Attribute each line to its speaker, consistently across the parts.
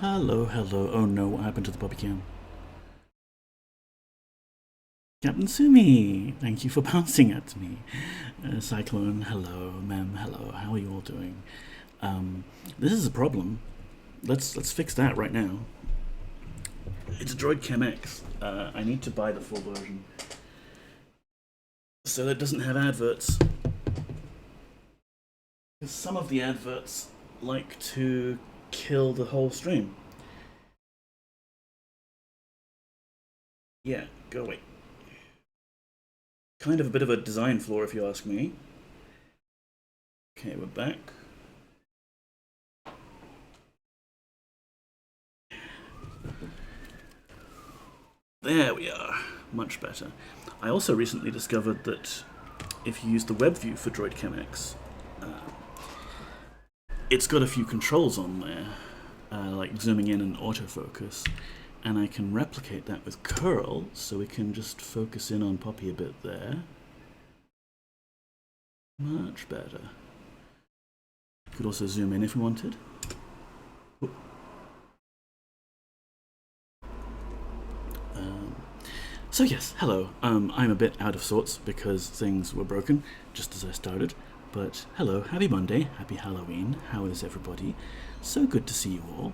Speaker 1: Hello, hello. Oh no, what happened to the puppy cam? Captain Sumi, thank you for bouncing at me. Cyclone, hello. Mem, hello. How are you all doing? This is a problem. Let's fix that right now. It's a Droid Chem X. I need to buy the full version so that it doesn't have adverts. Because some of the adverts like to kill the whole stream. Yeah, go away. Kind of a bit of a design flaw, if you ask me. Okay, we're back. There we are. Much better. I also recently discovered that if you use the web view for Droid ChemX, it's got a few controls on there, like zooming in and autofocus, and I can replicate that with curl, so we can just focus in on Poppy a bit there. Much better. Could also zoom in if we wanted. So yes, hello. I'm a bit out of sorts because things were broken just as I started. But hello, happy Monday, happy Halloween. How is everybody? So good to see you all.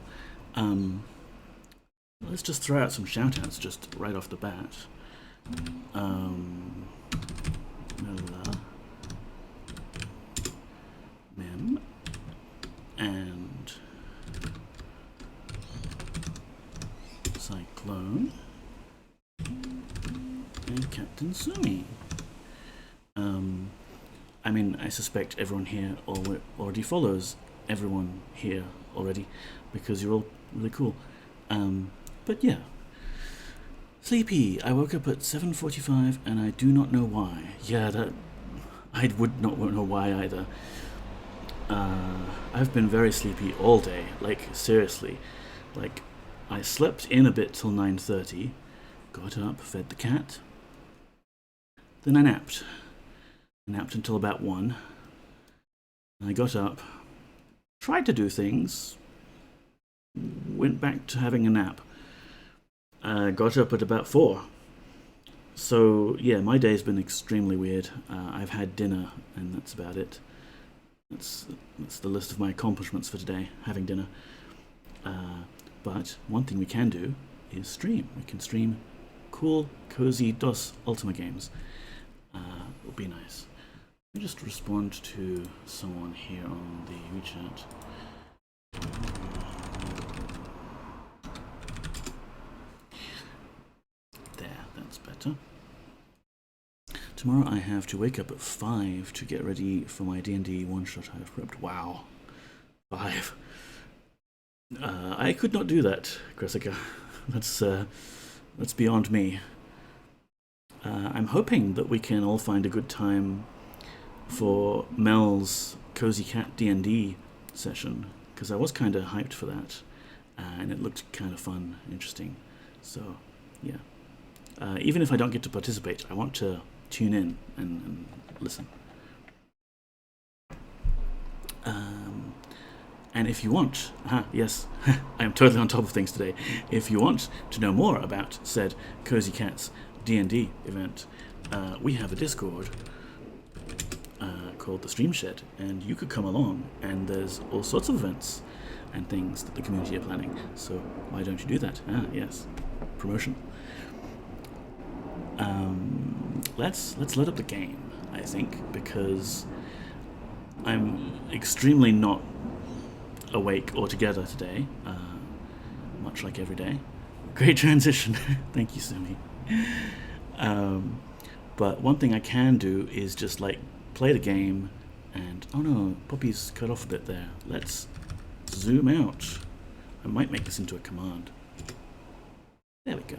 Speaker 1: Let's just throw out some shout-outs just right off the bat. Mela, Mem, and Cyclone, and Captain Sumi. I mean, I suspect everyone here already follows everyone here already because you're all really cool. But yeah. Sleepy. I woke up at 7:45 and I do not know why. Yeah, that I would not know why either. I've been very sleepy all day. Like seriously, like I slept in a bit till 9:30, got up, fed the cat, then I napped. I napped until about 1. I got up, tried to do things, went back to having a nap. Got up at about 4. So yeah, my day's been extremely weird. I've had dinner and that's about it. That's the list of my accomplishments for today, having dinner. But one thing we can do is stream. We can stream cool, cozy DOS Ultima games. It would be nice. Let me just respond to someone here on the WeChat. There, that's better. Tomorrow I have to wake up at 5 to get ready for my D&D one-shot I've prepped. Wow. 5. I could not do that, Cressica. That's beyond me. I'm hoping that we can all find a good time for Mel's Cozy Cat D&D session, because I was kind of hyped for that, and it looked kind of fun, interesting. So, yeah. Even if I don't get to participate, I want to tune in and listen. And if you want, yes, I am totally on top of things today. If you want to know more about said Cozy Cats D&D event, we have a Discord called the Stream Shed, and you could come along, and there's all sorts of events and things that the community are planning. So why don't you do that? Yes, promotion. Let's let up the game, I think, because I'm extremely not awake altogether today, much like every day. Great transition. Thank you, Sumi. But one thing I can do is just like play the game and oh no, Poppy's cut off a bit there. Let's zoom out. I might make this into a command. There we go.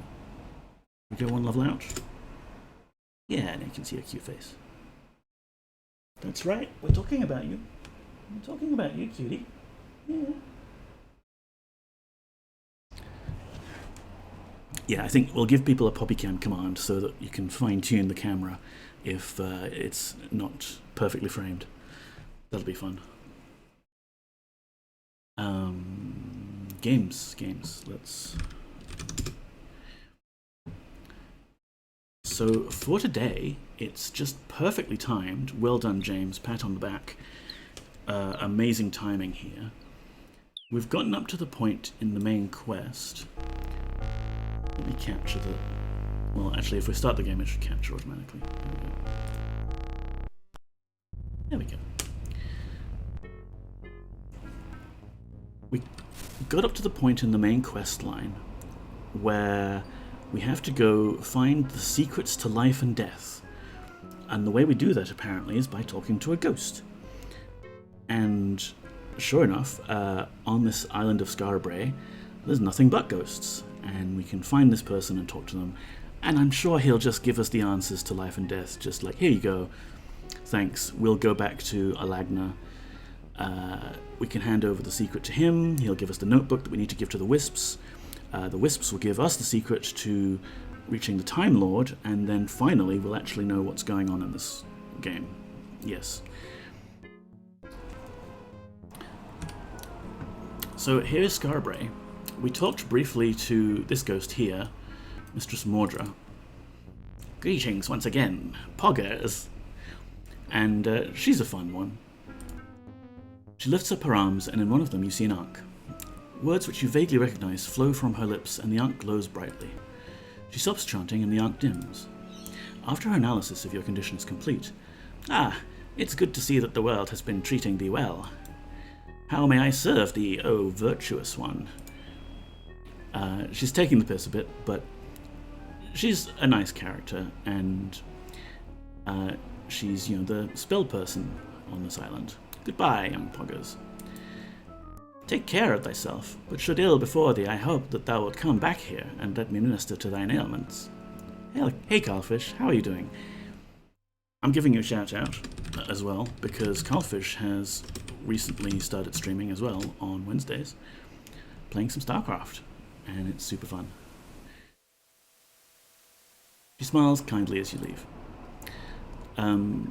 Speaker 1: We go one level out. Yeah, and you can see a cute face. That's right, we're talking about you. We're talking about you, cutie. Yeah, I think we'll give people a PoppyCam command so that you can fine-tune the camera if it's not perfectly framed. That'll be fun. games. Let's... So for today, it's just perfectly timed. Well done, James. Pat on the back. Amazing timing here. We've gotten up to the point in the main quest. Let me capture the... Well, actually, if we start the game, it should capture automatically. There we go. We got up to the point in the main quest line where we have to go find the secrets to life and death. And the way we do that, apparently, is by talking to a ghost. And sure enough, on this island of Scarbray, there's nothing but ghosts. And we can find this person and talk to them. And I'm sure he'll just give us the answers to life and death, just like, here you go. Thanks, we'll go back to Alagna. We can hand over the secret to him. He'll give us the notebook that we need to give to the Wisps. The Wisps will give us the secret to reaching the Time Lord, and then finally we'll actually know what's going on in this game. Yes. So here's Scarbray. We talked briefly to this ghost here, Mistress Mordra. Greetings once again, poggers. And she's a fun one. She lifts up her arms, and in one of them you see an Ankh. Words which you vaguely recognize flow from her lips, and the Ankh glows brightly. She stops chanting, and the Ankh dims. After her analysis of your condition is complete, it's good to see that the world has been treating thee well. How may I serve thee, O virtuous one? She's taking the piss a bit, but she's a nice character, and she's, the spell person on this island. Goodbye, young poggers. Take care of thyself, but should ill before thee, I hope that thou wilt come back here and let me minister to thine ailments. Hey Carlfish, how are you doing? I'm giving you a shout out as well, because Carlfish has recently started streaming as well on Wednesdays, playing some StarCraft, and it's super fun. She smiles kindly as you leave.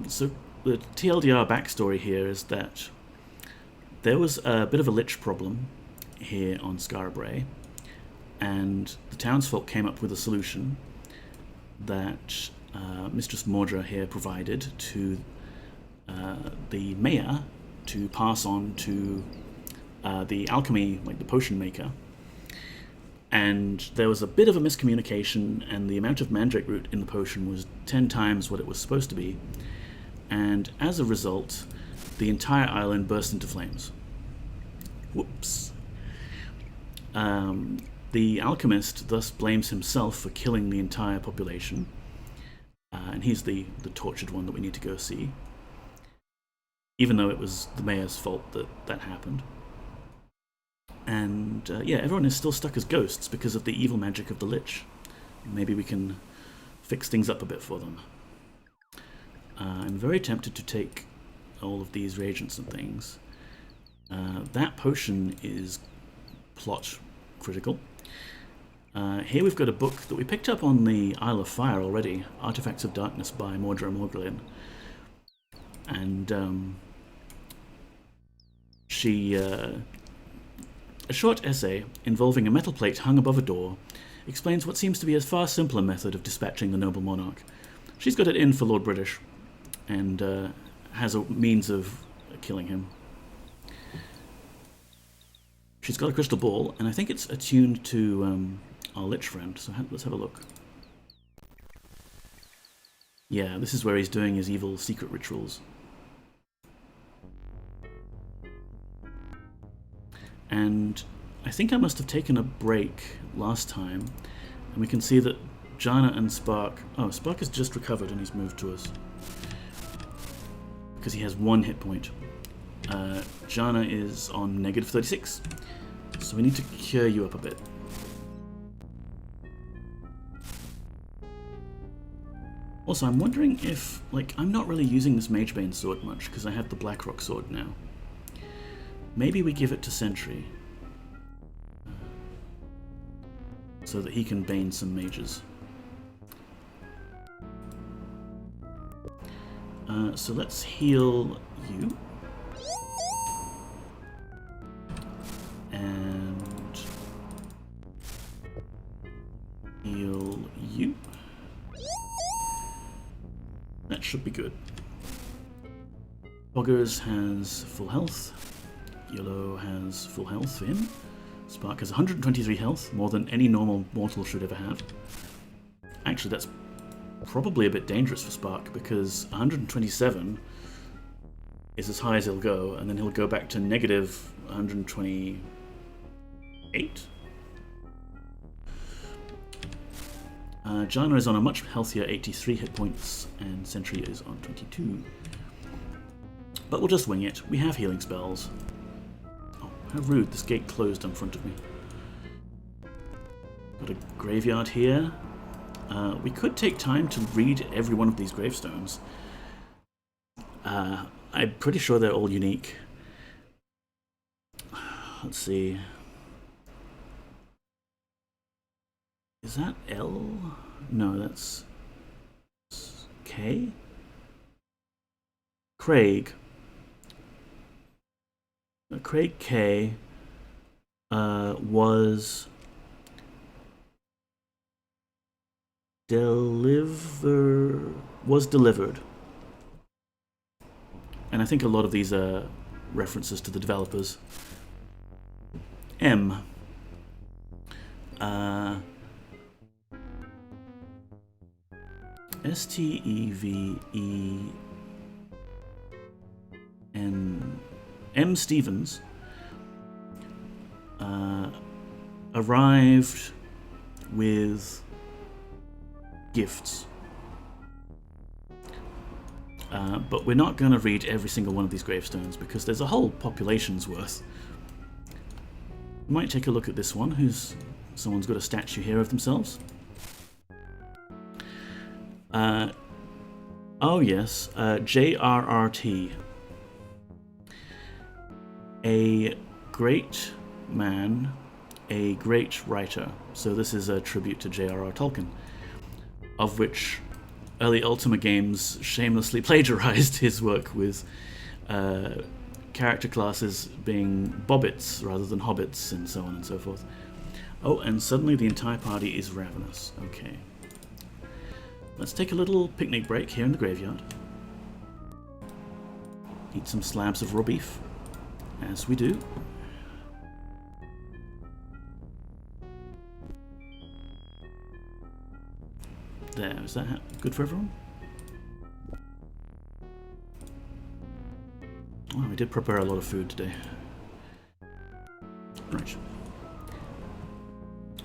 Speaker 1: So the TLDR backstory here is that there was a bit of a lich problem here on Scarbray, and the townsfolk came up with a solution that Mistress Mordra here provided to the mayor to pass on to the alchemy, like the potion maker. And there was a bit of a miscommunication, and the amount of mandrake root in the potion was 10 times what it was supposed to be. And as a result, the entire island burst into flames. Whoops. The alchemist thus blames himself for killing the entire population. And he's the tortured one that we need to go see. Even though it was the mayor's fault that that happened. And everyone is still stuck as ghosts because of the evil magic of the Lich. Maybe we can fix things up a bit for them. I'm very tempted to take all of these reagents and things. That potion is plot critical. Here we've got a book that we picked up on the Isle of Fire already, Artifacts of Darkness by Mordra Morglin. And she... a short essay involving a metal plate hung above a door explains what seems to be a far simpler method of dispatching the noble monarch. She's got it in for Lord British, and has a means of killing him. She's got a crystal ball, and I think it's attuned to our Lich friend, so let's have a look. Yeah, this is where he's doing his evil secret rituals. And I think I must have taken a break last time, and we can see that Jana and Spark... Oh, Spark has just recovered and he's moved to us. Because he has 1 hit point. Jana is on negative 36, so we need to cure you up a bit. Also, I'm wondering if... I'm not really using this Magebane sword much, because I have the Blackrock sword now. Maybe we give it to Sentry, so that he can bane some mages. So let's heal you. And should be good. Poggers has full health. Yellow has full health for him. Spark has 123 health, more than any normal mortal should ever have. Actually, that's probably a bit dangerous for Spark, because 127 is as high as he'll go, and then he'll go back to negative 128. Jana is on a much healthier 83 hit points, and Sentry is on 22. But we'll just wing it. We have healing spells. Oh, how rude. This gate closed in front of me. Got a graveyard here. We could take time to read every one of these gravestones. I'm pretty sure they're all unique. Let's see. Is that L? No, that's K? Craig. Craig K was delivered. And I think a lot of these are references to the developers. M. Stevен. M. Stevens arrived with gifts. But we're not going to read every single one of these gravestones because there's a whole population's worth. We might take a look at this one, someone's got a statue here of themselves. Oh yes, JRRT. A great man, a great writer. So this is a tribute to J.R.R. Tolkien, of which early Ultima games shamelessly plagiarized his work with character classes being bobbits rather than hobbits and so on and so forth. Oh, and suddenly the entire party is ravenous. Okay. Let's take a little picnic break here in the graveyard. Eat some slabs of raw beef, as we do. There, is that good for everyone? Well, we did prepare a lot of food today. Right.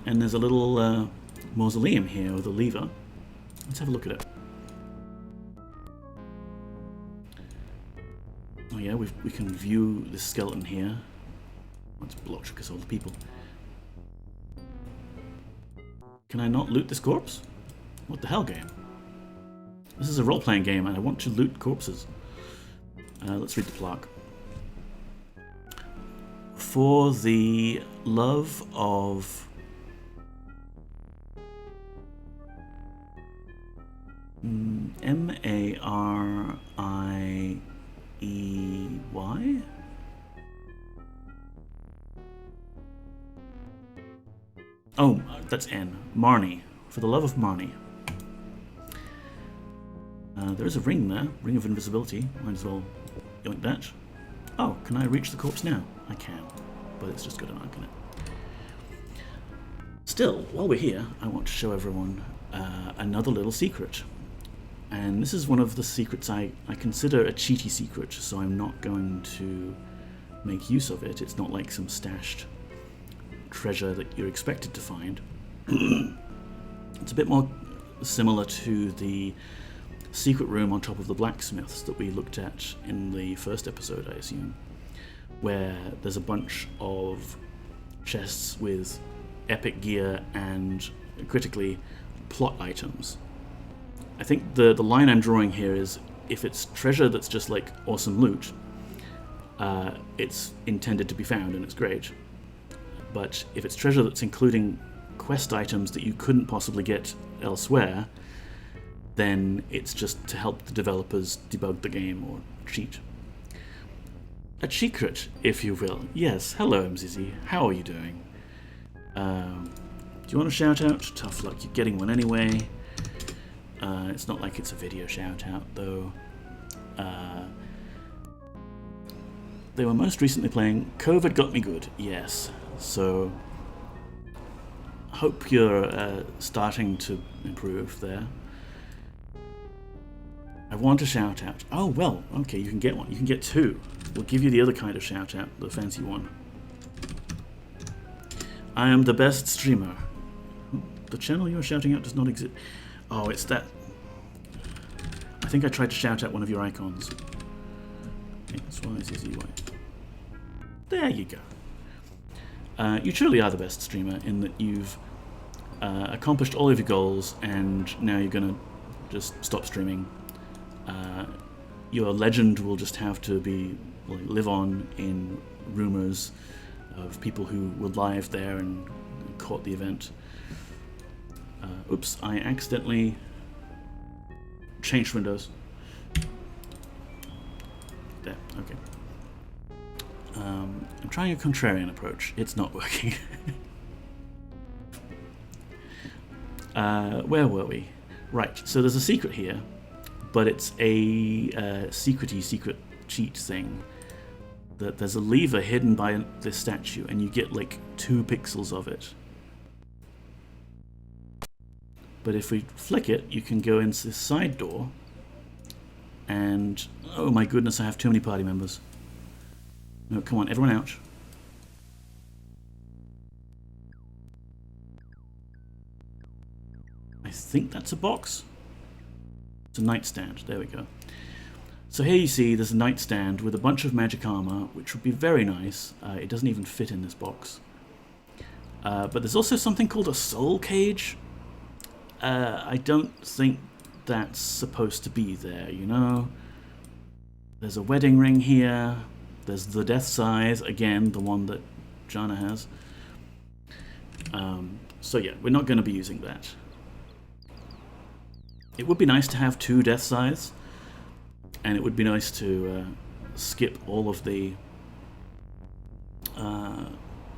Speaker 1: And there's a little mausoleum here with a lever. Let's have a look at it. Oh yeah, we can view the skeleton here. Oh, it's blocked because of all the people. Can I not loot this corpse? What the hell, game? This is a role-playing game and I want to loot corpses. Let's read the plaque. For the love of M-A-R-I-E-Y? Oh, that's N. Marnie. For the love of Marnie. There is a ring there. Ring of invisibility. Might as well yoink that. Oh, can I reach the corpse now? I can. But it's just got an arc in it. Still, while we're here, I want to show everyone another little secret. And this is one of the secrets I consider a cheaty secret, so I'm not going to make use of it. It's not like some stashed treasure that you're expected to find. It's a bit more similar to the secret room on top of the blacksmiths that we looked at in the first episode, I assume, where there's a bunch of chests with epic gear and, critically, plot items. I think the line I'm drawing here is, if it's treasure that's just like awesome loot, it's intended to be found and it's great. But if it's treasure that's including quest items that you couldn't possibly get elsewhere, then it's just to help the developers debug the game or cheat. A secret, if you will. Yes, hello Mzizi, how are you doing? Do you want to shout out? Tough luck, you're getting one anyway. It's not like it's a video shout out though. They were most recently playing COVID Got Me Good, yes. So hope you're starting to improve there. I want a shout out. Oh well, okay, you can get one. You can get two. We'll give you the other kind of shout out, the fancy one. I am the best streamer. The channel you're shouting out does not exist. Oh, it's that. I think I tried to shout out one of your icons. XYZZY. There you go. You truly are the best streamer in that you've accomplished all of your goals and now you're going to just stop streaming. Your legend will just have to be live on in rumors of people who were live there and caught the event. Oops, I accidentally changed windows. There, okay. I'm trying a contrarian approach. It's not working. Where were we? Right, so there's a secret here, but it's a secret cheat thing. That there's a lever hidden by this statue, and you get like 2 pixels of it. But if we flick it, you can go into this side door, and oh my goodness, I have too many party members. No, come on, everyone out. I think that's a box. It's a nightstand, there we go. So here you see there's a nightstand with a bunch of magic armor, which would be very nice. It doesn't even fit in this box. But there's also something called a soul cage. I don't think that's supposed to be there, you know? There's a wedding ring here. There's the death size, again, the one that Jana has. So yeah, we're not going to be using that. It would be nice to have 2 death size. And it would be nice to skip all of the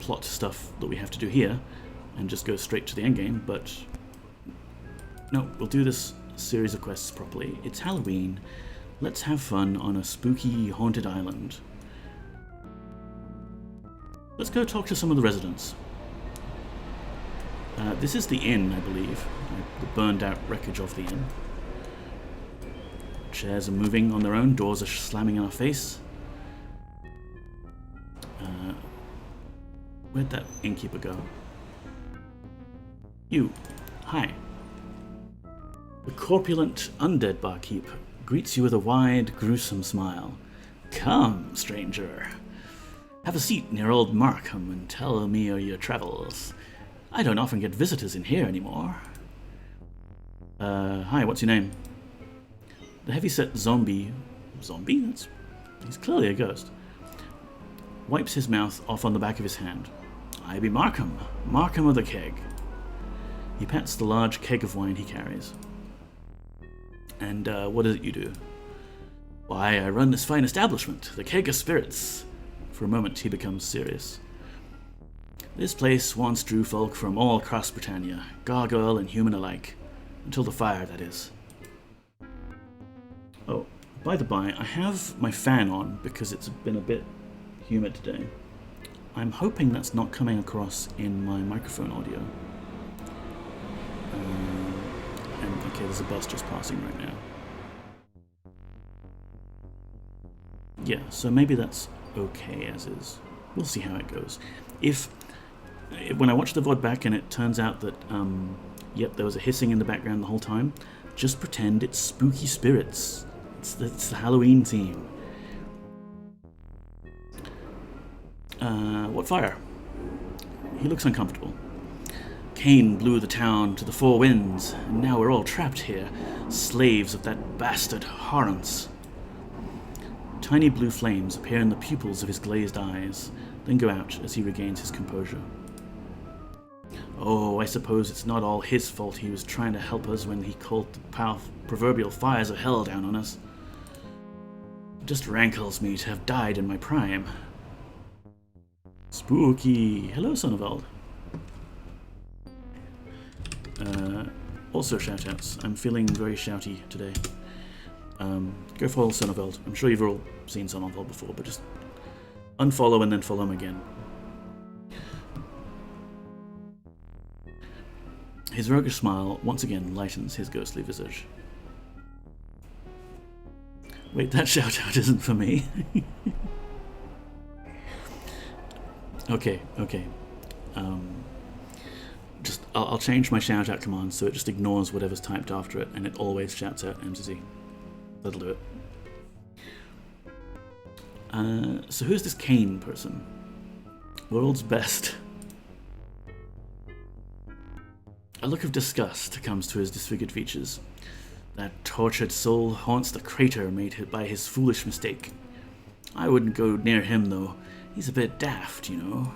Speaker 1: plot stuff that we have to do here and just go straight to the endgame, but no, we'll do this series of quests properly. It's Halloween. Let's have fun on a spooky, haunted island. Let's go talk to some of the residents. This is the inn, I believe. The burned out wreckage of the inn. Chairs are moving on their own, doors are slamming in our face. Where'd that innkeeper go? You. Hi. The corpulent undead barkeep greets you with a wide, gruesome smile. Come, stranger. Have a seat near old Markham and tell me of your travels. I don't often get visitors in here anymore. Hi, what's your name? The heavyset zombie... Zombie? He's clearly a ghost. Wipes his mouth off on the back of his hand. I be Markham. Markham of the Keg. He pats the large keg of wine he carries. And what is it you do? Why, I run this fine establishment, the Keg of Spirits. For a moment he becomes serious. This place once drew folk from all across Britannia, gargoyle and human alike. Until the fire, that is. Oh, by the by, I have my fan on because it's been a bit humid today. I'm hoping that's not coming across in my microphone audio. And okay, there's a bus just passing right now. Yeah, so maybe that's okay as is. We'll see how it goes. If when I watch the VOD back and it turns out that, yep, there was a hissing in the background the whole time, just pretend it's spooky spirits. It's the Halloween theme. What fire? He looks uncomfortable. Cain blew the town to the 4 winds, and now we're all trapped here, slaves of that bastard Horrence. Tiny blue flames appear in the pupils of his glazed eyes, then go out as he regains his composure. Oh, I suppose it's not all his fault he was trying to help us when he called the proverbial fires of hell down on us. It just rankles me to have died in my prime. Spooky. Hello, Sonneveld. Also shoutouts. I'm feeling very shouty today. Go follow Sonneveld. I'm sure you've all seen Sonneveld before, but just unfollow and then follow him again. His roguish smile once again lightens his ghostly visage. Wait, that shoutout isn't for me. Okay. I'll change my shoutout command so it just ignores whatever's typed after it and it always shouts out MCZ. That'll do it. So who's this Kane person? World's best. A look of disgust comes to his disfigured features. That tortured soul haunts the crater made by his foolish mistake. I wouldn't go near him, though. He's a bit daft, you know.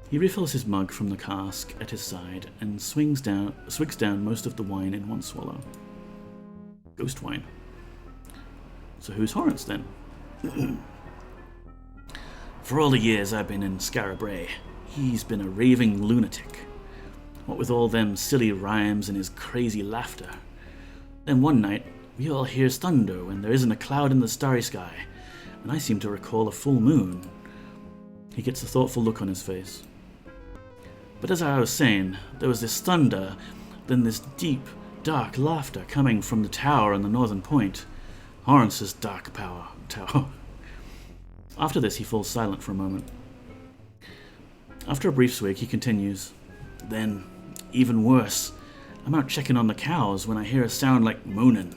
Speaker 1: He refills his mug from the cask at his side and swigs down most of the wine in one swallow. Ghost wine. So who's Horace, then? For all the years I've been in Scarabray, he's been a raving lunatic. What with all them silly rhymes and his crazy laughter. Then one night, we all hears thunder when there isn't a cloud in the starry sky, and I seem to recall a full moon. He gets a thoughtful look on his face. But as I was saying, there was this thunder, then this deep, dark laughter coming from the tower on the northern point. Horance's dark tower. After this, he falls silent for a moment. After a brief swig, he continues. Then, even worse, I'm out checking on the cows when I hear a sound like moaning.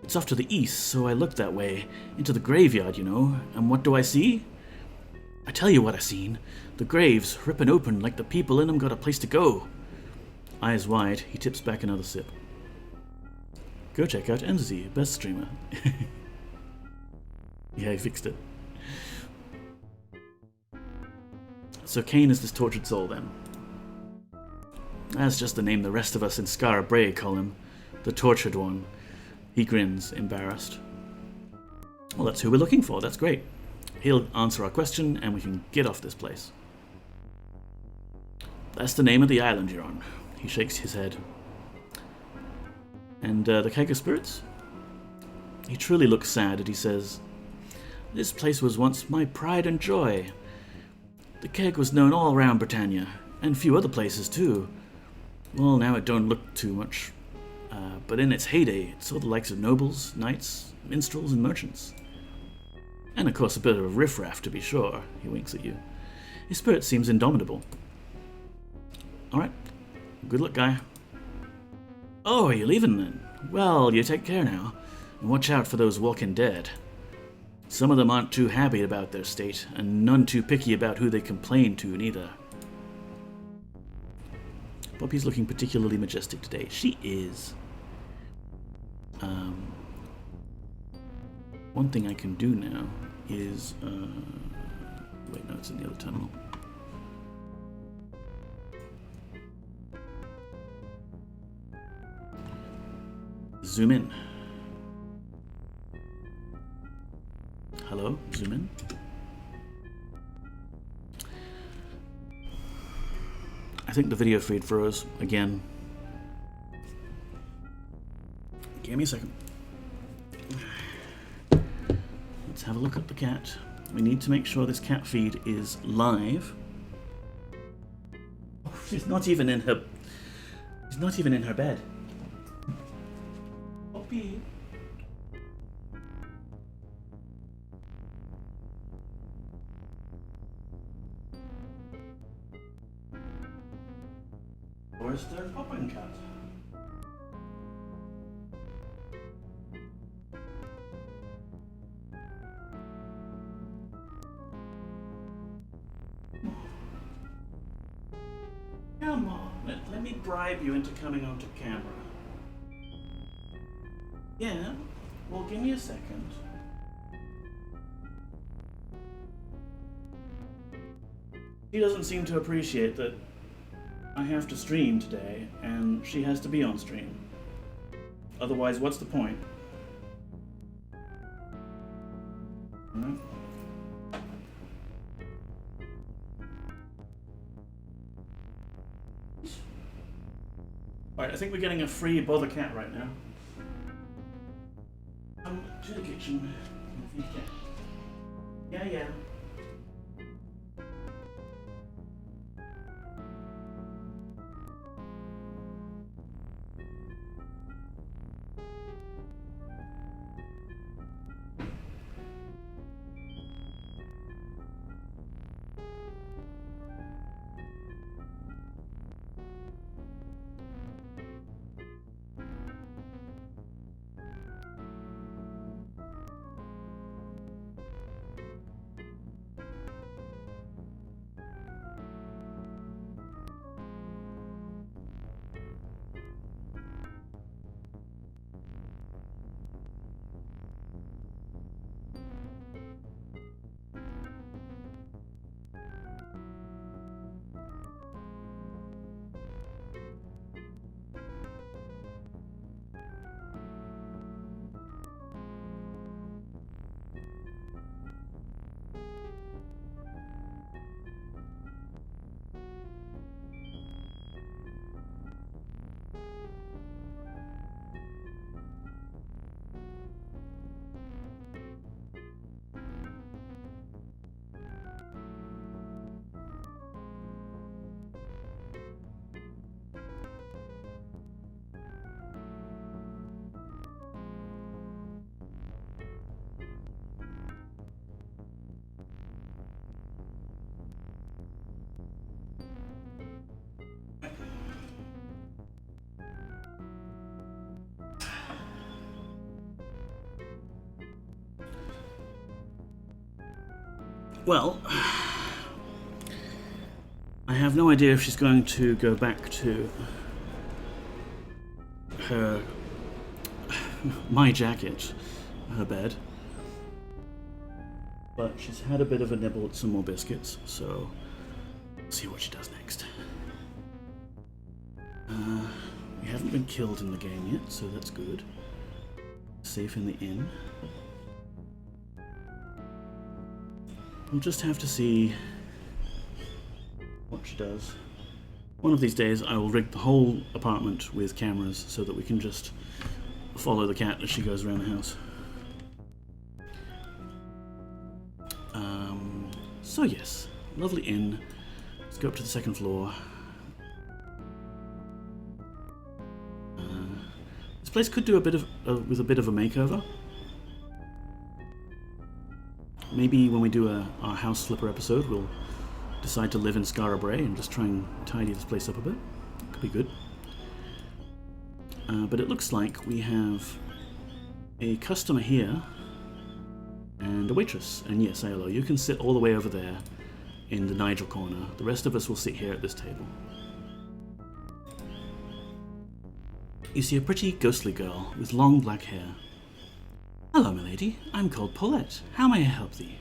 Speaker 1: It's off to the east, so I look that way, into the graveyard, you know, and what do I see? I tell you what I seen. The graves ripping open like the people in them got a place to go. Eyes wide, he tips back another sip. Go check out MZ, best streamer. Yeah, he fixed it. So Kane is this tortured soul, then. That's just the name the rest of us in Scarabray call him. The tortured one. He grins, embarrassed. Well, that's who we're looking for. That's great. He'll answer our question, and we can get off this place. That's the name of the island you're on. He shakes his head. And the keg of spirits? He truly looks sad as he says, This place was once my pride and joy. The keg was known all around Britannia, and few other places too. Well, now it don't look too much. But in its heyday, it saw the likes of nobles, knights, minstrels, and merchants. And of course a bit of riffraff, to be sure. He winks at you. His spirit seems indomitable. Alright. Good luck, guy. Oh, are you leaving then? Well, you take care now. And watch out for those walking dead. Some of them aren't too happy about their state, and none too picky about who they complain to, neither. Poppy's looking particularly majestic today. She is. One thing I can do now is... wait, no, it's in the other terminal. Zoom in. Hello, zoom in. I think the video feed froze again. Give me a second. Let's have a look at the cat. We need to make sure this cat feed is live. Oh, she's not even in her. She's not even in her bed. Poppy. Where's their popping cat? Come on, let me bribe you into coming onto camera. Yeah, well, give me a second. She doesn't seem to appreciate that I have to stream today, and she has to be on stream. Otherwise, what's the point? Alright. Alright, think we're getting a free bother cat right now. Come to the kitchen and feed cat. Yeah, yeah. Well, I have no idea if she's going to go back to my jacket, her bed. But she's had a bit of a nibble at some more biscuits, so let's see what she does next. We haven't been killed in the game yet, so that's good. Safe in the inn. We'll just have to see what she does. One of these days I will rig the whole apartment with cameras so that we can just follow the cat as she goes around the house. So yes, lovely inn. Let's go up to the second floor. This place could do a bit of with a bit of a makeover. Maybe when we do our house flipper episode, we'll decide to live in Scarborough and just try and tidy this place up a bit. Could be good. But it looks like we have a customer here and a waitress. And yes, Aiello, you can sit all the way over there in the Nigel corner. The rest of us will sit here at this table. You see a pretty ghostly girl with long black hair. Hello, milady. I'm called Paulette. How may I help thee?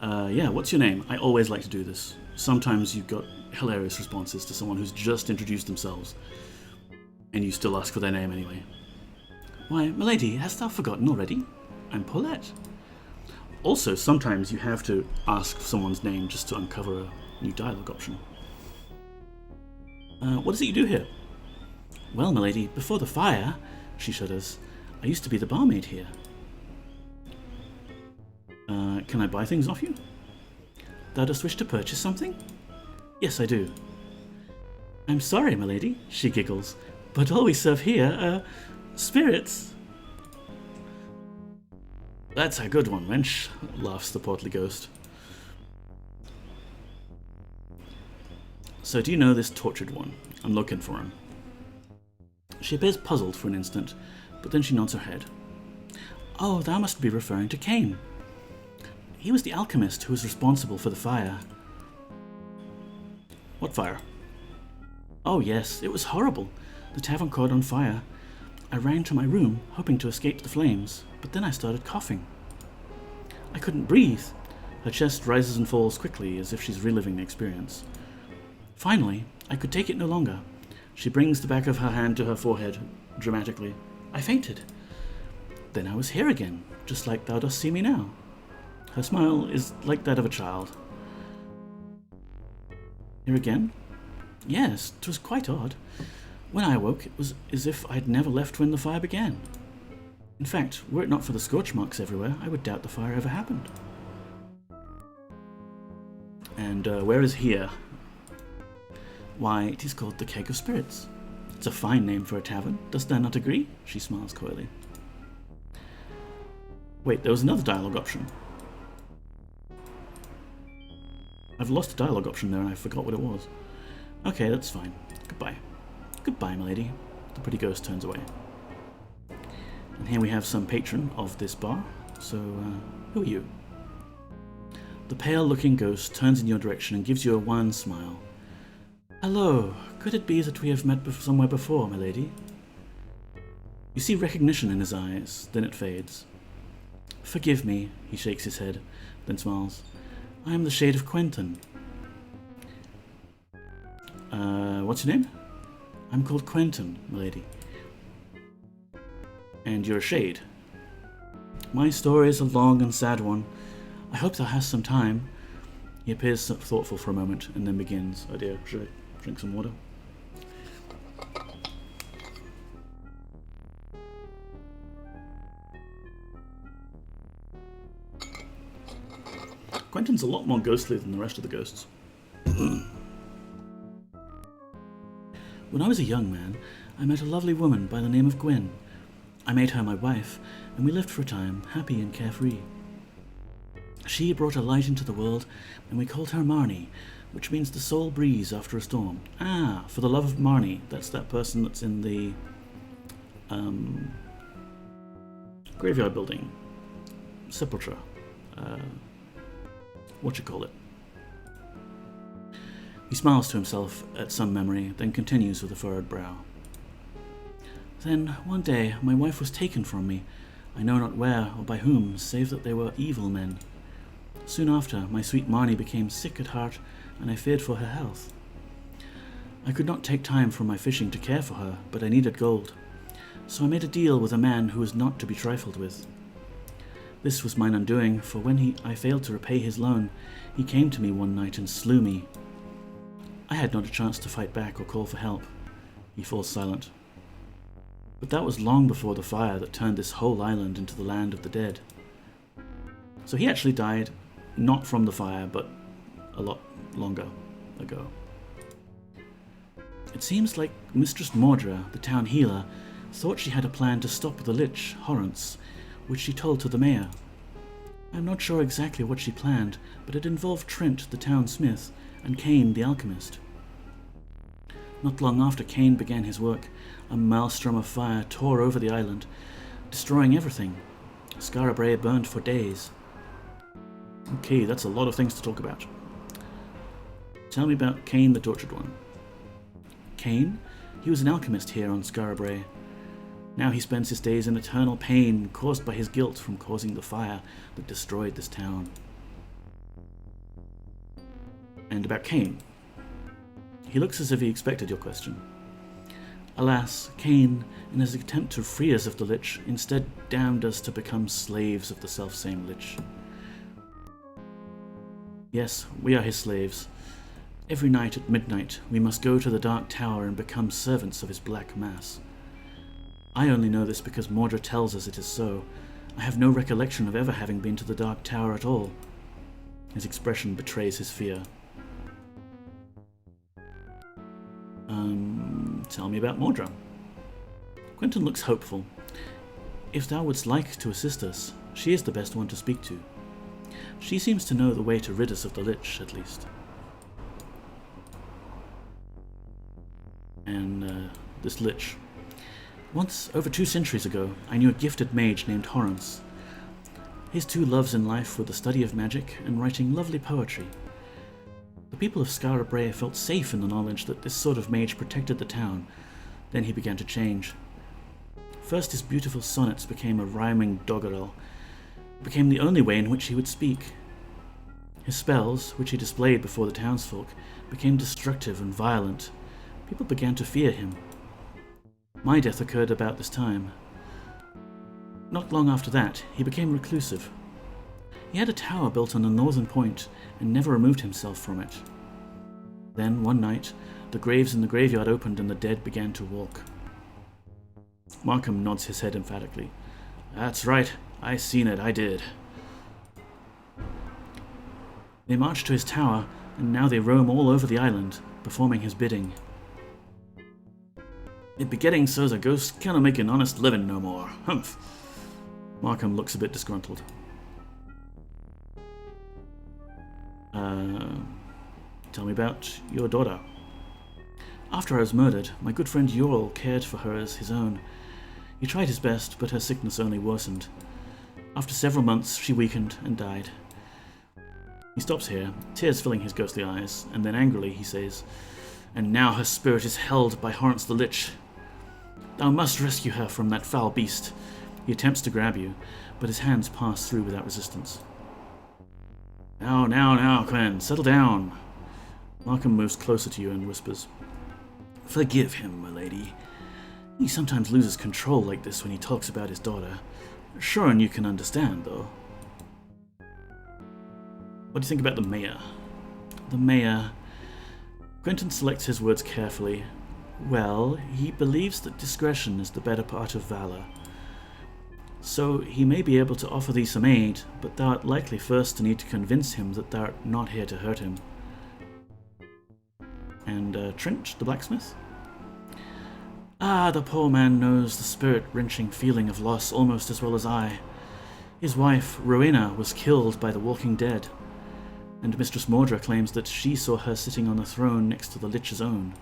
Speaker 1: Yeah, what's your name? I always like to do this. Sometimes you've got hilarious responses to someone who's just introduced themselves, and you still ask for their name anyway. Why, milady, hast thou forgotten already? I'm Paulette. Also, sometimes you have to ask someone's name just to uncover a new dialogue option. What is it you do here? Well, milady, before the fire, she shudders, I used to be the barmaid here. Can I buy things off you? Thou dost wish to purchase something? Yes, I do. I'm sorry, milady, she giggles, but all we serve here are spirits. That's a good one, wench, laughs the portly ghost. So do you know this tortured one? I'm looking for him. She appears puzzled for an instant, but then she nods her head. Oh, thou must be referring to Cain. He was the alchemist who was responsible for the fire. What fire? Oh yes, it was horrible. The tavern caught on fire. I ran to my room, hoping to escape the flames, but then I started coughing. I couldn't breathe. Her chest rises and falls quickly, as if she's reliving the experience. Finally, I could take it no longer. She brings the back of her hand to her forehead, dramatically. I fainted. Then I was here again, just like thou dost see me now. Her smile is like that of a child. Here again? Yes, 'twas quite odd. When I awoke, it was as if I'd never left when the fire began. In fact, were it not for the scorch marks everywhere, I would doubt the fire ever happened. And where is here? Why, it is called the Keg of Spirits. It's a fine name for a tavern. Dost thou not agree? She smiles coyly. Wait, there was another dialogue option. I've lost a dialogue option there and I forgot what it was. Okay, that's fine. Goodbye. Goodbye, milady. The pretty ghost turns away. And here we have some patron of this bar. So, who are you? The pale-looking ghost turns in your direction and gives you a wan smile. Hello. Could it be that we have met somewhere before, milady? You see recognition in his eyes, then it fades. Forgive me, he shakes his head, then smiles. I am the Shade of Quentin. What's your name? I'm called Quentin, milady. And you're a Shade. My story is a long and sad one. I hope thou hast some time. He appears thoughtful for a moment, and then begins. Oh dear, should I drink some water? Quentin's a lot more ghostly than the rest of the ghosts. When I was a young man, I met a lovely woman by the name of Gwen. I made her my wife, and we lived for a time, happy and carefree. She brought a light into the world, and we called her Marnie, which means the sole breeze after a storm. Ah, for the love of Marnie, that's that person that's in the graveyard building. Sepulchre. What you call it? He smiles to himself at some memory, then continues with a furrowed brow. Then, one day, my wife was taken from me. I know not where or by whom, save that they were evil men. Soon after, my sweet Marnie became sick at heart, and I feared for her health. I could not take time from my fishing to care for her, but I needed gold. So I made a deal with a man who was not to be trifled with. This was mine undoing, for when I failed to repay his loan, he came to me one night and slew me. I had not a chance to fight back or call for help. He falls silent. But that was long before the fire that turned this whole island into the land of the dead. So he actually died, not from the fire, but a lot longer ago. It seems like Mistress Mordra, the town healer, thought she had a plan to stop the Lich, Horrence, which she told to the mayor. I'm not sure exactly what she planned, but it involved Trent, the town smith, and Cain, the alchemist. Not long after Cain began his work, a maelstrom of fire tore over the island, destroying everything. Skara Brae burned for days. Okay, that's a lot of things to talk about. Tell me about Cain, the Tortured One. Cain? He was an alchemist here on Skara Brae. Now he spends his days in eternal pain caused by his guilt from causing the fire that destroyed this town. And about Cain. He looks as if he expected your question. Alas, Cain, in his attempt to free us of the Lich, instead damned us to become slaves of the selfsame Lich. Yes, we are his slaves. Every night at midnight, we must go to the Dark Tower and become servants of his black mass. I only know this because Mordra tells us it is so. I have no recollection of ever having been to the Dark Tower at all. His expression betrays his fear. Tell me about Mordra. Quentin looks hopeful. If thou wouldst like to assist us, she is the best one to speak to. She seems to know the way to rid us of the Lich, at least. And, this Lich. Once, over 2 centuries ago, I knew a gifted mage named Horrence. His 2 loves in life were the study of magic and writing lovely poetry. The people of Skara Brae felt safe in the knowledge that this sort of mage protected the town. Then he began to change. First his beautiful sonnets became a rhyming doggerel. It became the only way in which he would speak. His spells, which he displayed before the townsfolk, became destructive and violent. People began to fear him. My death occurred about this time. Not long after that, he became reclusive. He had a tower built on the northern point and never removed himself from it. Then, one night, the graves in the graveyard opened and the dead began to walk. Markham nods his head emphatically. That's right. I seen it. I did. They marched to his tower, and now they roam all over the island, performing his bidding. It be getting so's a ghost cannot make an honest living no more. Humph. Markham looks a bit disgruntled. Tell me about your daughter. After I was murdered, my good friend Ural cared for her as his own. He tried his best, but her sickness only worsened. After several months, she weakened and died. He stops here, tears filling his ghostly eyes, and then angrily he says, And now her spirit is held by Horrence the Lich. Thou must rescue her from that foul beast. He attempts to grab you, but his hands pass through without resistance. Now, Quen, settle down. Markham moves closer to you and whispers, Forgive him, my lady. He sometimes loses control like this when he talks about his daughter. Sure, and you can understand, though. What do you think about the mayor? The mayor... Quentin selects his words carefully. Well, he believes that discretion is the better part of valor. So he may be able to offer thee some aid, but thou art likely first to need to convince him that thou art not here to hurt him. And Trent, the blacksmith? Ah, the poor man knows the spirit-wrenching feeling of loss almost as well as I. His wife, Rowena, was killed by the walking dead, and Mistress Mordra claims that she saw her sitting on the throne next to the Lich's own.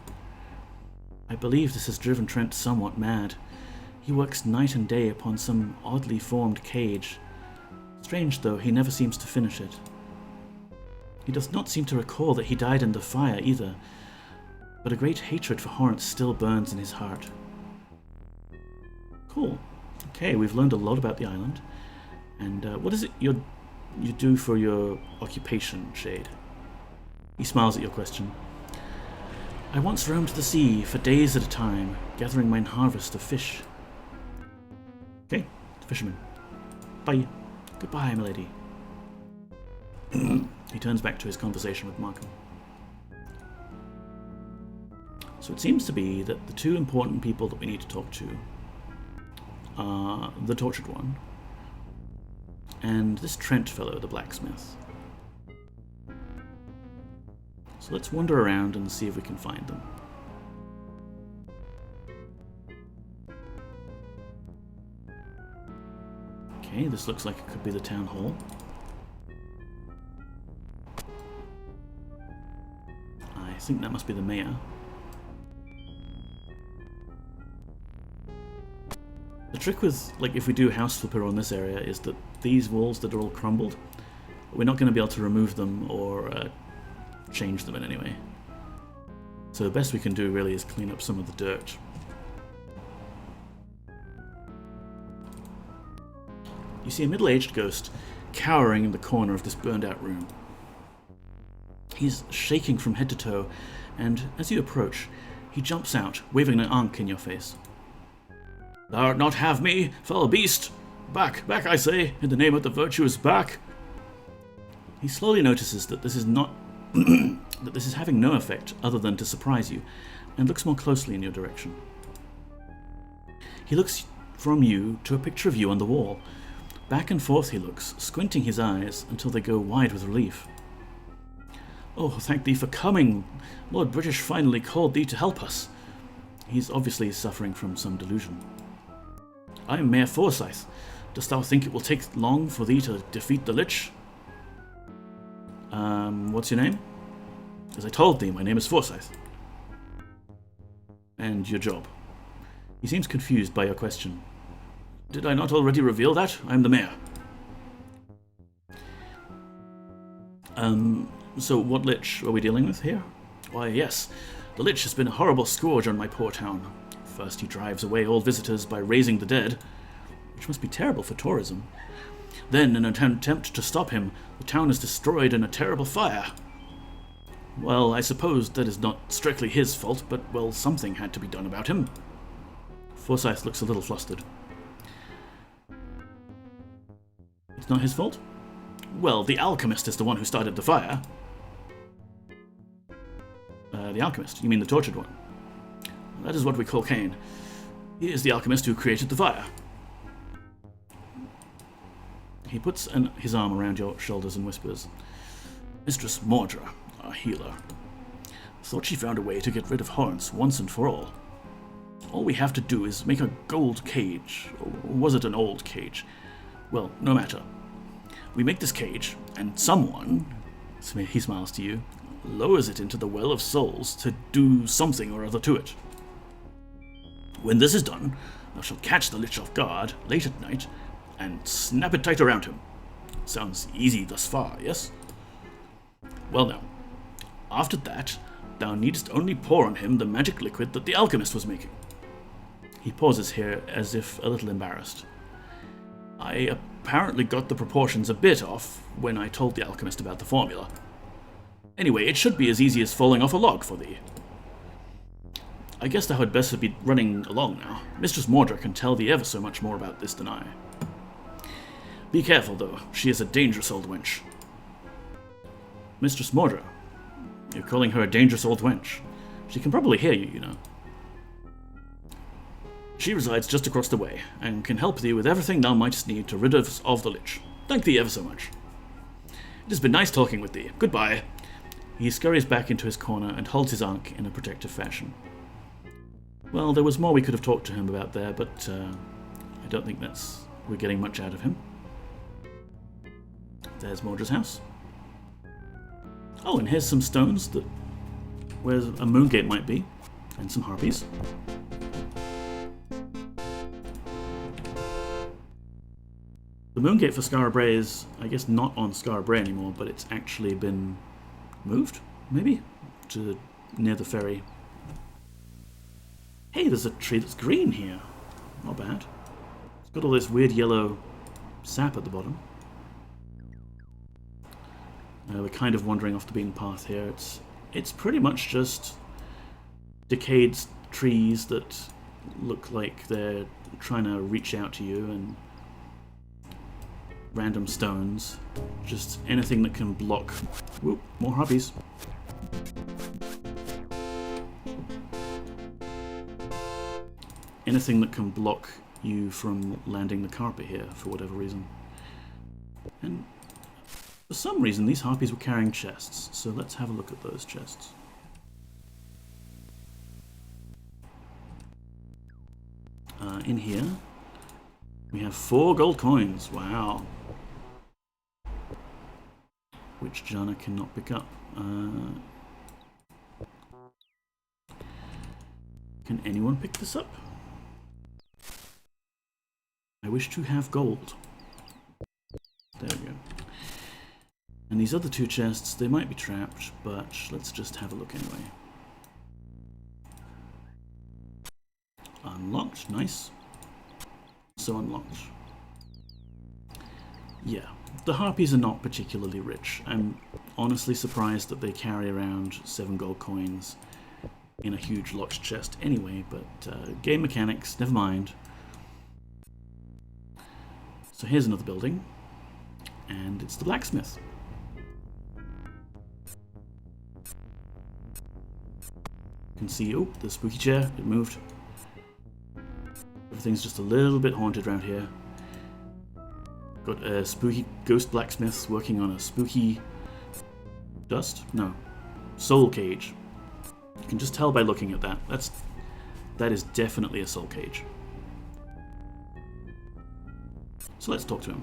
Speaker 1: I believe this has driven Trent somewhat mad. He works night and day upon some oddly formed cage. Strange, though, he never seems to finish it. He does not seem to recall that he died in the fire either, but a great hatred for Horrence still burns in his heart. Cool. Okay, we've learned a lot about the island. And what is it you do for your occupation, Shade? He smiles at your question. I once roamed the sea for days at a time, gathering mine harvest of fish. Okay, fisherman. Bye. Goodbye, milady. He turns back to his conversation with Markham. So it seems to be that the two important people that we need to talk to are the Tortured One and this Trent fellow, the blacksmith. So let's wander around and see if we can find them. Okay, this looks like it could be the town hall. I think that must be the mayor. The trick with, if we do House Flipper on this area is that these walls that are all crumbled, we're not going to be able to remove them or change them in any way. So the best we can do really is clean up some of the dirt. You see a middle-aged ghost cowering in the corner of this burned-out room. He's shaking from head to toe, and as you approach, he jumps out, waving an ankh in your face. Thou'rt not have me, foul beast! Back, I say, in the name of the virtuous, back! He slowly notices that this is not that this is having no effect other than to surprise you, and looks more closely in your direction. He looks from you to a picture of you on the wall. Back and forth he looks, squinting his eyes until they go wide with relief. Oh, thank thee for coming! Lord British finally called thee to help us. He's obviously suffering from some delusion. I am Mayor Forsyth. Dost thou think it will take long for thee to defeat the Lich? What's your name? As I told thee, my name is Forsyth. And your job? He seems confused by your question. Did I not already reveal that? I am the mayor. So what Lich are we dealing with here? Why, yes, the Lich has been a horrible scourge on my poor town. First he drives away all visitors by raising the dead, which must be terrible for tourism. Then, in an attempt to stop him, the town is destroyed in a terrible fire. Well, I suppose that is not strictly his fault, but, well, something had to be done about him. Forsyth looks a little flustered. It's not his fault? Well, the alchemist is the one who started the fire. The alchemist. You mean the tortured one? That is what we call Cain. He is the alchemist who created the fire. He puts his arm around your shoulders and whispers, Mistress Mordra, our healer, thought she found a way to get rid of Horrence once and for all. All we have to do is make a gold cage. Or was it an old cage? Well, no matter. We make this cage, and someone, he smiles to you, lowers it into the Well of Souls to do something or other to it. When this is done, I shall catch the Lich off guard late at night and snap it tight around him. Sounds easy thus far, yes? Well now, after that, thou needest only pour on him the magic liquid that the alchemist was making. He pauses here as if a little embarrassed. I apparently got the proportions a bit off when I told the alchemist about the formula. Anyway, it should be as easy as falling off a log for thee. I guess thou had best be running along now. Mistress Mordra can tell thee ever so much more about this than I. Be careful, though. She is a dangerous old wench. Mistress Mordra? You're calling her a dangerous old wench. She can probably hear you, you know. She resides just across the way, and can help thee with everything thou mightst need to rid us of the Lich. Thank thee ever so much. It has been nice talking with thee. Goodbye. He scurries back into his corner and holds his Ankh in a protective fashion. Well, there was more we could have talked to him about there, but I don't think we're getting much out of him. There's Mordra's house. Oh, and here's some stones where a moongate might be, and some harpies. The moongate for Skara Brae is, I guess, not on Skara Brae anymore, but it's actually been moved, maybe, to near the ferry. Hey, there's a tree that's green here. Not bad. It's got all this weird yellow sap at the bottom. We're kind of wandering off the beaten path here. It's pretty much just decayed trees that look like they're trying to reach out to you, and random stones. Just anything that can block... Whoop, more harpies. Anything that can block you from landing the carpet here, for whatever reason. And for some reason, these harpies were carrying chests, so let's have a look at those chests. In here, we have 4 gold coins. Wow. Which Jana cannot pick up. Can anyone pick this up? I wish to have gold. There we go. And these other 2 chests, they might be trapped, but let's just have a look anyway. Unlocked, nice. So unlocked. Yeah, the harpies are not particularly rich. I'm honestly surprised that they carry around 7 gold coins in a huge locked chest anyway, but game mechanics, never mind. So here's another building, and it's the blacksmith. You can see, oh, the spooky chair, it moved. Everything's just a little bit haunted around here. Got a spooky ghost blacksmith working on a spooky soul cage. You can just tell by looking at that. That is definitely a soul cage. So let's talk to him.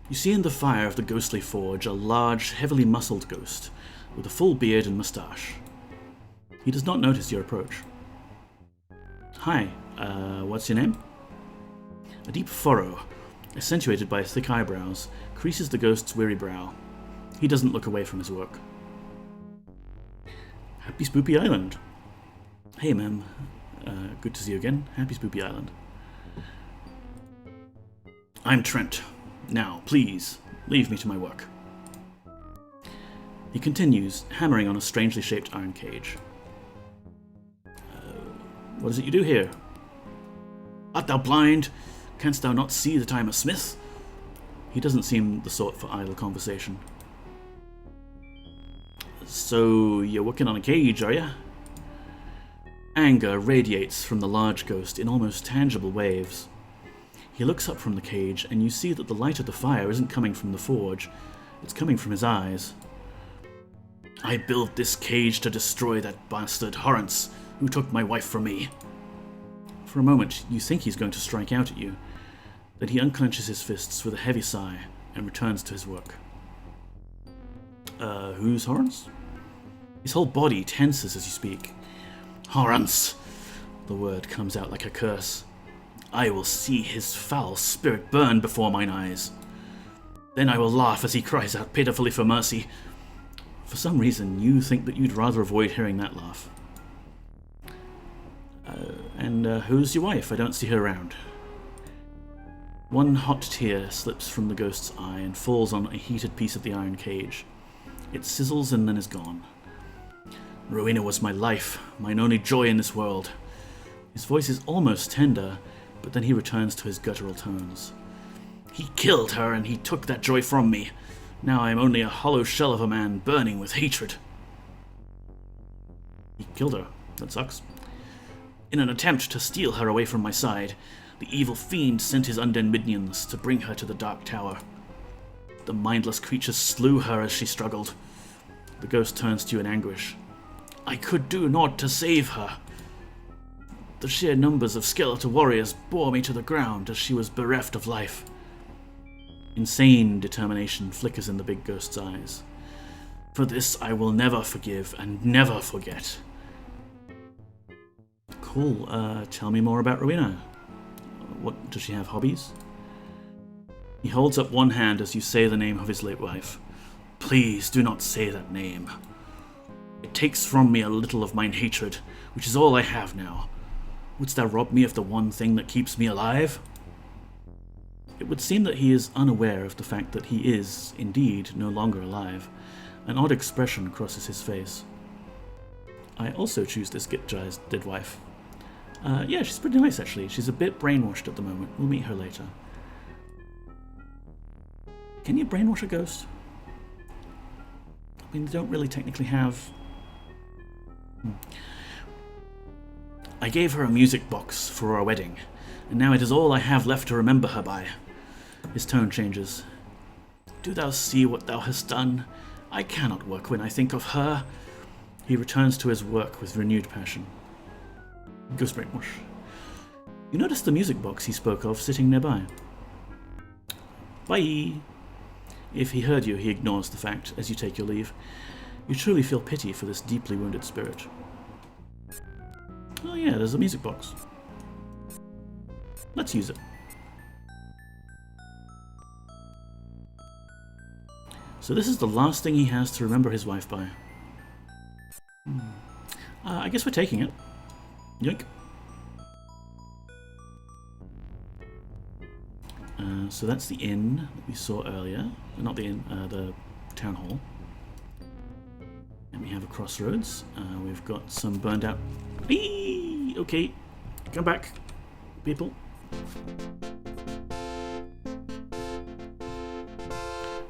Speaker 1: You see in the fire of the ghostly forge a large, heavily muscled ghost with a full beard and moustache. He does not notice your approach. Hi, what's your name? A deep furrow, accentuated by thick eyebrows, creases the ghost's weary brow. He doesn't look away from his work. Happy Spoopy Island. Hey, ma'am. Good to see you again. Happy Spoopy Island. I'm Trent. Now, please, leave me to my work. He continues, hammering on a strangely shaped iron cage. What is it you do here? Art thou blind? Canst thou not see that I am a smith? He doesn't seem the sort for idle conversation. So, you're working on a cage, are you? Anger radiates from the large ghost in almost tangible waves. He looks up from the cage, and you see that the light of the fire isn't coming from the forge. It's coming from his eyes. I built this cage to destroy that bastard Horrence, who took my wife from me. For a moment, you think he's going to strike out at you. Then he unclenches his fists with a heavy sigh and returns to his work. Who's Horrence? His whole body tenses as you speak. Horrence! The word comes out like a curse. I will see his foul spirit burn before mine eyes. Then I will laugh as he cries out pitifully for mercy. For some reason, you think that you'd rather avoid hearing that laugh. And who's your wife? I don't see her around. One hot tear slips from the ghost's eye and falls on a heated piece of the iron cage. It sizzles and then is gone. Rowena was my life, mine only joy in this world. His voice is almost tender, but then he returns to his guttural tones. He killed her and he took that joy from me. Now I am only a hollow shell of a man burning with hatred. He killed her. That sucks. In an attempt to steal her away from my side, the evil fiend sent his undead minions to bring her to the Dark Tower. The mindless creatures slew her as she struggled. The ghost turns to you in anguish. I could do naught to save her. The sheer numbers of skeletal warriors bore me to the ground as she was bereft of life. Insane determination flickers in the big ghost's eyes. For this I will never forgive and never forget. Cool. Tell me more about Rowena. What, does she have hobbies? He holds up one hand as you say the name of his late wife. Please do not say that name. It takes from me a little of mine hatred, which is all I have now. Wouldst thou rob me of the one thing that keeps me alive? It would seem that he is unaware of the fact that he is, indeed, no longer alive. An odd expression crosses his face. I also choose this Gitjai's dead wife. Yeah, she's pretty nice, actually. She's a bit brainwashed at the moment. We'll meet her later. Can you brainwash a ghost? I mean, they don't really technically have... I gave her a music box for our wedding, and now it is all I have left to remember her by. His tone changes. Do thou see what thou hast done? I cannot work when I think of her. He returns to his work with renewed passion. Ghost brainwash. You notice the music box he spoke of sitting nearby. Bye! If he heard you, he ignores the fact as you take your leave. You truly feel pity for this deeply wounded spirit. Oh yeah, there's a music box. Let's use it. So this is the last thing he has to remember his wife by. I guess we're taking it. Yoink. So that's the inn that we saw earlier. Not the inn, the town hall. And we have a crossroads. We've got some burned out... Eee! Okay, come back, people.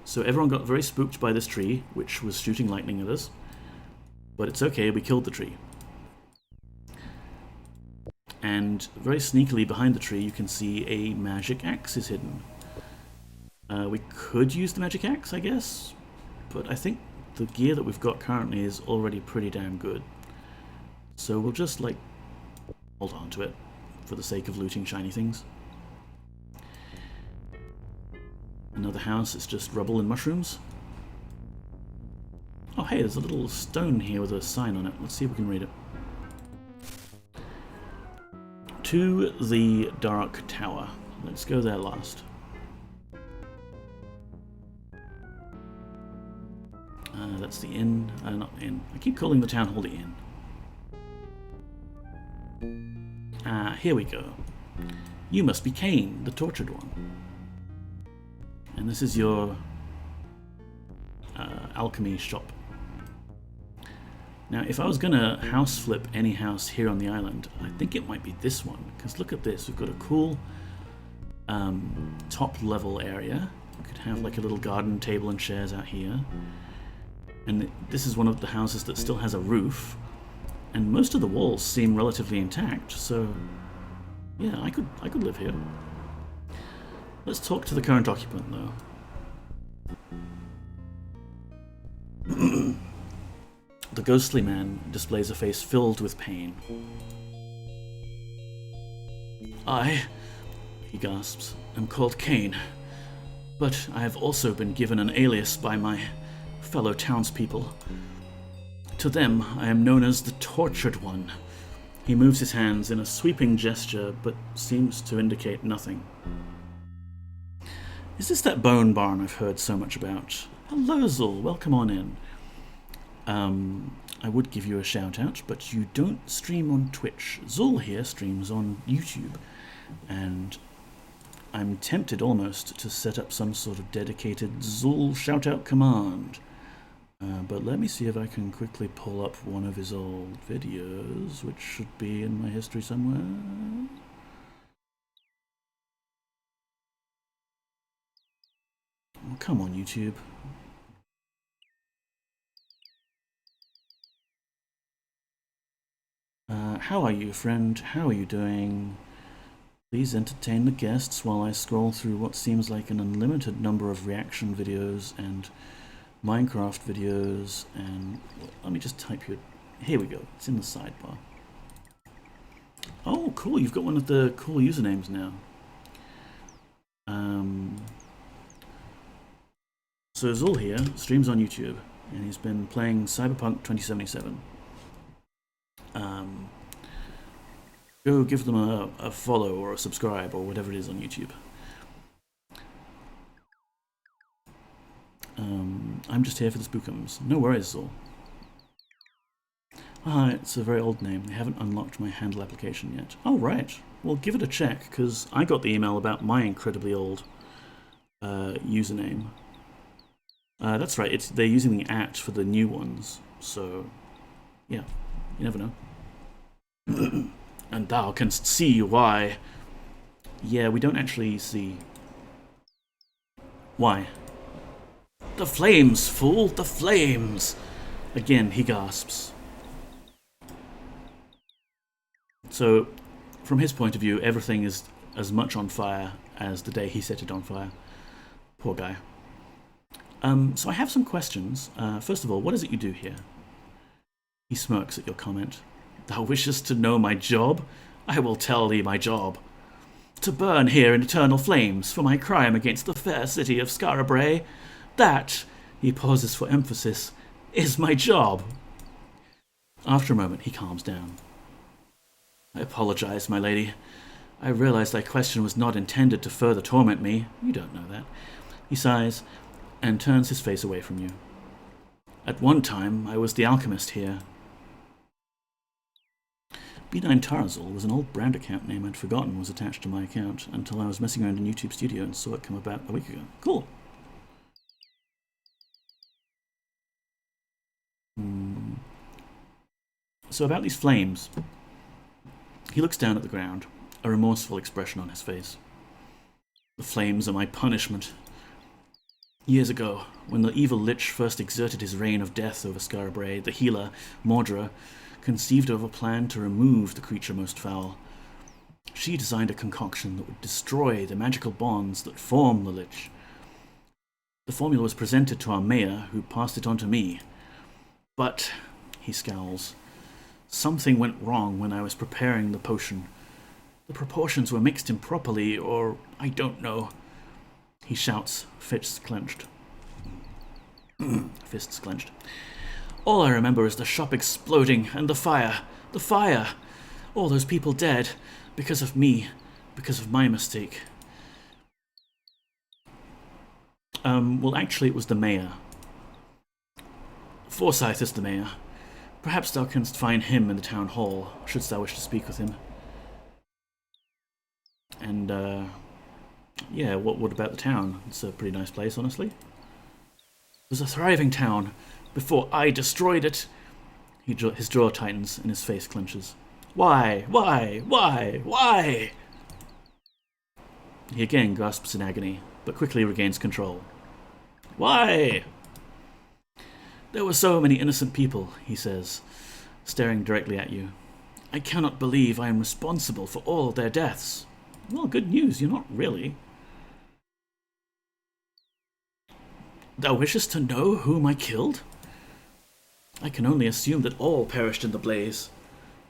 Speaker 1: So everyone got very spooked by this tree, which was shooting lightning at us. But it's okay, we killed the tree. And very sneakily behind the tree you can see a magic axe is hidden. We could use the magic axe, I guess, but I think the gear that we've got currently is already pretty damn good. So we'll just, like, hold on to it for the sake of looting shiny things. Another house is just rubble and mushrooms. Oh hey, there's a little stone here with a sign on it. Let's see if we can read it. To the Dark Tower. Let's go there last. That's the inn. Not the inn. I keep calling the town hall the inn. Here we go. You must be Cain, the tortured one. And this is your alchemy shop. Now, if I was going to house flip any house here on the island, I think it might be this one. Because look at this. We've got a cool top level area. We could have like a little garden table and chairs out here. And this is one of the houses that still has a roof, and most of the walls seem relatively intact, so yeah, I could live here. Let's talk to the current occupant, though. The ghostly man displays a face filled with pain. I, he gasps, am called Cain, but I have also been given an alias by my fellow townspeople. To them, I am known as the Tortured One. He moves his hands in a sweeping gesture, but seems to indicate nothing. Is this that bone barn I've heard so much about? Hello, Zul. Welcome on in. I would give you a shout out, but you don't stream on Twitch. Zul here streams on YouTube, and I'm tempted almost to set up some sort of dedicated Zul shout out command. But let me see if I can quickly pull up one of his old videos, which should be in my history somewhere. Oh, come on, YouTube. How are you, friend? How are you doing? Please entertain the guests while I scroll through what seems like an unlimited number of reaction videos and Minecraft videos, and let me just type your... Here we go. It's in the sidebar. Oh, cool. You've got one of the cool usernames now. So Zul here streams on YouTube, and he's been playing Cyberpunk 2077. Go give them a follow or a subscribe or whatever it is on YouTube. I'm just here for the spookums. No worries, Zul. It's a very old name. They haven't unlocked my handle application yet. Oh, right. Well, give it a check, because I got the email about my incredibly old username. That's right. They're using the @ for the new ones. So, yeah. You never know. And thou canst see why. Yeah, we don't actually see. Why? The flames, fool! The flames! Again, he gasps. So, from his point of view, everything is as much on fire as the day he set it on fire. Poor guy. So I have some questions. First of all, what is it you do here? He smirks at your comment. Thou wishest to know my job? I will tell thee my job. To burn here in eternal flames for my crime against the fair city of Scarabray. That, he pauses for emphasis, is my job. After a moment, he calms down. I apologize, my lady. I realize thy question was not intended to further torment me. You don't know that. He sighs and turns his face away from you. At one time, I was the alchemist here. B9 Tarzul was an old brand account name I'd forgotten was attached to my account until I was messing around in YouTube Studio and saw it come about a week ago. Cool. So about these flames. He looks down at the ground, a remorseful expression on his face. The flames are my punishment. Years ago, when the evil Lich first exerted his reign of death over Scarabray, the healer, Mordra, conceived of a plan to remove the creature most foul. She designed a concoction that would destroy the magical bonds that form the Lich. The formula was presented to our mayor, who passed it on to me. But, he scowls, something went wrong when I was preparing the potion. The proportions were mixed improperly, or I don't know. He shouts, fists clenched. Fists clenched. All I remember is the shop exploding and the fire. The fire! All those people dead. Because of me. Because of my mistake. Well, actually, it was the mayor. Forsyth is the mayor. Perhaps thou canst find him in the town hall, shouldst thou wish to speak with him. And, yeah, what about the town? It's a pretty nice place, honestly. It was a thriving town. Before I destroyed it. His jaw tightens and his face clenches. Why? Why? Why? Why? He again gasps in agony, but quickly regains control. Why? There were so many innocent people, he says, staring directly at you. I cannot believe I am responsible for all their deaths. Well, good news, you're not really. Thou wishest to know whom I killed? I can only assume that all perished in the blaze.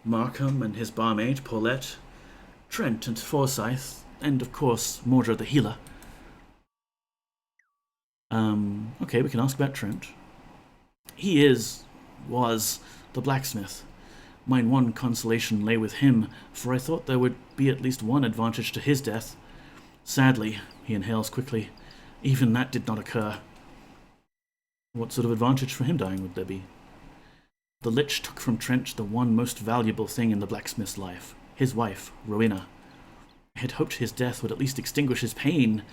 Speaker 1: Markham and his barmaid, Paulette, Trent and Forsyth, and of course, Mordred the healer. Okay, we can ask about Trent. He was, the blacksmith. Mine one consolation lay with him, for I thought there would be at least one advantage to his death. Sadly, he inhales quickly, even that did not occur. What sort of advantage for him dying would there be? The Lich took from Trent the one most valuable thing in the blacksmith's life, his wife, Rowena. I had hoped his death would at least extinguish his pain.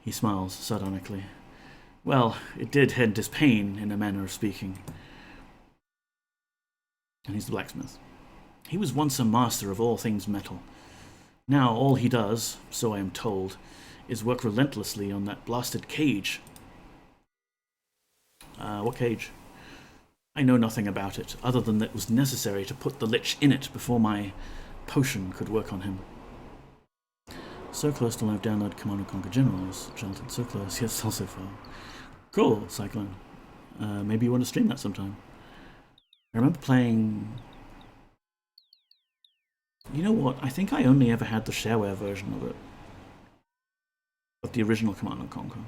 Speaker 1: He smiles sardonically. Well, it did end his pain, in a manner of speaking. And he's the blacksmith. He was once a master of all things metal. Now all he does, so I am told, is work relentlessly on that blasted cage. What cage? I know nothing about it, other than that it was necessary to put the Lich in it before my potion could work on him. So close to live download Command & Conquer Generals. Jolted so close, yet still so far. Cool, Cyclone. Maybe you want to stream that sometime. I remember playing... You know what? I think I only ever had the shareware version of it. Of the original Command & Conquer.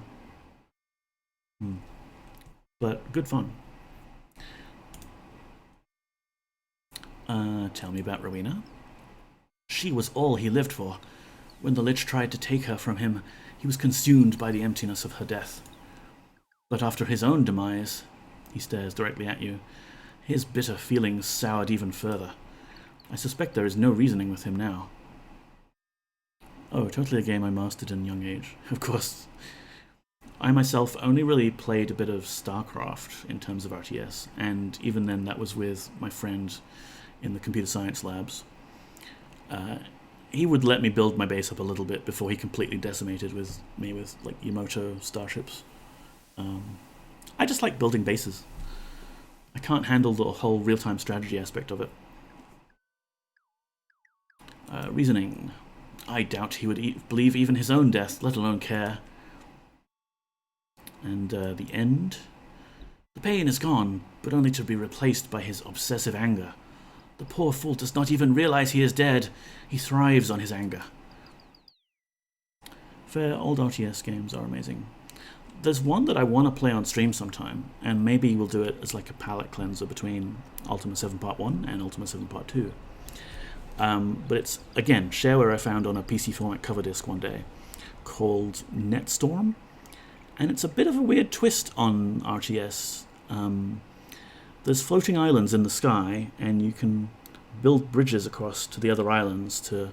Speaker 1: But good fun. Tell me about Rowena. She was all he lived for. When the Lich tried to take her from him, he was consumed by the emptiness of her death. But after his own demise, he stares directly at you, his bitter feelings soured even further. I suspect there is no reasoning with him now. Oh, totally a game I mastered in young age. Of course. I myself only really played a bit of StarCraft in terms of RTS, and even then that was with my friend in the computer science labs. He would let me build my base up a little bit before he completely decimated me with like Yamato starships. I just like building bases. I can't handle the whole real-time strategy aspect of it. Reasoning. I doubt he would believe even his own death, let alone care. And the end? The pain is gone, but only to be replaced by his obsessive anger. The poor fool does not even realize he is dead. He thrives on his anger. Fair old RTS games are amazing. There's one that I want to play on stream sometime, and maybe we'll do it as like a palate cleanser between Ultima 7 Part 1 and Ultima 7 Part 2. But it's, again, shareware I found on a PC format cover disc one day, called Netstorm, and it's a bit of a weird twist on RTS. There's floating islands in the sky, and you can build bridges across to the other islands to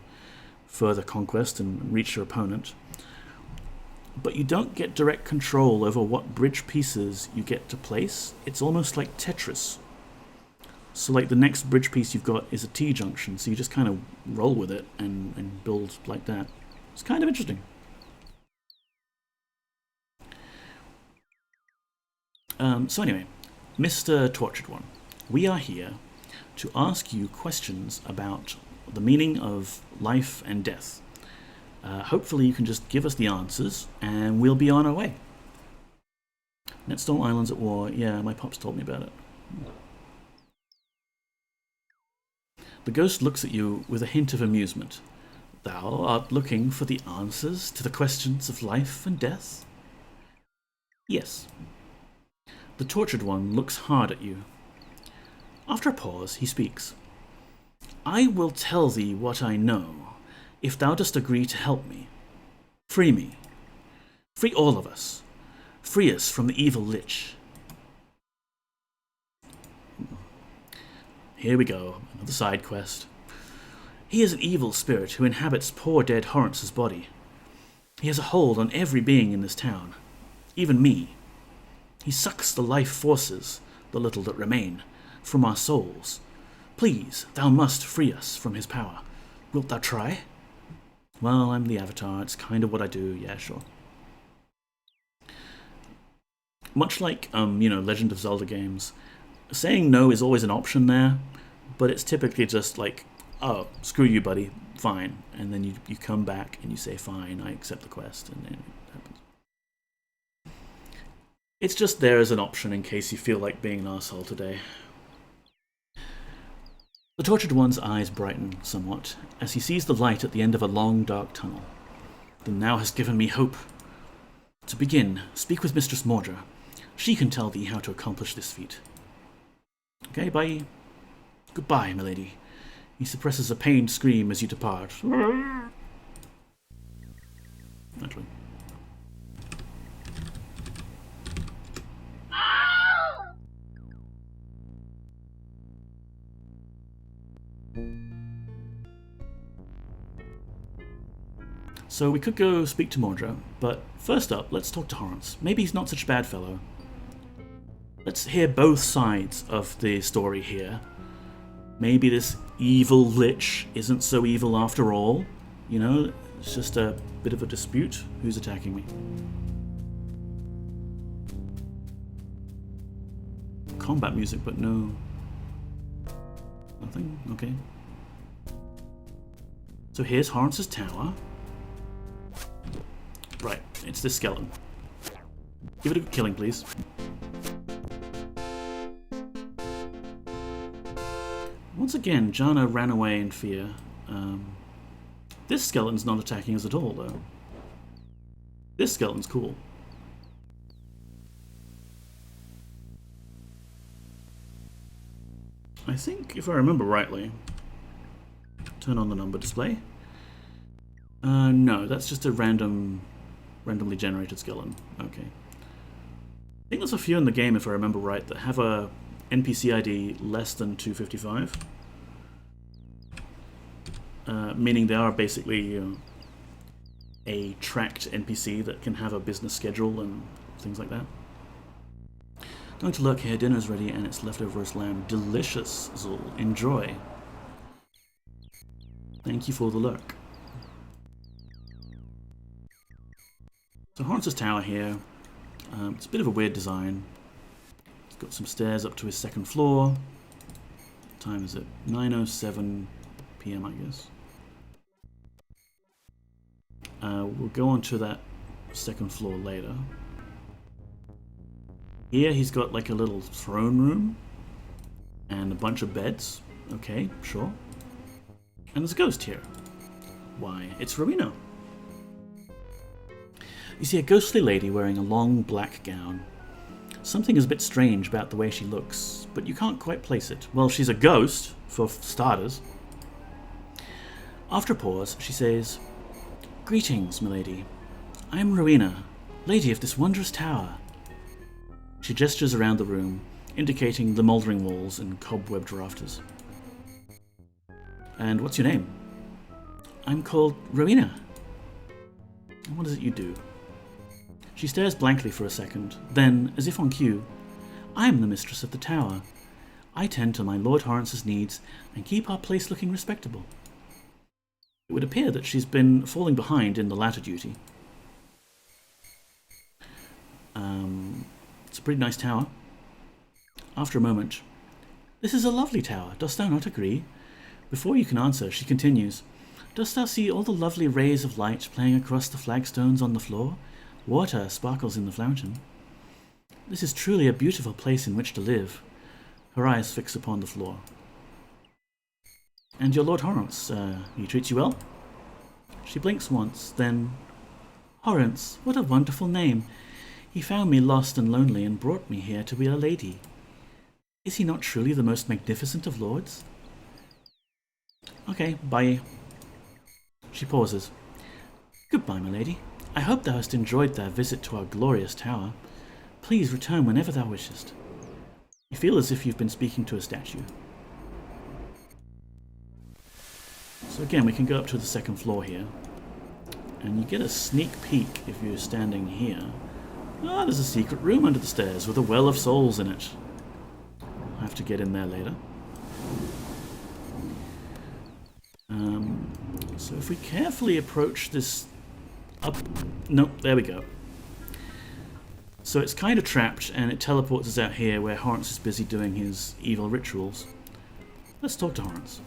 Speaker 1: further conquest and reach your opponent. But you don't get direct control over what bridge pieces you get to place. It's almost like Tetris. So like the next bridge piece you've got is a T-junction, so you just kind of roll with it and build like that. It's kind of interesting. So anyway, Mr. Tortured One, we are here to ask you questions about the meaning of life and death. Hopefully you can just give us the answers, and we'll be on our way. Netstorm Islands at War. Yeah, my pops told me about it. The ghost looks at you with a hint of amusement. Thou art looking for the answers to the questions of life and death? Yes. The Tortured One looks hard at you. After a pause, he speaks. I will tell thee what I know, if thou dost agree to help me. Free me. Free all of us. Free us from the evil Lich. Here we go, another side quest. He is an evil spirit who inhabits poor dead Horace's body. He has a hold on every being in this town, even me. He sucks the life forces, the little that remain, from our souls. Please, thou must free us from his power. Wilt thou try? Well, I'm the Avatar, it's kind of what I do, yeah, sure. much like, you know, Legend of Zelda games, saying no is always an option there, but it's typically just like, oh, screw you, buddy, fine. And then you come back and you say, fine, I accept the quest, and then it happens. It's just there as an option in case you feel like being an asshole today. The tortured one's eyes brighten somewhat as he sees the light at the end of a long, dark tunnel. The now has given me hope. To begin, speak with Mistress Mordra. She can tell thee how to accomplish this feat. Okay, bye. Goodbye, milady. He suppresses a pained scream as you depart. Naturally. So we could go speak to Mordra, but first up, let's talk to Horrence. Maybe he's not such a bad fellow. Let's hear both sides of the story here. Maybe this evil lich isn't so evil after all. You know, it's just a bit of a dispute. Who's attacking me? Combat music, but no... nothing? Okay. So here's Horrence's tower. Right, it's this skeleton. Give it a killing, please. Once again, Jana ran away in fear. This skeleton's not attacking us at all, though. This skeleton's cool. I think, if I remember rightly... Turn on the number display. No, that's just a randomly generated skeleton. Okay. I think there's a few in the game, if I remember right, that have a NPC ID less than 255. Meaning they are basically a tracked NPC that can have a business schedule and things like that. Going to lurk here, dinner's ready and it's leftover roast lamb. Delicious, Zul. Enjoy. Thank you for the lurk. So Horrence's tower here. It's a bit of a weird design. It's got some stairs up to his second floor. What time is it? 9:07 PM, I guess. We'll go on to that second floor later. Here he's got like a little throne room and a bunch of beds. Okay, sure. And there's a ghost here. Why, it's Rowena. You see a ghostly lady wearing a long black gown. Something is a bit strange about the way she looks, but you can't quite place it. Well, she's a ghost, for starters. After a pause, she says, "Greetings, milady. I am Rowena, lady of this wondrous tower." She gestures around the room, indicating the mouldering walls and cobwebbed rafters. "And what's your name?" "I'm called Rowena." "And what is it you do?" She stares blankly for a second, then, as if on cue, "I am the mistress of the tower. I tend to my Lord Horrence's needs and keep our place looking respectable." It would appear that she's been falling behind in the latter duty. It's a pretty nice tower. After a moment, "This is a lovely tower, dost thou not agree?" Before you can answer, she continues, "Dost thou see all the lovely rays of light playing across the flagstones on the floor? Water sparkles in the fountain. This is truly a beautiful place in which to live." Her eyes fix upon the floor. "And your Lord Horrence, he treats you well?" She blinks once, then, "Horrence, what a wonderful name. He found me lost and lonely and brought me here to be a lady. Is he not truly the most magnificent of lords?" "Okay, bye." She pauses. "Goodbye, my lady. I hope thou hast enjoyed thy visit to our glorious tower. Please return whenever thou wishest." You feel as if you've been speaking to a statue. So again, we can go up to the second floor here. And you get a sneak peek if you're standing here. Ah, there's a secret room under the stairs with a well of souls in it. I'll have to get in there later. So if we carefully approach this up... Nope, there we go. So it's kind of trapped, and it teleports us out here where Horrence is busy doing his evil rituals. Let's talk to Horrence.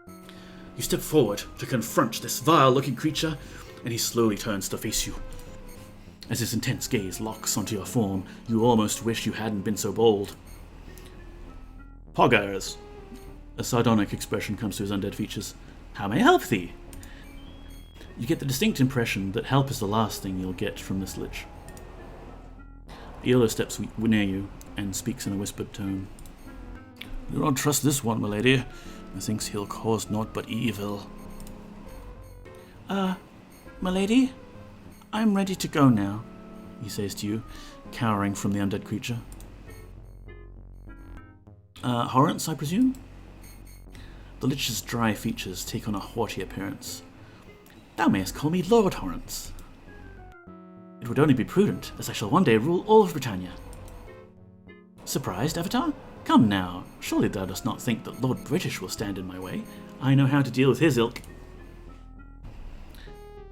Speaker 1: You step forward to confront this vile-looking creature, and he slowly turns to face you. As his intense gaze locks onto your form, you almost wish you hadn't been so bold. Poggers. A sardonic expression comes to his undead features. How may I help thee? You get the distinct impression that help is the last thing you'll get from this lich. Eolo steps near you and speaks in a whispered tone. Do not trust this one, my lady. Methinks he'll cause naught but evil. My lady? I'm ready to go now, he says to you, cowering from the undead creature. Horrence, I presume? The lich's dry features take on a haughty appearance. Thou mayest call me Lord Horrence. It would only be prudent, as I shall one day rule all of Britannia. Surprised, Avatar? Come now, surely thou dost not think that Lord British will stand in my way. I know how to deal with his ilk.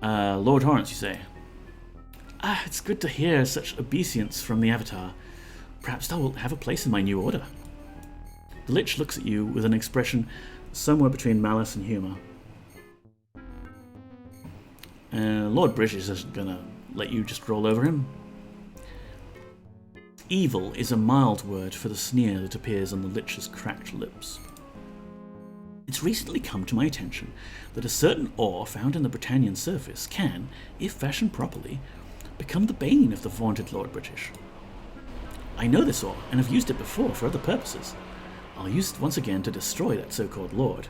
Speaker 1: Lord Horrence, you say? It's good to hear such obeisance from the Avatar. Perhaps thou wilt have a place in my new order. The lich looks at you with an expression somewhere between malice and humour. Lord British isn't gonna let you just roll over him. Evil is a mild word for the sneer that appears on the lich's cracked lips. It's recently come to my attention that a certain ore found in the Britannian surface can, if fashioned properly, become the bane of the vaunted Lord British. I know this ore, and have used it before for other purposes. I'll use it once again to destroy that so-called lord.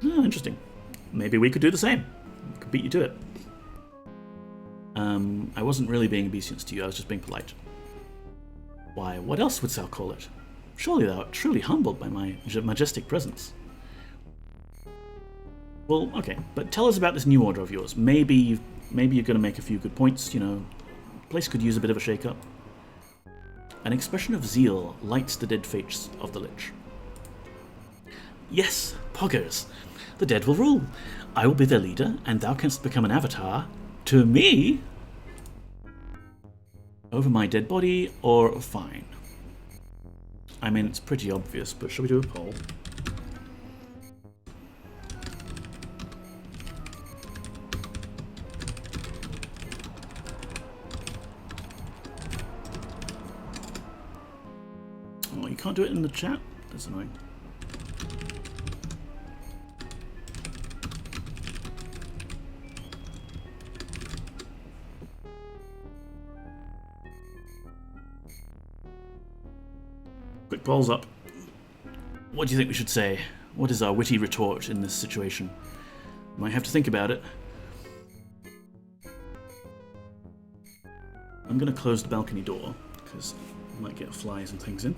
Speaker 1: Interesting. Maybe we could do the same. We could beat you to it. I wasn't really being obeisance to you, I was just being polite. Why, what else wouldst thou call it? Surely thou art truly humbled by my majestic presence. Well, okay, but tell us about this new order of yours. Maybe you're going to make a few good points, you know. The place could use a bit of a shake-up. An expression of zeal lights the dead face of the lich. Yes, Poggers, the dead will rule. I will be their leader, and thou canst become an avatar to me over my dead body, or fine. I mean, it's pretty obvious, but shall we do a poll? Oh, you can't do it in the chat? That's annoying. Quick polls up. What do you think we should say? What is our witty retort in this situation? Might have to think about it. I'm going to close the balcony door because I might get flies and things in.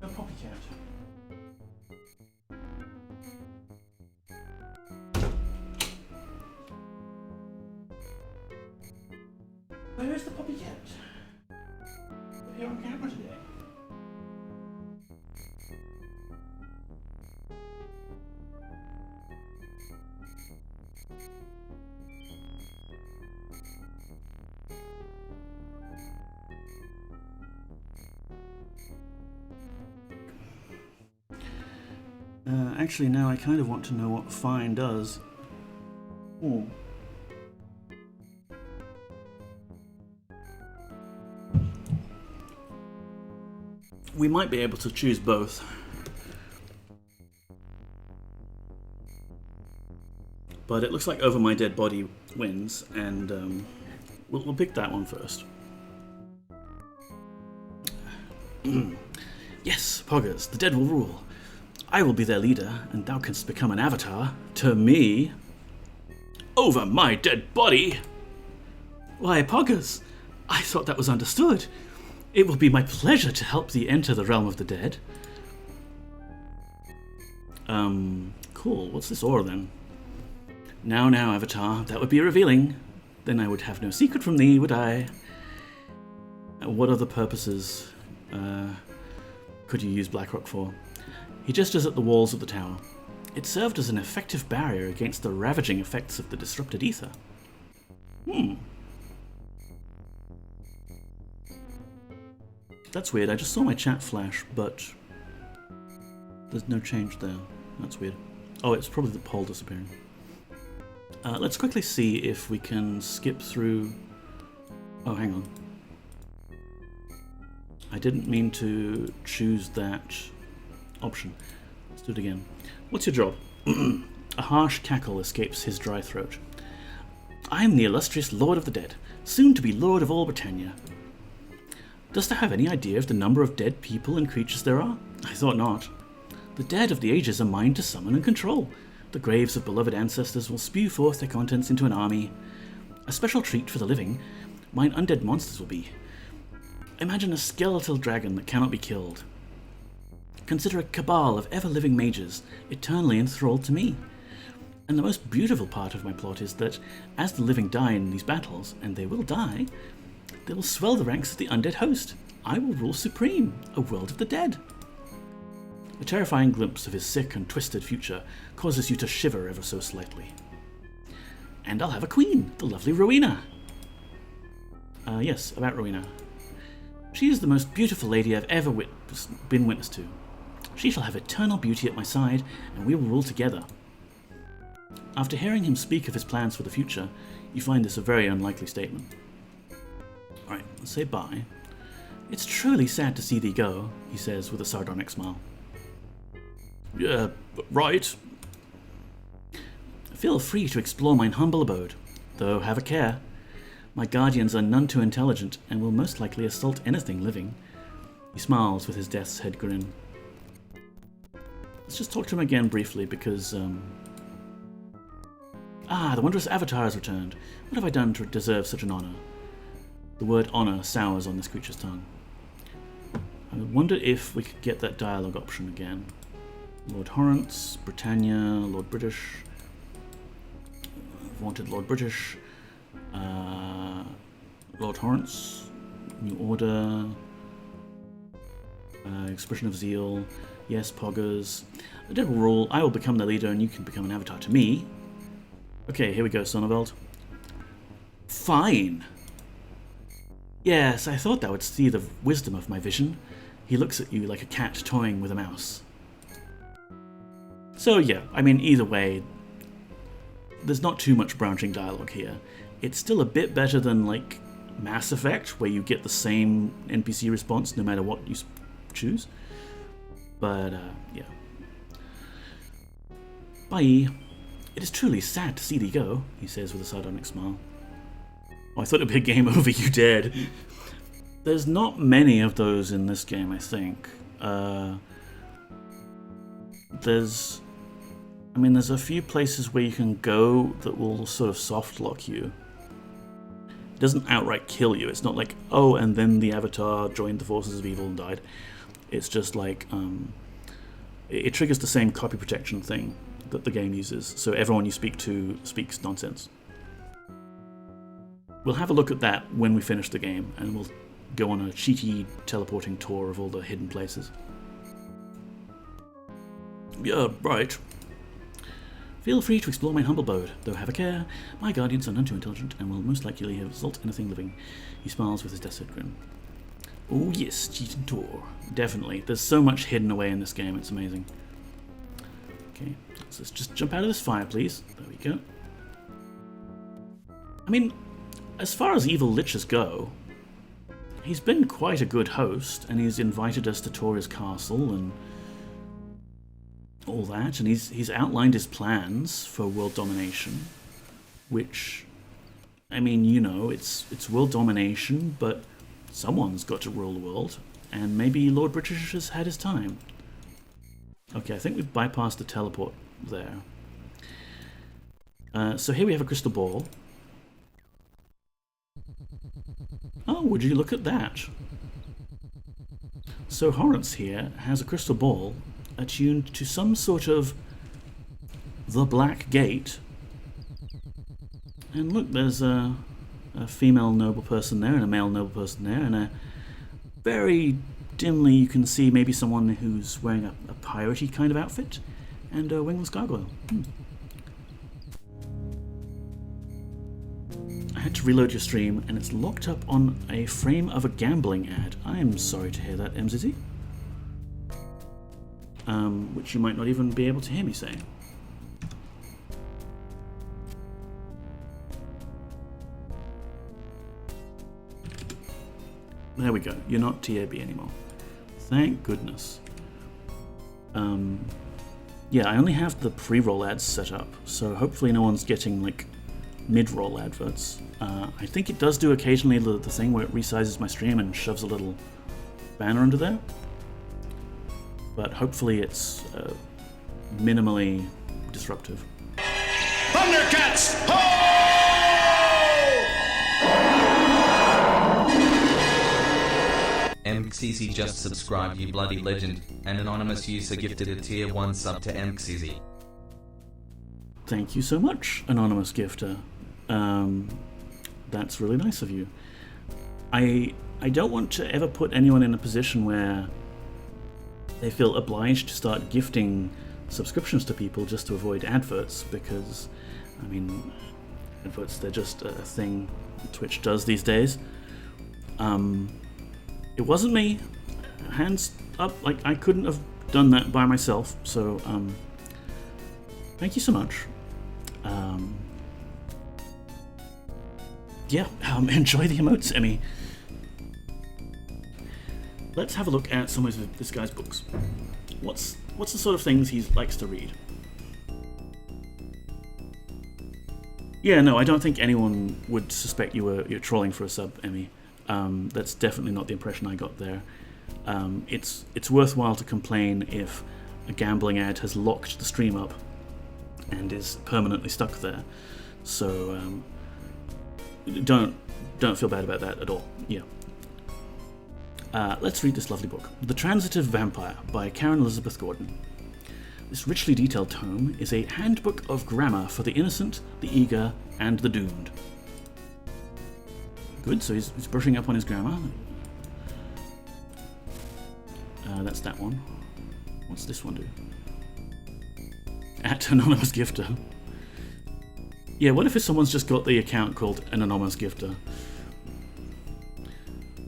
Speaker 1: A copycat. Where is the puppy cat? We're here on camera today. Actually, now I kind of want to know what fine does. We might be able to choose both. But it looks like Over My Dead Body wins, and we'll pick that one first. Yes, Poggers, the dead will rule. I will be their leader, and thou canst become an avatar to me. Over my dead body? Why, Poggers, I thought that was understood. It will be my pleasure to help thee enter the realm of the dead. Cool. What's this aura then? Now, Avatar, that would be revealing. Then I would have no secret from thee, would I? What other purposes could you use Blackrock for? He gestures at the walls of the tower. It served as an effective barrier against the ravaging effects of the disrupted ether. That's weird. I just saw my chat flash, but there's no change there. That's weird. Oh, it's probably the poll disappearing. Let's quickly see if we can skip through... Oh, hang on. I didn't mean to choose that option. Let's do it again. What's your job? A harsh cackle escapes his dry throat. I am the illustrious Lord of the Dead, soon to be Lord of all Britannia. Dost thou have any idea of the number of dead people and creatures there are? I thought not. The dead of the ages are mine to summon and control. The graves of beloved ancestors will spew forth their contents into an army. A special treat for the living, mine undead monsters will be. Imagine a skeletal dragon that cannot be killed. Consider a cabal of ever-living mages, eternally enthralled to me. And the most beautiful part of my plot is that, as the living die in these battles, and they will die, they will swell the ranks of the undead host. I will rule supreme, a world of the dead. A terrifying glimpse of his sick and twisted future causes you to shiver ever so slightly. And I'll have a queen, the lovely Rowena. Yes, about Rowena. She is the most beautiful lady I've ever been witness to. She shall have eternal beauty at my side, and we will rule together. After hearing him speak of his plans for the future, you find this a very unlikely statement. Alright, let's say bye. It's truly sad to see thee go, he says with a sardonic smile. Yeah, right. Feel free to explore mine humble abode, though have a care. My guardians are none too intelligent, and will most likely assault anything living. He smiles with his death's head grin. Let's just talk to him again briefly, because, the wondrous avatar has returned. What have I done to deserve such an honor? The word honor sours on this creature's tongue. I wonder if we could get that dialogue option again. Lord Horrence, Britannia, Lord British, wanted Lord British, Lord Horrence, New Order, Expression of Zeal, yes, Poggers. The Dead will rule, I will become the leader and you can become an avatar to me. Okay, here we go, Sonneveld. Fine. Yes, I thought thou would see the wisdom of my vision. He looks at you like a cat toying with a mouse. So yeah, I mean, either way, there's not too much branching dialogue here. It's still a bit better than, like, Mass Effect, where you get the same NPC response no matter what you choose. But, yeah. Bye. It is truly sad to see thee go, he says with a sardonic smile. Oh, I thought it'd be a game over, you dead. There's not many of those in this game, I think. There's a few places where you can go that will sort of soft lock you. It doesn't outright kill you. It's not like, oh, and then the avatar joined the forces of evil and died. It's just like, it triggers the same copy protection thing that the game uses, so everyone you speak to speaks nonsense. We'll have a look at that when we finish the game, and we'll go on a cheaty teleporting tour of all the hidden places. Yeah, right. Feel free to explore my humble abode, though have a care. My guardians are none too intelligent, and will most likely assault anything living. He smiles with his death's grin. Oh yes, cheat and tour. Definitely. There's so much hidden away in this game, it's amazing. Okay, so let's just jump out of this fire, please. There we go. I mean, as far as evil liches go, he's been quite a good host, and he's invited us to tour his castle and all that, and he's outlined his plans for world domination, which, I mean, you know, it's world domination, but someone's got to rule the world, and maybe Lord British has had his time. Okay, I think we've bypassed the teleport there. So here we have a crystal ball. Oh, would you look at that? So Horrence here has a crystal ball attuned to some sort of the Black Gate. And look, there's a female noble person there and a male noble person there, and a very dimly you can see maybe someone who's wearing a piratey kind of outfit. and a wingless gargoyle. I had to reload your stream, and it's locked up on a frame of a gambling ad. I am sorry to hear that, MZZ. Which you might not even be able to hear me say. There we go. You're not TAB anymore. Thank goodness. Yeah, I only have the pre-roll ads set up, so hopefully no one's getting like mid-roll adverts. I think it does do occasionally the thing where it resizes my stream and shoves a little banner under there. But hopefully it's minimally disruptive.
Speaker 2: Thundercats! Ho!
Speaker 3: MXeasy just subscribed, you bloody legend. An anonymous user gifted a tier 1 sub to MXeasy.
Speaker 1: Thank you so much, anonymous gifter. That's really nice of you. I don't want to ever put anyone in a position where they feel obliged to start gifting subscriptions to people just to avoid adverts, because, I mean, adverts, they're just a thing Twitch does these days. It wasn't me. Hands up, like, I couldn't have done that by myself, so, thank you so much. Yeah, enjoy the emotes, Emmy. Let's have a look at some of this guy's books. What's the sort of things he likes to read? Yeah, no, I don't think anyone would suspect you're trolling for a sub, Emmy. That's definitely not the impression I got there. It's worthwhile to complain if a gambling ad has locked the stream up and is permanently stuck there. So don't feel bad about that at all. Yeah. Let's read this lovely book, The Transitive Vampire by Karen Elizabeth Gordon. This richly detailed tome is a handbook of grammar for the innocent, the eager, and the doomed. Good, so he's brushing up on his grammar. That's that one. What's this one do? At Anonymous Gifter. Yeah, what if someone's just got the account called an Anonymous Gifter?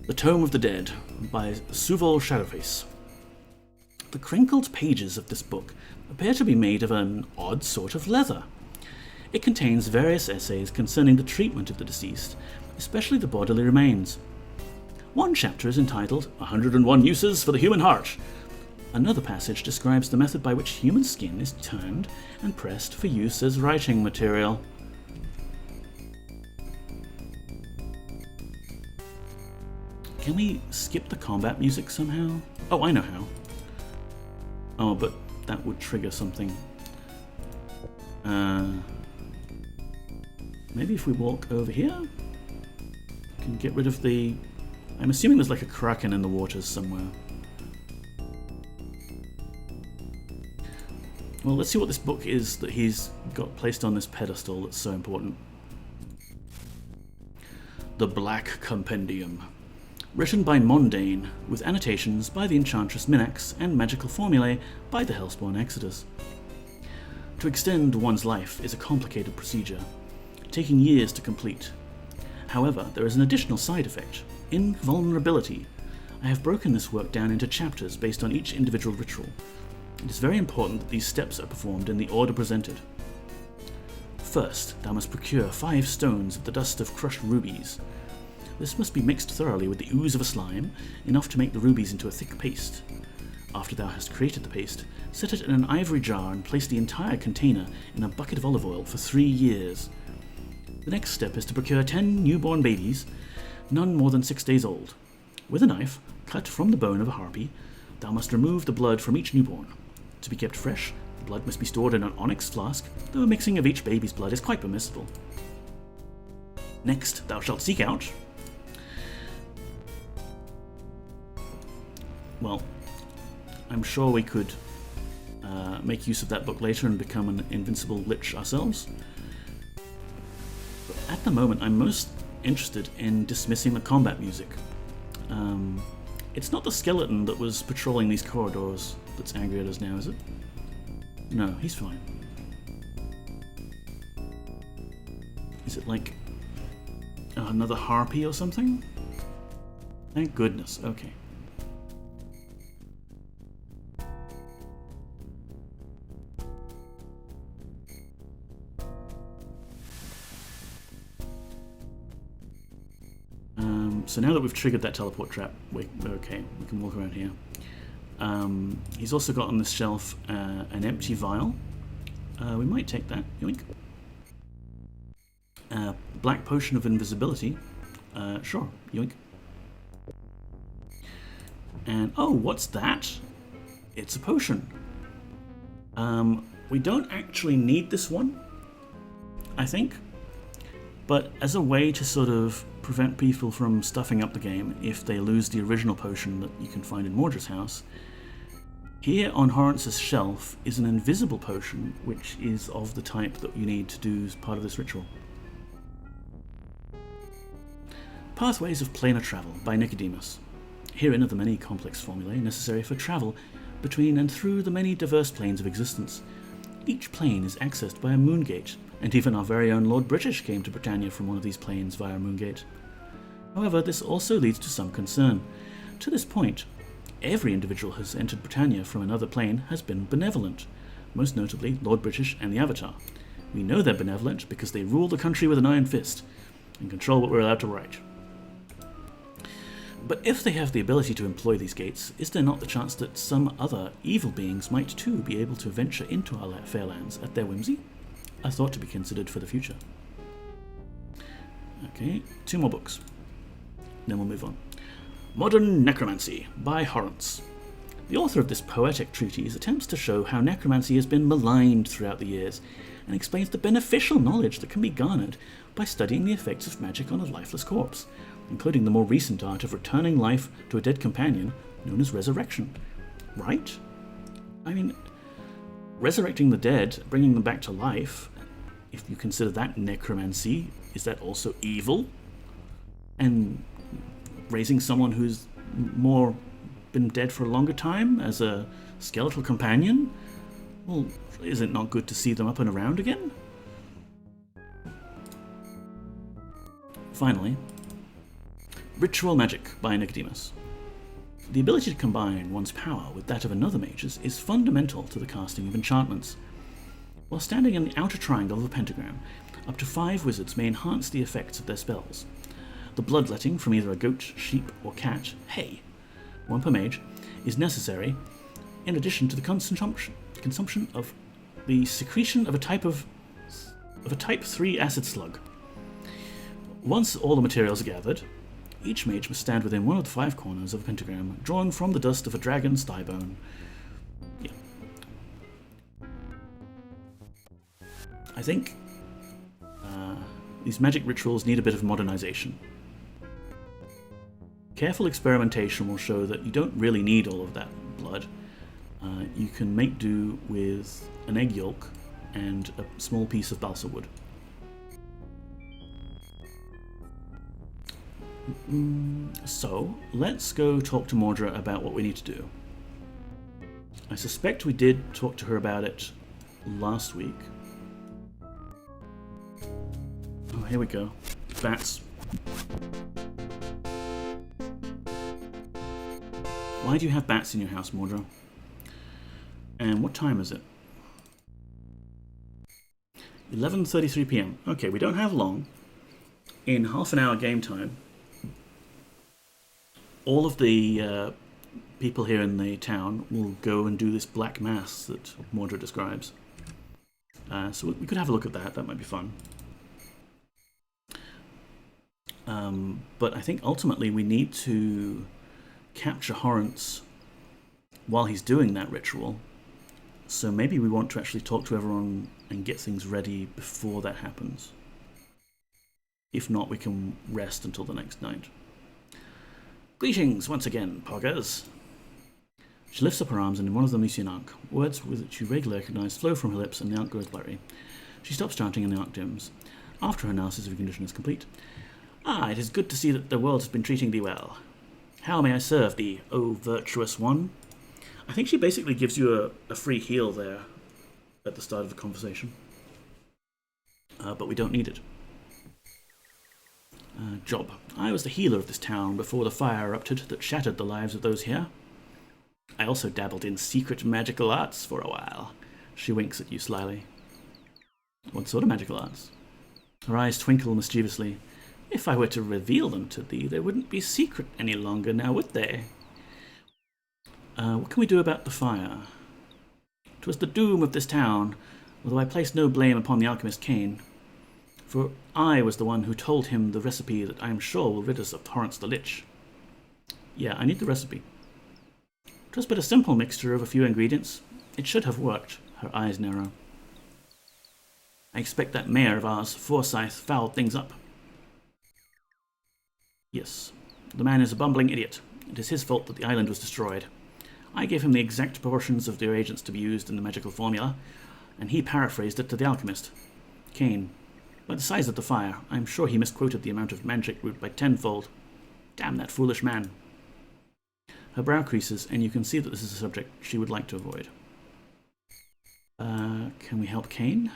Speaker 1: The Tome of the Dead by Suval Shadowface. The crinkled pages of this book appear to be made of an odd sort of leather. It contains various essays concerning the treatment of the deceased, especially the bodily remains. One chapter is entitled 101 Uses for the Human Heart. Another passage describes the method by which human skin is turned and pressed for use as writing material. Can we skip the combat music somehow? Oh, I know how. Oh, but that would trigger something. Maybe if we walk over here, we can get rid of the... I'm assuming there's like a kraken in the waters somewhere. Well, let's see what this book is that he's got placed on this pedestal that's so important. The Black Compendium. Written by Mondane, with annotations by the Enchantress Minax and magical formulae by the Hellspawn Exodus. To extend one's life is a complicated procedure, taking years to complete. However, there is an additional side effect: invulnerability. I have broken this work down into chapters based on each individual ritual. It is very important that these steps are performed in the order presented. First, thou must procure 5 stones of the dust of crushed rubies. This must be mixed thoroughly with the ooze of a slime, enough to make the rubies into a thick paste. After thou hast created the paste, set it in an ivory jar and place the entire container in a bucket of olive oil for 3 years. The next step is to procure 10 newborn babies, none more than 6 days old. With a knife, cut from the bone of a harpy, thou must remove the blood from each newborn. To be kept fresh, the blood must be stored in an onyx flask, though a mixing of each baby's blood is quite permissible. Next, thou shalt seek out... Well, I'm sure we could make use of that book later and become an invincible lich ourselves. But at the moment, I'm most interested in dismissing the combat music. It's not the skeleton that was patrolling these corridors that's angry at us now, is it? No, he's fine. Is it like another harpy or something? Thank goodness. Okay. So now that we've triggered that teleport trap, we're okay. We can walk around here. He's also got on this shelf an empty vial. We might take that. Yoink. Black potion of invisibility. Sure. Yoink. And oh, what's that? It's a potion. We don't actually need this one, I think. But as a way to sort of prevent people from stuffing up the game if they lose the original potion that you can find in Mordra's house, here on Horance's shelf is an invisible potion which is of the type that you need to do as part of this ritual. Pathways of Planar Travel by Nicodemus. Herein are the many complex formulae necessary for travel between and through the many diverse planes of existence. Each plane is accessed by a moongate, and even our very own Lord British came to Britannia from one of these planes via Moongate. However, this also leads to some concern. To this point, every individual who has entered Britannia from another plane has been benevolent, most notably Lord British and the Avatar. We know they're benevolent because they rule the country with an iron fist and control what we're allowed to write. But if they have the ability to employ these gates, is there not the chance that some other evil beings might too be able to venture into our fair lands at their whimsy? A thought to be considered for the future. Okay, 2 more books. Then we'll move on. Modern Necromancy by Horance. The author of this poetic treatise attempts to show how necromancy has been maligned throughout the years, and explains the beneficial knowledge that can be garnered by studying the effects of magic on a lifeless corpse, including the more recent art of returning life to a dead companion known as resurrection. Right? I mean, resurrecting the dead, bringing them back to life, if you consider that necromancy, is that also evil? And raising someone who's more been dead for a longer time as a skeletal companion? Well, is it not good to see them up and around again? Finally, Ritual Magic by Nicodemus. The ability to combine one's power with that of another mage's is fundamental to the casting of enchantments. While standing in the outer triangle of a pentagram, up to 5 wizards may enhance the effects of their spells. The bloodletting from either a goat, sheep, or cat, hey, 1 per mage, is necessary, in addition to the consumption of the secretion of a type 3 acid slug. Once all the materials are gathered, each mage must stand within one of the 5 corners of a pentagram, drawn from the dust of a dragon's thigh bone. Yeah. I think these magic rituals need a bit of modernization. Careful experimentation will show that you don't really need all of that blood. You can make do with an egg yolk and a small piece of balsa wood. So, let's go talk to Mordra about what we need to do. I suspect we did talk to her about it last week. Oh, here we go. Bats. Why do you have bats in your house, Mordra? And what time is it? 11:33 p.m. Okay, we don't have long. In half an hour game time, all of the people here in the town will go and do this black mass that Mordra describes. So we could have a look at that. That might be fun. But I think ultimately we need to capture Horance while he's doing that ritual. So maybe we want to actually talk to everyone and get things ready before that happens. If not, we can rest until the next night. Greetings once again, Poggers. She lifts up her arms, and in one of them you see an Ankh. Words which you regularly recognize flow from her lips, and the Ankh grows blurry. She stops chanting, and the Ankh dims. After her analysis of your condition is complete. Ah, it is good to see that the world has been treating thee well. How may I serve thee, O virtuous one? I think she basically gives you a free heal there. at the start of the conversation. But we don't need it. Job. I was the healer of this town before the fire erupted that shattered the lives of those here. I also dabbled in secret magical arts for a while. She winks at you slyly. What sort of magical arts? Her eyes twinkle mischievously. If I were to reveal them to thee, they wouldn't be secret any longer now, would they? What can we do about the fire? 'Twas the doom of this town, although I place no blame upon the alchemist Cain. For I was the one who told him the recipe that I am sure will rid us of Torrance the Lich. Yeah, I need the recipe. 'Twas but a simple mixture of a few ingredients. It should have worked. Her eyes narrow. I expect that mayor of ours, Forsyth, fouled things up. Yes, the man is a bumbling idiot. It is his fault that the island was destroyed. I gave him the exact proportions of the reagents to be used in the magical formula, and he paraphrased it to the alchemist. Cain. By the size of the fire, I am sure he misquoted the amount of mandrake root by tenfold. Damn that foolish man. Her brow creases, and you can see that this is a subject she would like to avoid. Can we help Cain?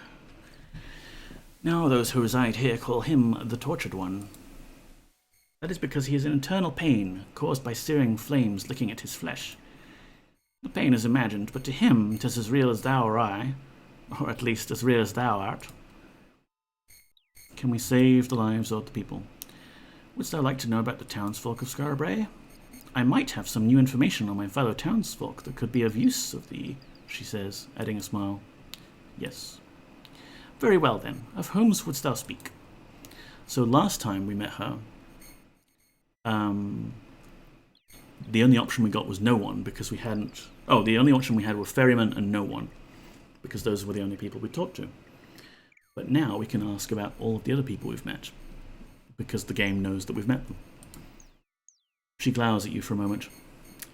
Speaker 1: Now those who reside here call him the Tortured One. That is because he is in internal pain caused by searing flames licking at his flesh. The pain is imagined, but to him 'tis as real as thou or I, or at least as real as thou art. Can we save the lives of the people? Wouldst thou like to know about the townsfolk of Scarabray? I might have some new information on my fellow townsfolk that could be of use of thee, she says, adding a smile. Yes. Very well then, of whom wouldst thou speak? So last time we met her, the only option we got was no one, because we hadn't... Oh, the only option we had were ferrymen and no one, because those were the only people we talked to. But now we can ask about all of the other people we've met, because the game knows that we've met them. She glowers at you for a moment.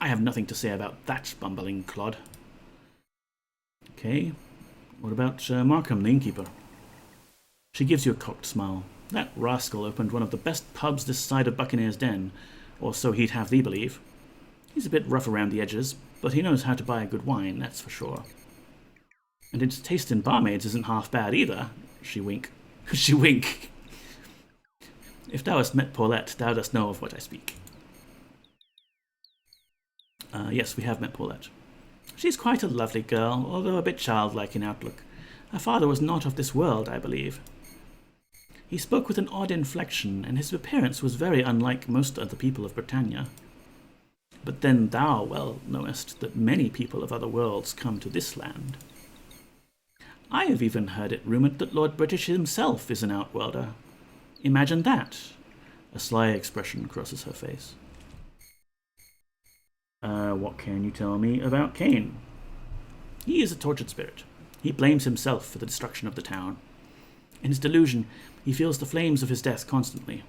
Speaker 1: I have nothing to say about that bumbling clod. Okay, what about Markham, the innkeeper? She gives you a cocked smile. That rascal opened one of the best pubs this side of Buccaneer's Den, or so he'd have thee believe. He's a bit rough around the edges, but he knows how to buy a good wine, that's for sure. And his taste in barmaids isn't half bad either. She wink. She wink. If thou hast met Paulette, thou dost know of what I speak. Yes, we have met Paulette. She's quite a lovely girl, although a bit childlike in outlook. Her father was not of this world, I believe. He spoke with an odd inflection, and his appearance was very unlike most of the people of Britannia. But then thou well knowest that many people of other worlds come to this land. I have even heard it rumoured that Lord British himself is an outworlder. Imagine that. A sly expression crosses her face. What can you tell me about Cain? He is a tortured spirit. He blames himself for the destruction of the town. In his delusion, he feels the flames of his death constantly.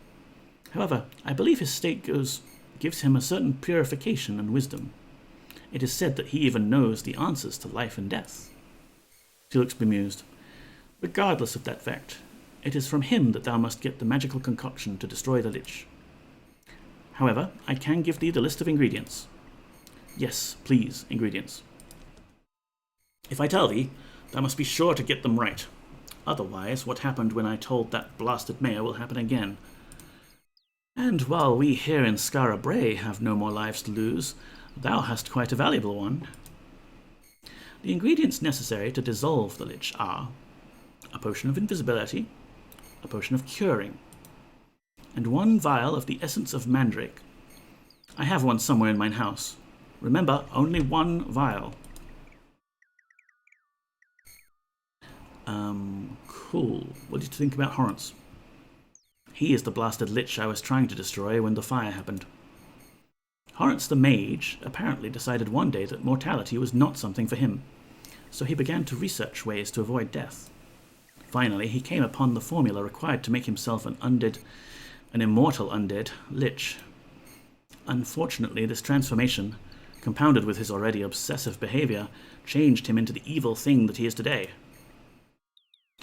Speaker 1: However, I believe his state gives him a certain purification and wisdom. It is said that he even knows the answers to life and death. She looks bemused. Regardless of that fact, it is from him that thou must get the magical concoction to destroy the Lich. However, I can give thee the list of ingredients. Yes, please, ingredients. If I tell thee, thou must be sure to get them right. Otherwise, what happened when I told that blasted mayor will happen again. And while we here in Scarabray have no more lives to lose, thou hast quite a valuable one. The ingredients necessary to dissolve the Lich are a potion of invisibility, a potion of curing, and 1 vial of the essence of mandrake. I have one somewhere in mine house. Remember, only 1 vial. Cool. What did you think about Horrence? He is the blasted Lich I was trying to destroy when the fire happened. Horrence the mage apparently decided one day that mortality was not something for him, so he began to research ways to avoid death. Finally, he came upon the formula required to make himself an immortal undead Lich. Unfortunately, this transformation, compounded with his already obsessive behavior, changed him into the evil thing that he is today.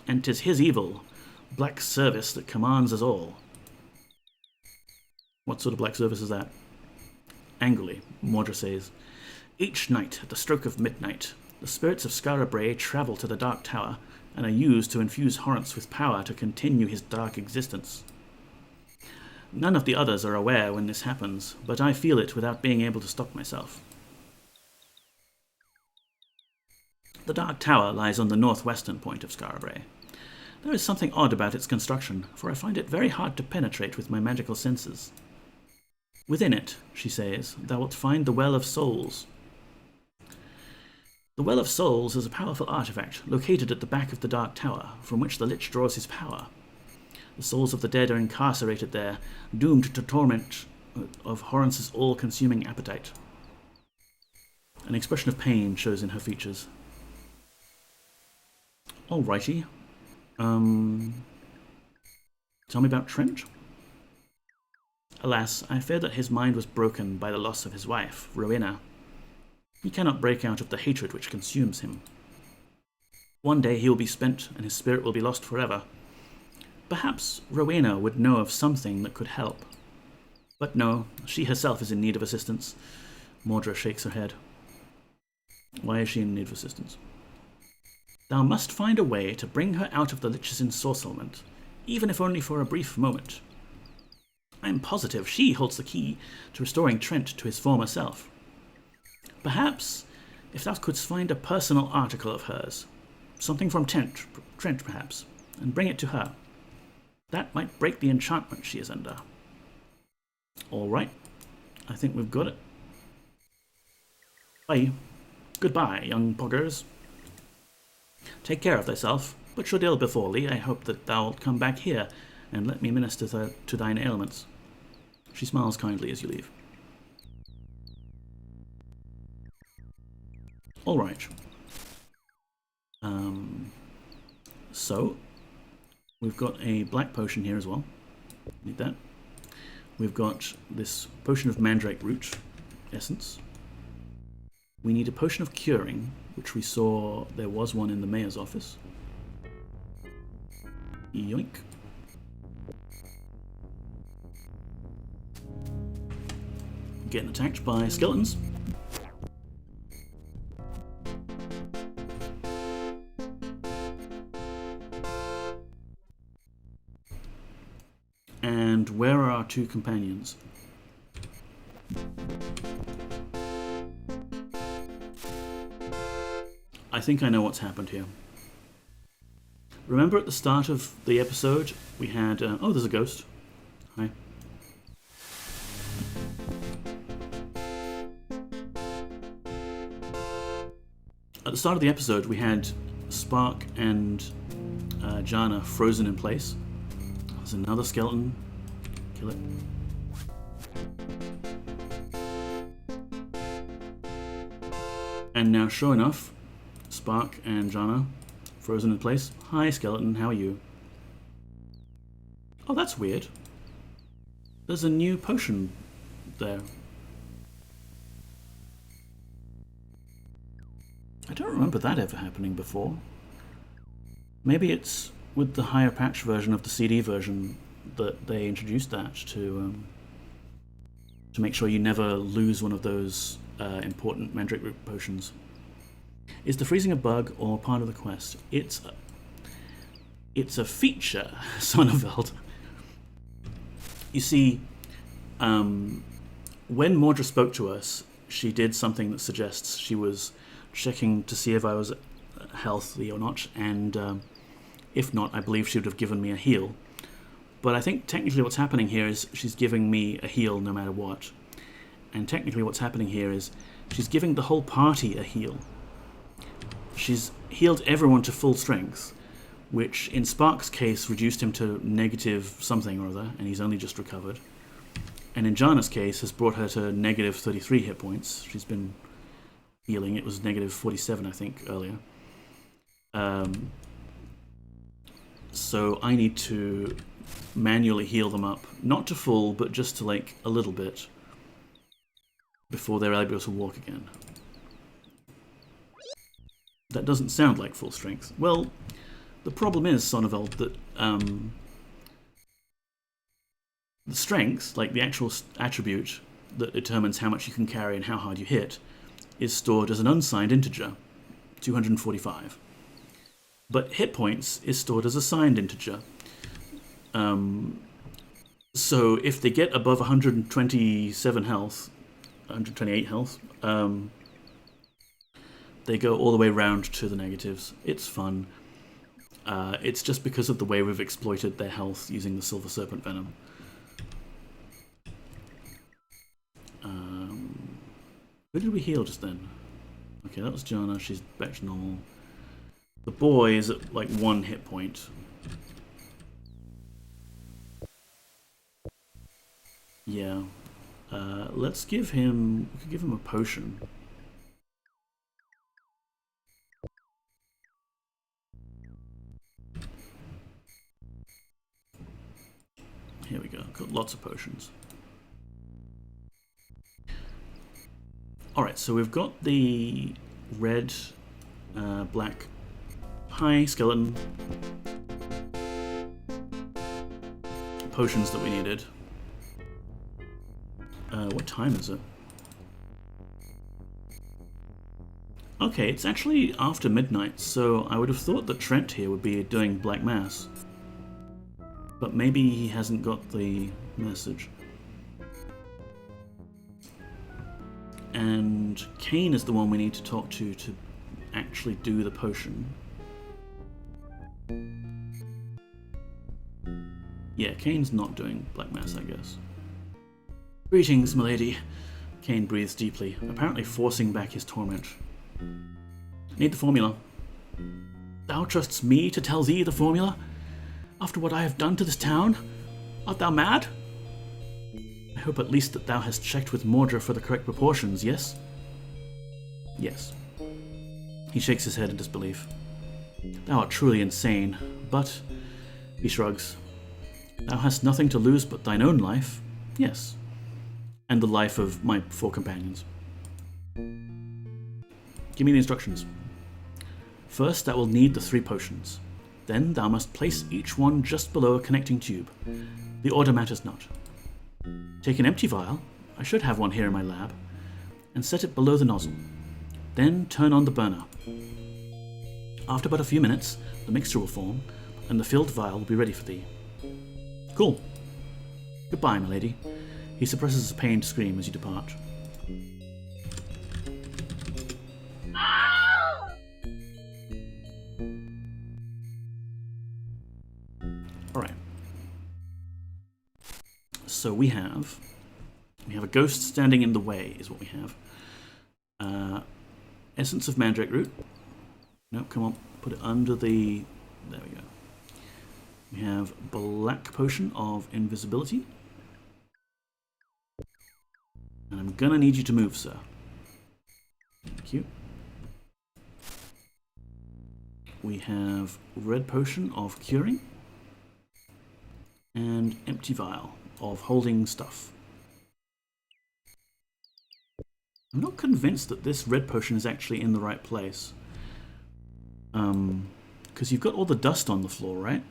Speaker 1: And 'tis his evil, black service, that commands us all. What sort of black service is that? Angrily, Mordra says, each night at the stroke of midnight, The spirits of Skara Brae travel to the Dark Tower and are used to infuse Horrence with power to continue his dark existence. None of the others are aware when this happens, but I feel it without being able to stop myself. The Dark Tower lies on the northwestern point of Skara Brae. There is something odd about its construction, for I find it very hard to penetrate with my magical senses. Within it, she says, thou wilt find the Well of Souls. The Well of Souls is a powerful artifact located at the back of the Dark Tower, from which the Lich draws his power. The souls of the dead are incarcerated there, doomed to torment of Horrence's all-consuming appetite. An expression of pain shows in her features. Alrighty. Tell me about Trent? Alas, I fear that his mind was broken by the loss of his wife, Rowena. He cannot break out of the hatred which consumes him. One day he will be spent, and his spirit will be lost forever. Perhaps Rowena would know of something that could help. But no, she herself is in need of assistance. Mordra shakes her head. Why is she in need of assistance? Thou must find a way to bring her out of the Lich's ensorcelment, even if only for a brief moment. I am positive she holds the key to restoring Trent to his former self. Perhaps, if thou couldst find a personal article of hers, something from Trent perhaps, and bring it to her, that might break the enchantment she is under. All right, I think we've got it. Bye. Goodbye, young poggers. Take care of thyself, but should ill befall thee, I hope that thou wilt come back here and let me minister to thine ailments. She smiles kindly as you leave. All right. So, we've got a black potion here as well. Need that. We've got this potion of mandrake root essence. We need a potion of curing, which we saw there was one in the mayor's office. Yoink. Getting attacked by skeletons. And where are our two companions? I think I know what's happened here. Remember at the start of the episode, we had... oh, there's a ghost. Hi. At the start of the episode, we had Spark and Jana frozen in place. There's another skeleton. Kill it. And now, sure enough, Spark and Jana frozen in place. Hi, skeleton. How are you? Oh, that's weird. There's a new potion there. I don't remember that ever happening before. Maybe it's with the higher patch version of the CD version that they introduced that to make sure you never lose one of those important mandrake root potions. Is the freezing a bug or part of the quest? It's a feature, Sonneveld. You see, when Mordra spoke to us, she did something that suggests she was checking to see if I was healthy or not, and if not, I believe she would have given me a heal. But I think technically what's happening here is she's giving me a heal no matter what. And technically what's happening here is she's giving the whole party a heal. She's healed everyone to full strength, which in Spark's case reduced him to negative something or other, and he's only just recovered. And in Jana's case has brought her to negative 33 hit points. She's been healing. It was negative 47, I think, earlier. So I need to manually heal them up, not to full, but just to like a little bit before they're able to walk again. That doesn't sound like full strength. Well, the problem is, Sonneveld, that the strength, like the actual attribute that determines how much you can carry and how hard you hit, is stored as an unsigned integer. 245. But hit points is stored as a signed integer. So if they get above 127 health, 128 health, they go all the way round to the negatives. It's fun. It's just because of the way we've exploited their health using the Silver Serpent Venom. Who did we heal just then? Okay, that was Jana. She's back to normal. The boy is at like 1 hit point. Yeah. Let's give him... We could give him a potion. Here we go. Got lots of potions. Alright, so we've got the red, black, high skeleton potions that we needed. What time is it? Okay, it's actually after midnight, so I would have thought that Trent here would be doing Black Mass. But maybe he hasn't got the message. And Kane is the one we need to talk to actually do the potion. Yeah, Kane's not doing Black Mass, I guess. Greetings, milady. Kane breathes deeply, apparently forcing back his torment. Need the formula. Thou trustest me to tell thee the formula? After what I have done to this town? Art thou mad? I hope at least that thou hast checked with Mordra for the correct proportions, yes? Yes. He shakes his head in disbelief. Thou art truly insane, but... He shrugs. Thou hast nothing to lose but thine own life? Yes. And the life of my 4 companions. Give me the instructions. First, thou will need the 3 potions. Then thou must place each one just below a connecting tube. The order matters not. Take an empty vial, I should have one here in my lab, and set it below the nozzle. Then turn on the burner. After but a few minutes, the mixture will form, and the filled vial will be ready for thee. Cool. Goodbye, my lady. He suppresses a pained scream as you depart. Alright. So we have a ghost standing in the way, is what we have. Essence of Mandrake Root. No, come on, put it under the... There we go. We have Black Potion of Invisibility. And I'm gonna need you to move, sir. Thank you. We have Red Potion of Curing. And Empty Vial of Holding Stuff. I'm not convinced that this red potion is actually in the right place. Because you've got all the dust on the floor, right?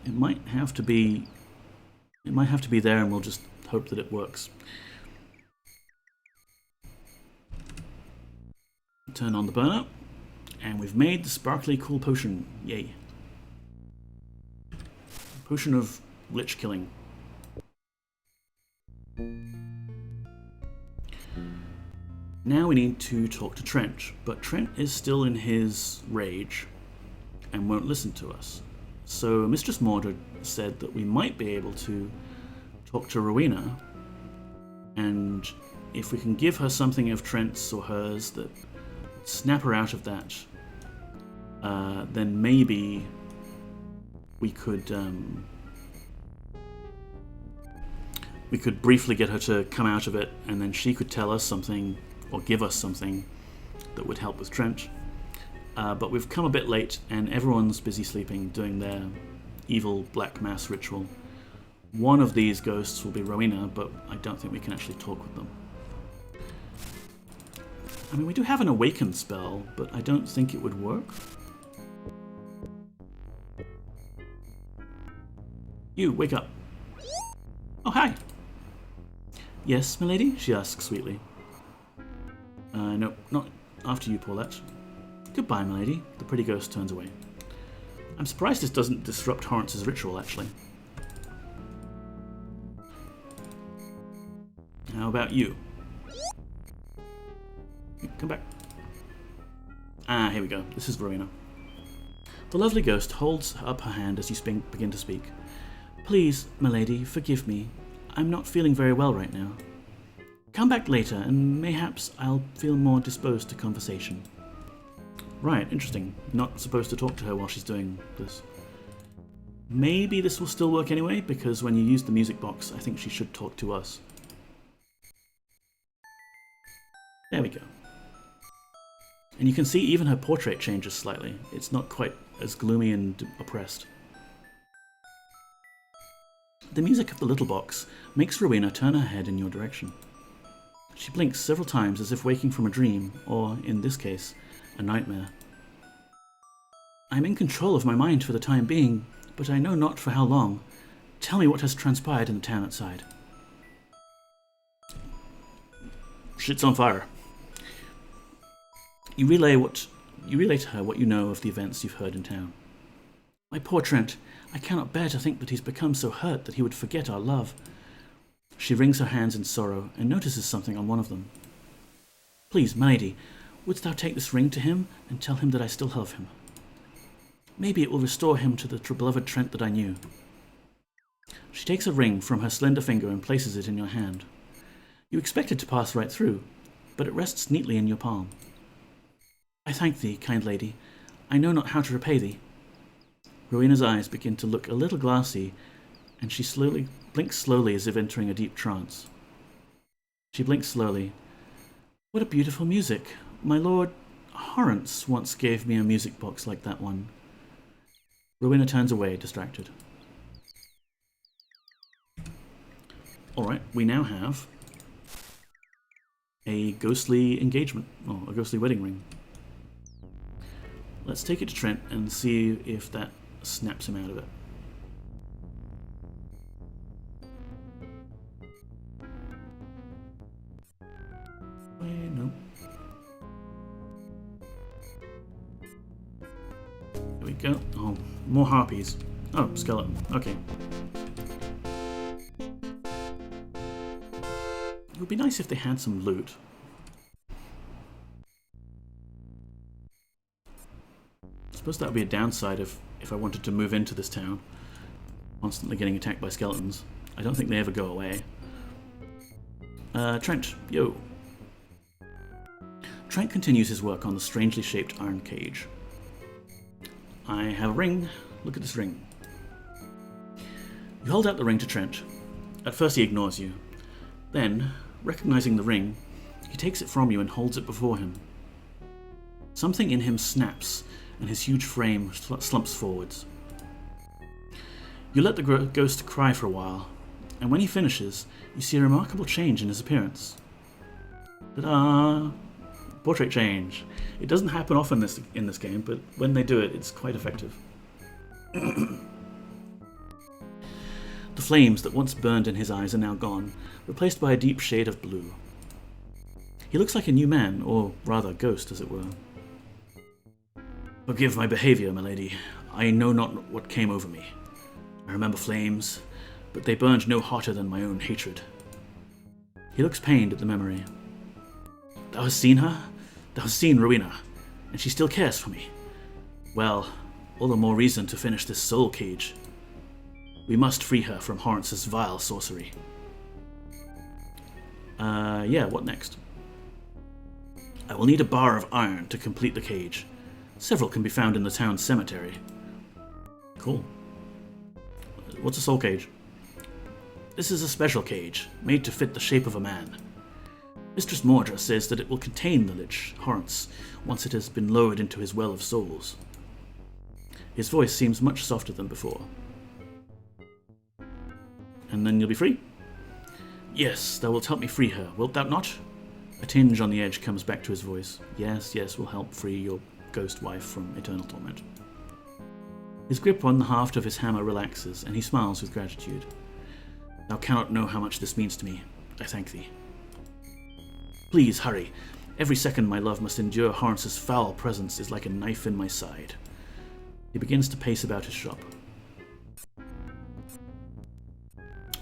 Speaker 1: It might have to be there, and we'll just hope that it works. Turn on the burner, and we've made the sparkly cool potion. Yay. Potion of Lich Killing. Now we need to talk to Trent, but Trent is still in his rage and won't listen to us. So Mistress Mordred said that we might be able to talk to Rowena, and if we can give her something of Trent's or hers that snap her out of that, then maybe we could briefly get her to come out of it, and then she could tell us something or give us something that would help with Trent. But we've come a bit late, and everyone's busy sleeping, doing their evil black mass ritual. One of these ghosts will be Rowena, but I don't think we can actually talk with them. I mean, we do have an awaken spell, but I don't think it would work. You, wake up. Oh, hi. Yes, milady? She asks sweetly. No, not after you, Paulette. Goodbye, milady. The pretty ghost turns away. I'm surprised this doesn't disrupt Horance's ritual, actually. How about you? Come back. Ah, here we go. This is Rowena. The lovely ghost holds up her hand as you begin to speak. Please, milady, forgive me. I'm not feeling very well right now. Come back later, and mayhaps I'll feel more disposed to conversation. Right, interesting. Not supposed to talk to her while she's doing this. Maybe this will still work anyway, because when you use the music box, I think she should talk to us. There we go. And you can see even her portrait changes slightly. It's not quite as gloomy and oppressed. The music of the little box makes Rowena turn her head in your direction. She blinks several times as if waking from a dream, or, in this case, a nightmare. I'm in control of my mind for the time being, but I know not for how long. Tell me what has transpired in the town outside. Shit's on fire. You relay to her what you know of the events you've heard in town. My poor Trent, I cannot bear to think that he's become so hurt that he would forget our love. She wrings her hands in sorrow and notices something on one of them. Please, milady, wouldst thou take this ring to him and tell him that I still love him? Maybe it will restore him to the beloved Trent that I knew. She takes a ring from her slender finger and places it in your hand. You expect it to pass right through, but it rests neatly in your palm. I thank thee, kind lady. I know not how to repay thee. Rowena's eyes begin to look a little glassy, and she blinks slowly as if entering a deep trance. She blinks slowly. What a beautiful music. My lord Horrence once gave me a music box like that one. Rowena turns away, distracted. Alright, we now have a ghostly engagement, or a ghostly wedding ring. Let's take it to Trent and see if that snaps him out of it. No. There we go. Oh, more harpies. Oh, skeleton. Okay. It would be nice if they had some loot. I suppose that would be a downside if I wanted to move into this town. Constantly getting attacked by skeletons. I don't think they ever go away. Trent, yo. Trent continues his work on the strangely shaped iron cage. I have a ring. Look at this ring. You hold out the ring to Trent. At first he ignores you. Then, recognizing the ring, he takes it from you and holds it before him. Something in him snaps, and his huge frame slumps forwards. You let the ghost cry for a while, and when he finishes, you see a remarkable change in his appearance. Ta-da! Portrait change. It doesn't happen often in this game, but when they do it, it's quite effective. The flames that once burned in his eyes are now gone, replaced by a deep shade of blue. He looks like a new man, or rather ghost, as it were. Forgive my behaviour, my lady. I know not what came over me. I remember flames, but they burned no hotter than my own hatred. He looks pained at the memory. Thou hast seen her? Thou hast seen Rowena, and she still cares for me. Well, all the more reason to finish this soul cage. We must free her from Horance's vile sorcery. Yeah, what next? I will need a bar of iron to complete the cage. Several can be found in the town cemetery. Cool. What's a soul cage? This is a special cage, made to fit the shape of a man. Mistress Mordra says that it will contain the Lich, Horance, once it has been lowered into his well of souls. His voice seems much softer than before. And then you'll be free? Yes, thou wilt help me free her, wilt thou not? A tinge on the edge comes back to his voice. Yes, yes, we'll help free your ghost wife from eternal torment. His grip on the haft of his hammer relaxes, and he smiles with gratitude. Thou cannot know how much this means to me. I thank thee. Please, hurry. Every second my love must endure Horace's foul presence is like a knife in my side. He begins to pace about his shop.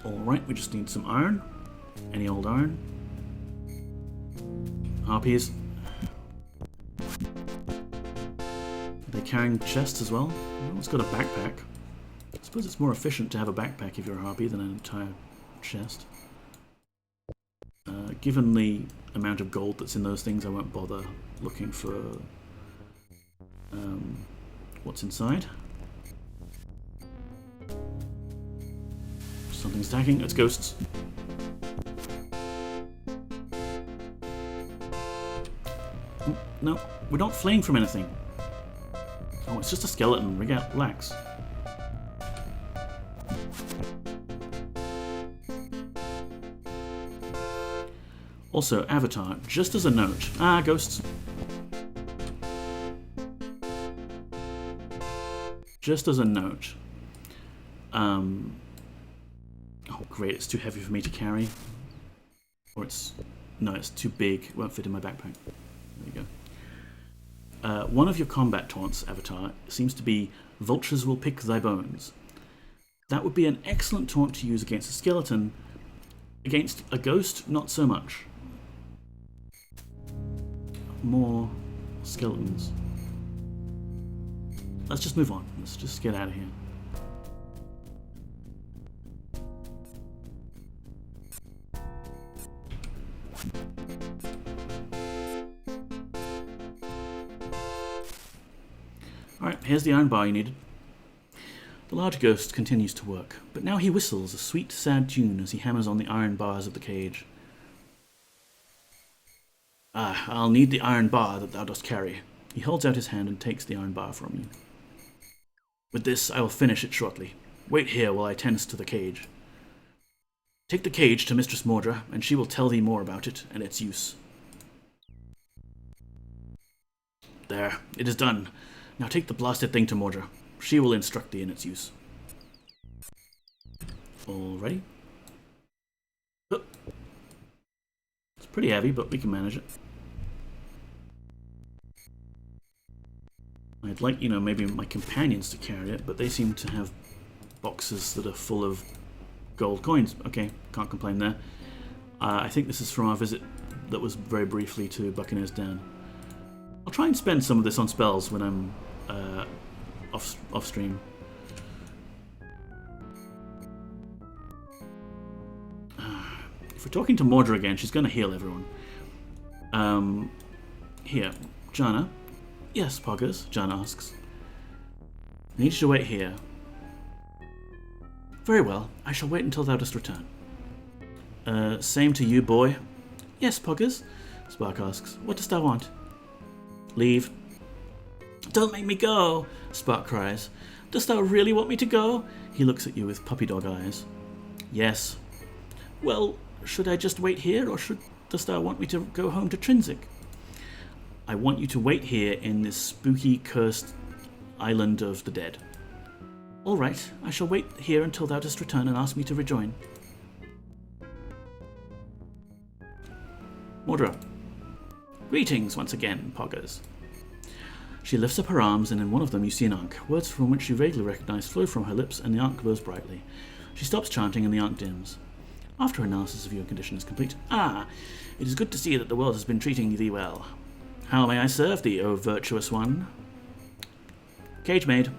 Speaker 1: Alright, we just need some iron. Any old iron. Harpies. Are they carrying chests as well? Everyone's got a backpack. I suppose it's more efficient to have a backpack if you're a harpy than an entire chest. Given the amount of gold that's in those things, I won't bother looking for what's inside. Something's attacking. It's ghosts. Oh, no, we're not fleeing from anything. Oh, it's just a skeleton. Relax. Also, Avatar, just as a note. Ah, ghosts. Just as a note. Oh, great, it's too heavy for me to carry. Or it's... No, it's too big. It won't fit in my backpack. There you go. One of your combat taunts, Avatar, seems to be, vultures will pick thy bones. That would be an excellent taunt to use against a skeleton. Against a ghost, not so much. More skeletons. Let's just move on. Let's just get out of here. Alright, here's the iron bar you needed. The large ghost continues to work, but now he whistles a sweet, sad tune as he hammers on the iron bars of the cage. Ah, I'll need the iron bar that thou dost carry. He holds out his hand and takes the iron bar from you. With this, I will finish it shortly. Wait here while I tend to the cage. Take the cage to Mistress Mordra, and she will tell thee more about it and its use. There, it is done. Now take the blasted thing to Mordra. She will instruct thee in its use. Alrighty. Oh. It's pretty heavy, but we can manage it. I'd like, maybe my companions to carry it, but they seem to have boxes that are full of gold coins. Okay, can't complain there. I think this is from our visit that was very briefly to Buccaneer's Den. I'll try and spend some of this on spells when I'm off stream. If we're talking to Mordra again, she's going to heal everyone. Here, Jana. Yes, Poggers, Jana asks. I need you to wait here. Very well, I shall wait until thou dost return. Same to you, boy. Yes, Poggers, Spark asks. What dost thou want? Leave. Don't make me go, Spark cries. Dost thou really want me to go? He looks at you with puppy dog eyes. Yes. Well, should I just wait here, or dost thou want me to go home to Trinsic? I want you to wait here in this spooky, cursed island of the dead. All right, I shall wait here until thou dost return and ask me to rejoin. Mordra. Greetings once again, Poggers. She lifts up her arms, and in one of them you see an Ankh. Words from which you vaguely recognize flow from her lips, and the Ankh glows brightly. She stops chanting, and the Ankh dims. After her analysis of your condition is complete. Ah, it is good to see that the world has been treating thee well. How may I serve thee, O virtuous one? Cage maid.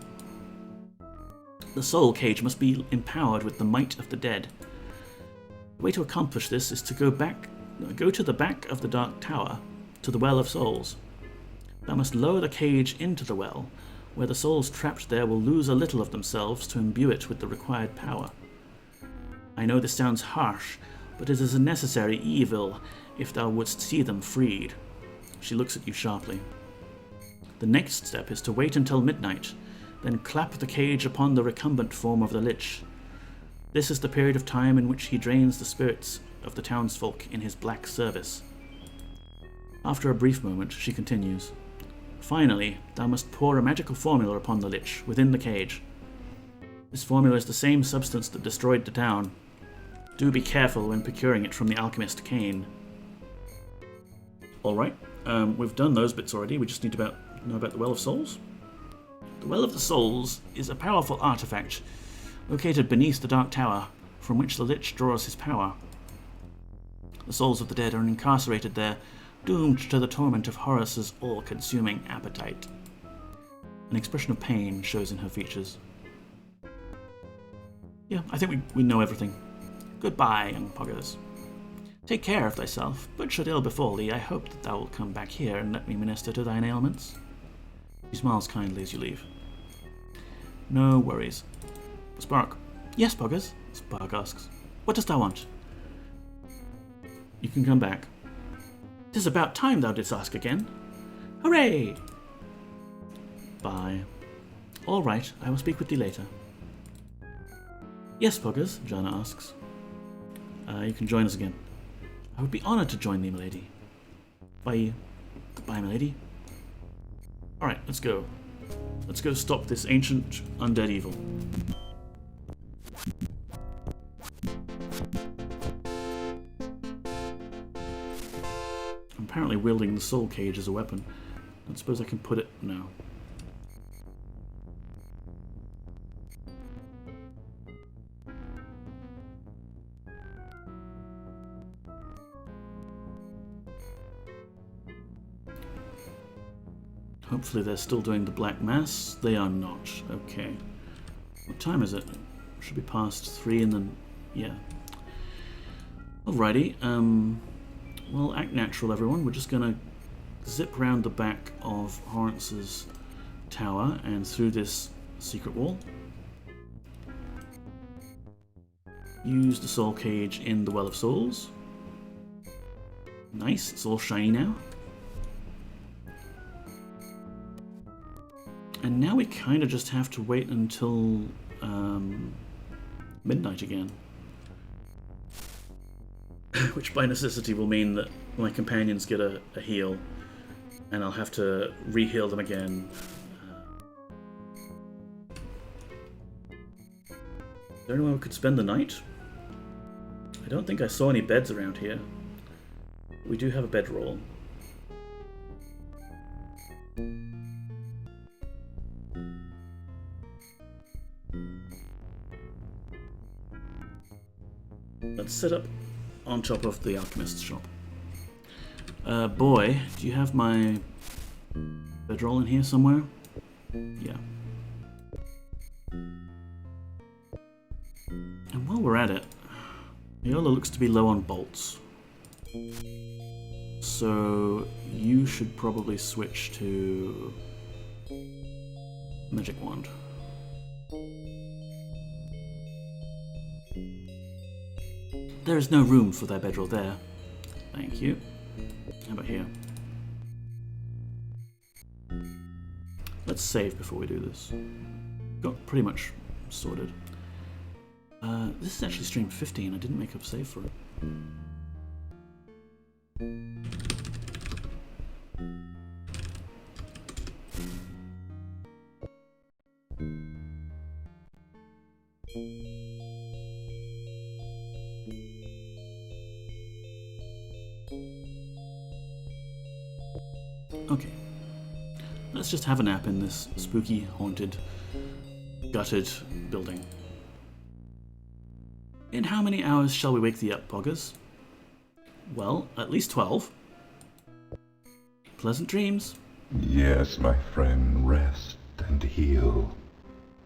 Speaker 1: The soul cage must be empowered with the might of the dead. The way to accomplish this is to go to the back of the Dark Tower, to the Well of Souls. Thou must lower the cage into the well, where the souls trapped there will lose a little of themselves to imbue it with the required power. I know this sounds harsh, but it is a necessary evil if thou wouldst see them freed. She looks at you sharply. The next step is to wait until midnight, then clap the cage upon the recumbent form of the Lich. This is the period of time in which he drains the spirits of the townsfolk in his black service. After a brief moment, she continues. Finally, thou must pour a magical formula upon the Lich, within the cage. This formula is the same substance that destroyed the town. Do be careful when procuring it from the alchemist Kane. Alright, we've done those bits already. We just need to know about the Well of Souls. The Well of the Souls is a powerful artifact located beneath the Dark Tower, from which the Lich draws his power. The souls of the dead are incarcerated there, doomed to the torment of Horus's all-consuming appetite. An expression of pain shows in her features. Yeah, I think we know everything. Goodbye, young poggers. Take care of thyself, but should ill befall thee, I hope that thou wilt come back here and let me minister to thine ailments. She smiles kindly as you leave. No worries. Spark. Yes, poggers? Spark asks. What dost thou want? You can come back. 'Tis about time thou didst ask again. Hooray! Bye. All right, I will speak with thee later. Yes, poggers, Jana asks. You can join us again. I would be honoured to join thee, milady. Bye. Goodbye, milady. Alright, let's go. Let's go stop this ancient undead evil. I'm apparently wielding the soul cage as a weapon. I suppose I can put it... no. Hopefully they're still doing the Black Mass. They are not. Okay. What time is it? Should be past 3 and then... yeah. Alrighty. Well, act natural, everyone. We're just gonna zip round the back of Horance's tower and through this secret wall. Use the soul cage in the Well of Souls. Nice. It's all shiny now. And now we kind of just have to wait until midnight again. Which by necessity will mean that my companions get a heal, and I'll have to re-heal them again. Is there anyone who could spend the night? I don't think I saw any beds around here. We do have a bedroll. Let's set up on top of the alchemist's shop. Boy, do you have my bedroll in here somewhere? Yeah. And while we're at it, Viola looks to be low on bolts. So you should probably switch to Magic Wand. There is no room for thy bedroll there. Thank you. How about here? Let's save before we do this. Got pretty much sorted. This is actually stream 15. I didn't make up save for it. Okay. Let's just have a nap in this spooky, haunted, gutted building. In how many hours shall we wake thee up, poggers? Well, at least 12. Pleasant dreams.
Speaker 4: Yes, my friend, rest and heal,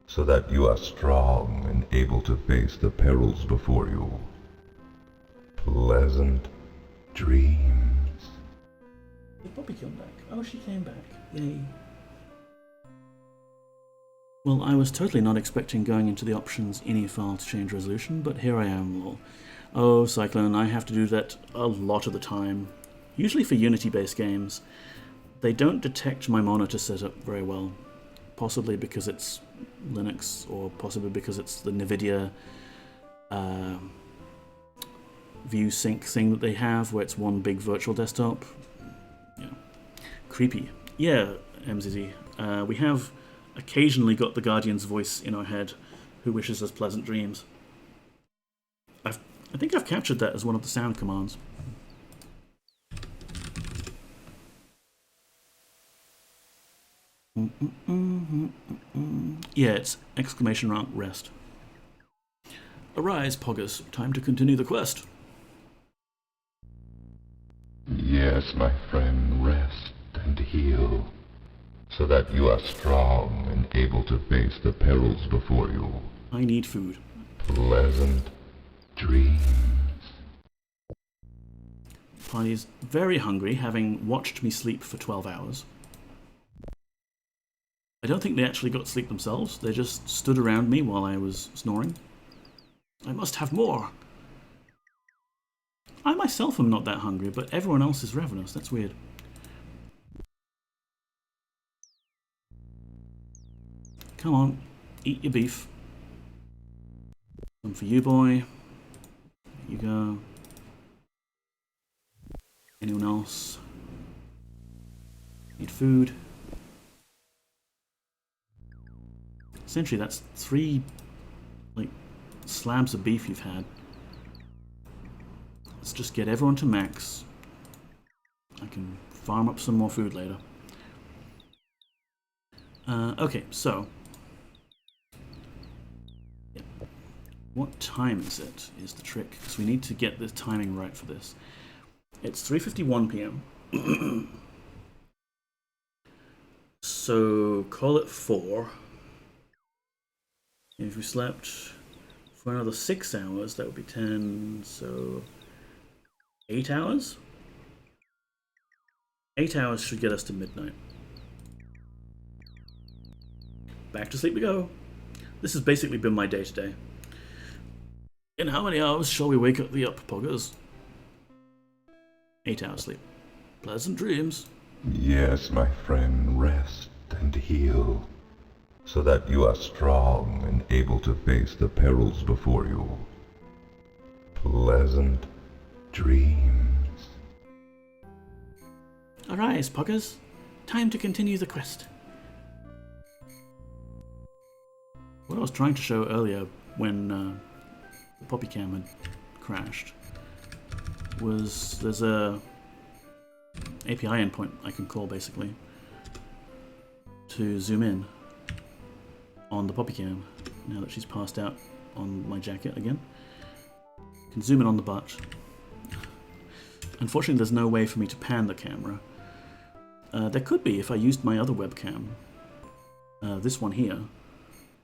Speaker 4: so that you are strong and able to face the perils before you. Pleasant dreams.
Speaker 1: Did Bobby come back? Oh, she came back. Yay. Well, I was totally not expecting going into the options any file to change resolution, but here I am, lol. Oh, Cyclone, I have to do that a lot of the time. Usually for Unity-based games. They don't detect my monitor setup very well. Possibly because it's Linux, or possibly because it's the NVIDIA View Sync thing that they have, where it's one big virtual desktop. Yeah. Creepy. Yeah, MZZ. We have occasionally got the Guardian's voice in our head, who wishes us pleasant dreams. I think I've captured that as one of the sound commands. Yeah, it's exclamation mark rest. Arise, Poggers. Time to continue the quest.
Speaker 4: Yes, my friend, rest and heal, so that you are strong and able to face the perils before you.
Speaker 1: I need food.
Speaker 4: Pleasant dreams.
Speaker 1: Party's very hungry, having watched me sleep for 12 hours. I don't think they actually got sleep themselves. They just stood around me while I was snoring. I must have more. I myself am not that hungry, but everyone else is ravenous. That's weird. Come on, eat your beef. One for you, boy. There you go. Anyone else? Need food. Essentially, that's 3, like, slabs of beef you've had. Let's just get everyone to max. I can farm up some more food later. Okay, so... yeah. What time is it, is the trick, because we need to get the timing right for this. It's 3:51 p.m. So, call it 4. If we slept for another 6 hours, that would be 10, so 8 hours? 8 hours should get us to midnight. Back to sleep we go. This has basically been my day today. In how many hours shall we wake up the Poggers? 8 hours sleep. Pleasant dreams.
Speaker 4: Yes, my friend, rest and heal, so that you are strong and able to face the perils before you. Pleasant dreams.
Speaker 1: Arise, Poggers. Time to continue the quest. What I was trying to show earlier when the Poppy Cam had crashed was there's a API endpoint I can call basically to zoom in on the Poppy Cam now that she's passed out on my jacket again. You can zoom in on the butt. Unfortunately, there's no way for me to pan the camera. There could be if I used my other webcam. This one here.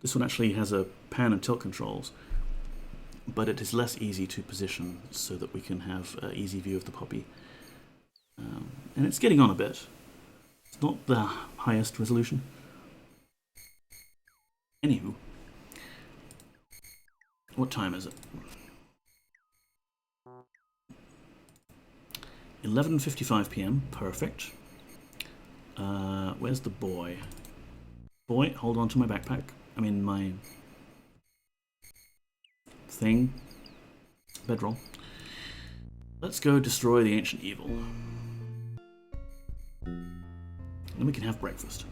Speaker 1: This one actually has a pan and tilt controls, but it is less easy to position so that we can have an easy view of the Poppy. And it's getting on a bit. It's not the highest resolution. Anywho, what time is it? 11:55 p.m. Perfect. Where's the boy? Boy, hold on to my backpack. I mean, my thing. Bedroll. Let's go destroy the ancient evil. Then we can have breakfast.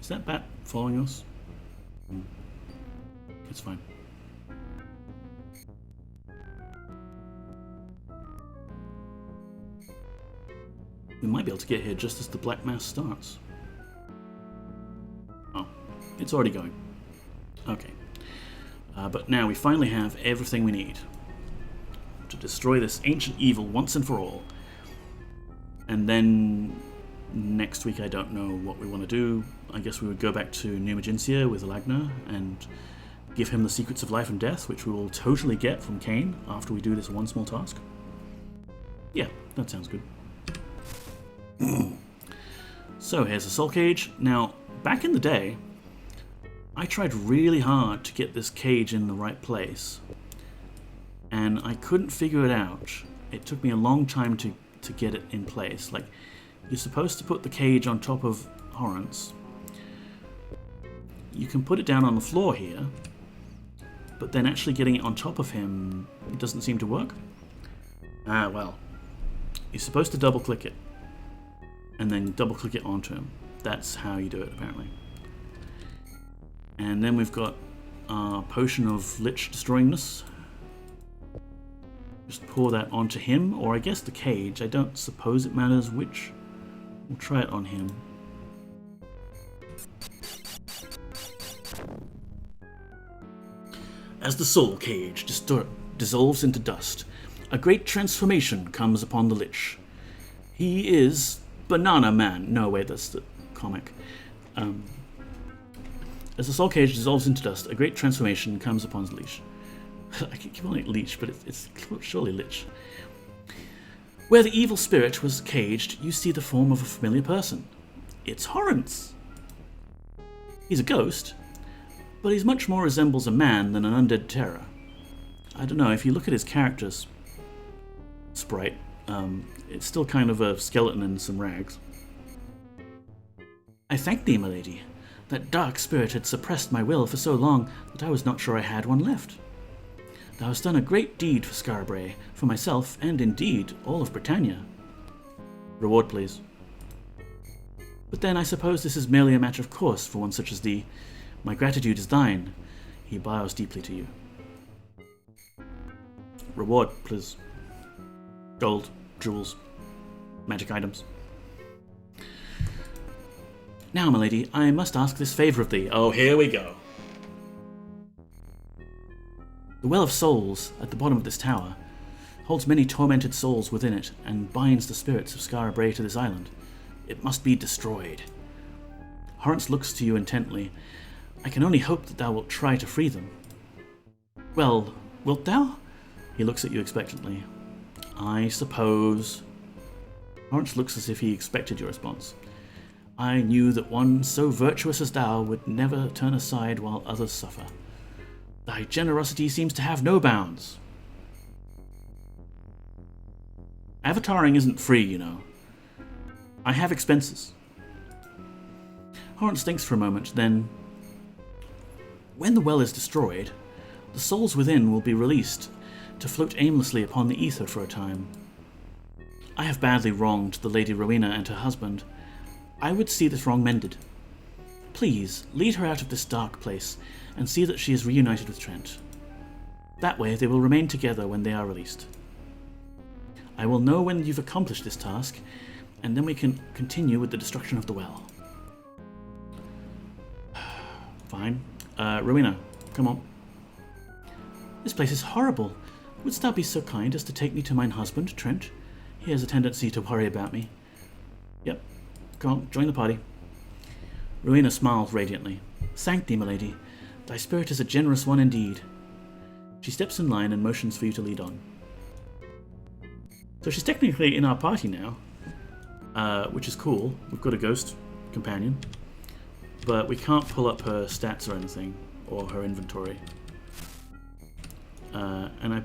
Speaker 1: Is that bat following us? It's fine. We might be able to get here just as the Black Mass starts. Oh, it's already going. Okay. But now we finally have everything we need to destroy this ancient evil once and for all. And then next week I don't know what we want to do. I guess we would go back to New Maginsia with Alagna and give him the secrets of life and death, which we will totally get from Cain after we do this one small task. Yeah, that sounds good. So here's the soul cage. Now, back in the day, I tried really hard to get this cage in the right place, and I couldn't figure it out. It took me a long time to get it in place. Like, you're supposed to put the cage on top of Horrence. You can put it down on the floor here, but then actually getting it on top of him doesn't seem to work. Ah, well. You're supposed to double-click it, and then double-click it onto him. That's how you do it, apparently. And then we've got our potion of Lich Destroyingness. Just pour that onto him, or I guess the cage. I don't suppose it matters which. We'll try it on him. As the soul cage dissolves into dust, a great transformation comes upon the Lich. He is Banana Man. No, wait, that's the comic. As the soul cage dissolves into dust, a great transformation comes upon the Lich. I keep calling it Leech, but it's surely Lich. Where the evil spirit was caged, you see the form of a familiar person. It's Horrence. He's a ghost, but he much more resembles a man than an undead terror. I don't know, if you look at his character's sprite, it's still kind of a skeleton in some rags. I thank thee, my lady. That dark spirit had suppressed my will for so long that I was not sure I had one left. Thou hast done a great deed for Scarbray, for myself, and indeed all of Britannia. Reward, please. But then I suppose this is merely a matter of course for one such as thee. My gratitude is thine. He bows deeply to you. Reward, please. Gold, jewels, magic items. Now, my lady, I must ask this favour of thee. Oh, here we go. The Well of Souls, at the bottom of this tower, holds many tormented souls within it, and binds the spirits of Scarbray to this island. It must be destroyed. Horrence looks to you intently. I can only hope that thou wilt try to free them. Well, wilt thou? He looks at you expectantly. I suppose. Horrence looks as if he expected your response. I knew that one so virtuous as thou would never turn aside while others suffer. Thy generosity seems to have no bounds. Avataring isn't free, you know. I have expenses. Horrence thinks for a moment, then... When the well is destroyed, the souls within will be released to float aimlessly upon the ether for a time. I have badly wronged the Lady Rowena and her husband. I would see this wrong mended. Please, lead her out of this dark place and see that she is reunited with Trent. That way they will remain together when they are released. I will know when you've accomplished this task, and then we can continue with the destruction of the well. Fine. Rowena, come on. This place is horrible. Wouldst thou be so kind as to take me to mine husband, Trent? He has a tendency to worry about me. Yep. Come on, join the party. Rowena smiles radiantly. Thank thee, my lady. Thy spirit is a generous one indeed. She steps in line and motions for you to lead on. So she's technically in our party now, which is cool. We've got a ghost companion, but we can't pull up her stats or anything, or her inventory. And I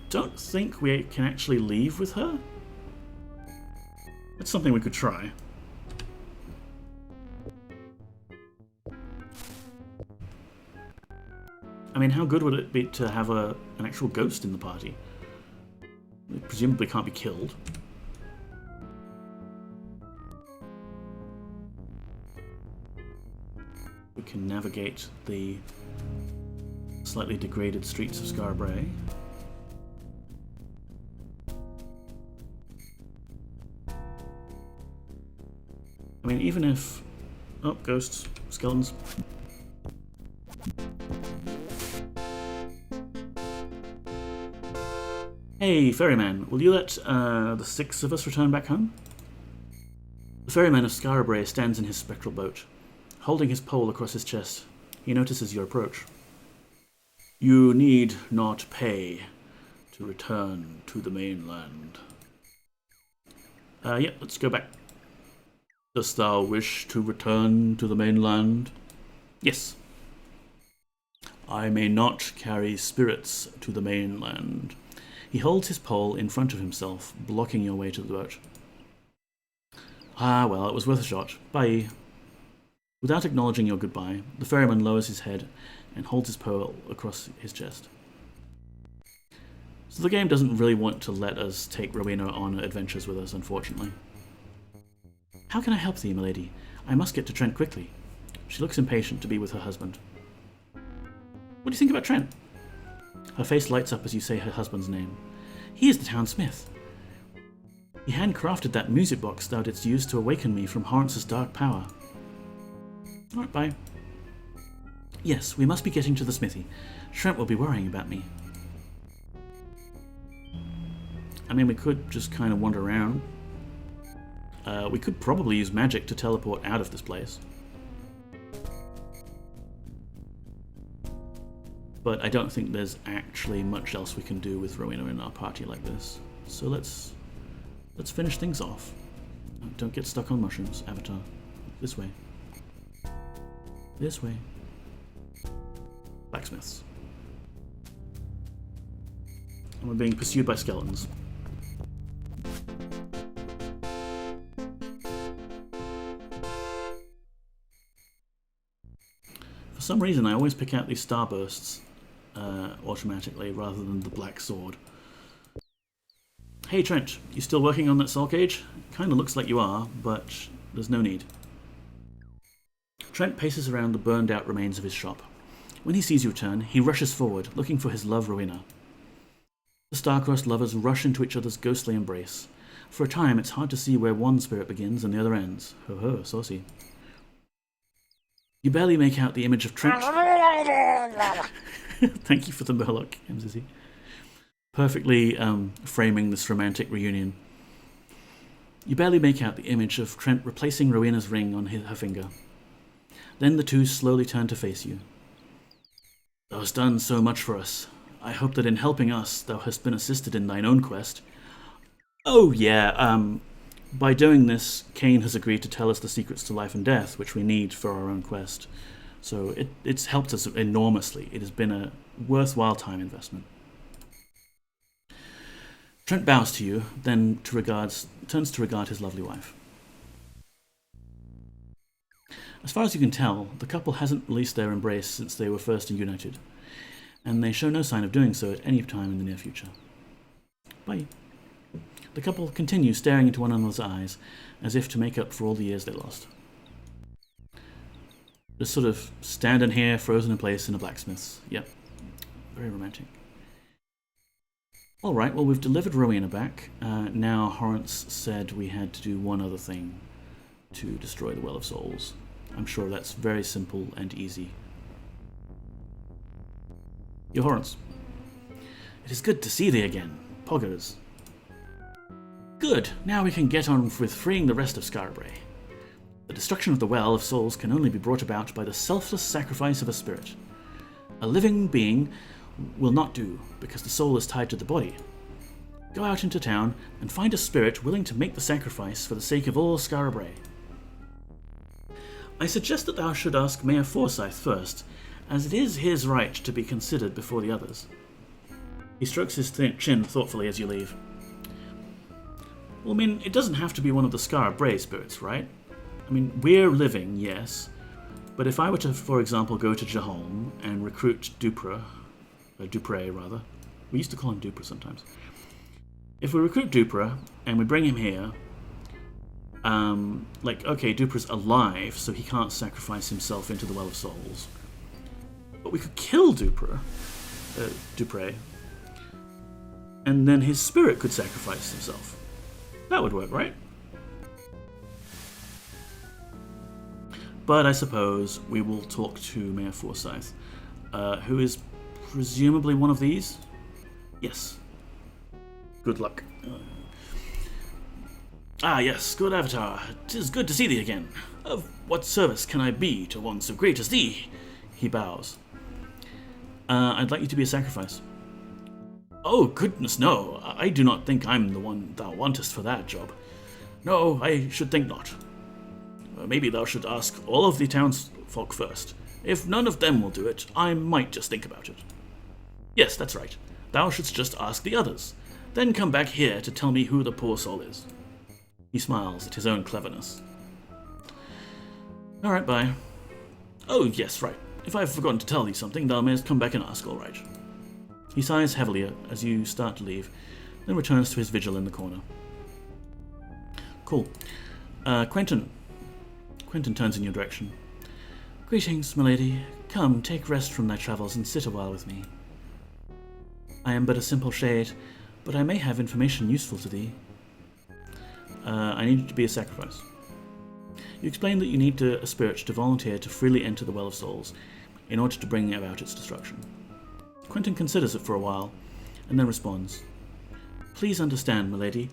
Speaker 1: don't think we can actually leave with her. That's something we could try. I mean, how good would it be to have an actual ghost in the party? It presumably can't be killed. We can navigate the slightly degraded streets of Scarbray. I mean, even if... Oh, ghosts, skeletons. Hey, ferryman, will you let the 6 of us return back home? The ferryman of Scarbray stands in his spectral boat, holding his pole across his chest. He notices your approach. You need not pay to return to the mainland. Yep, let's go back. Dost thou wish to return to the mainland? Yes. I may not carry spirits to the mainland. He holds his pole in front of himself, blocking your way to the boat. Ah, well, it was worth a shot. Bye. Without acknowledging your goodbye, the ferryman lowers his head and holds his pole across his chest. So the game doesn't really want to let us take Rowena on adventures with us, unfortunately. How can I help thee, milady? I must get to Trent quickly. She looks impatient to be with her husband. What do you think about Trent? Her face lights up as you say her husband's name. He is the town smith. He handcrafted that music box thou didst use to awaken me from Horance's dark power. Alright, bye. Yes, we must be getting to the smithy. Trent will be worrying about me. I mean, we could just kind of wander around. We could probably use magic to teleport out of this place. But I don't think there's actually much else we can do with Rowena in our party like this. So let's finish things off. Don't get stuck on mushrooms, Avatar. This way. This way. Blacksmiths. And we're being pursued by skeletons. For some reason, I always pick out these starbursts automatically rather than the black sword. Hey Trent, you still working on that soul cage? Kinda looks like you are, but there's no need. Trent paces around the burned out remains of his shop. When he sees you return, he rushes forward, looking for his love Rowena. The star-crossed lovers rush into each other's ghostly embrace. For a time, it's hard to see where one spirit begins and the other ends. Ho ho, saucy. You barely make out the image of Trent. Thank you for the Murloc, MZZ. Perfectly framing this romantic reunion. You barely make out the image of Trent replacing Rowena's ring on her finger. Then the two slowly turn to face you. Thou hast done so much for us. I hope that in helping us, thou hast been assisted in thine own quest. Oh yeah, by doing this, Cain has agreed to tell us the secrets to life and death, which we need for our own quest. So it's helped us enormously. It has been a worthwhile time investment. Trent bows to you, then turns to regard his lovely wife. As far as you can tell, the couple hasn't released their embrace since they were first united, and they show no sign of doing so at any time in the near future. Bye. The couple continue staring into one another's eyes, as if to make up for all the years they lost. Just sort of standing here, frozen in place in a blacksmith's. Yep. Very romantic. Alright, well we've delivered Rowena back. Now Horrence said we had to do one other thing to destroy the Well of Souls. I'm sure that's very simple and easy. Yo, Horrence. It is good to see thee again. Poggers. Good, now we can get on with freeing the rest of Scarabray. The destruction of the Well of Souls can only be brought about by the selfless sacrifice of a spirit. A living being will not do, because the soul is tied to the body. Go out into town and find a spirit willing to make the sacrifice for the sake of all Scarabray. I suggest that thou should ask Mayor Forsyth first, as it is his right to be considered before the others. He strokes his chin thoughtfully as you leave. Well, I mean, it doesn't have to be one of the Scarabray spirits, right? I mean, we're living, yes, but if I were to, for example, go to Jaholm and recruit Dupre, rather. We used to call him Dupre sometimes. If we recruit Dupre and we bring him here, okay, Dupre's alive, so he can't sacrifice himself into the Well of Souls. But we could kill Dupre, and then his spirit could sacrifice himself. That would work, right? But I suppose we will talk to Mayor Forsyth, who is presumably one of these? Yes. Good luck. Yes, good Avatar. 'Tis good to see thee again. Of what service can I be to one so great as thee? He bows. I'd like you to be a sacrifice. Oh, goodness, no. I do not think I'm the one thou wantest for that job. No, I should think not. Maybe thou should ask all of the townsfolk first. If none of them will do it, I might just think about it. Yes, that's right. Thou shouldst just ask the others. Then come back here to tell me who the poor soul is. He smiles at his own cleverness. Alright, bye. Oh, yes, right. If I've forgotten to tell thee something, thou mayst come back and ask, all right. He sighs heavily as you start to leave, then returns to his vigil in the corner. Cool. Quentin. Quentin turns in your direction. Greetings, milady. Come, take rest from thy travels and sit a while with me. I am but a simple shade, but I may have information useful to thee. I need you to be a sacrifice. You explain that you need a spirit to volunteer to freely enter the Well of Souls in order to bring about its destruction. Quentin considers it for a while, and then responds, Please understand, milady,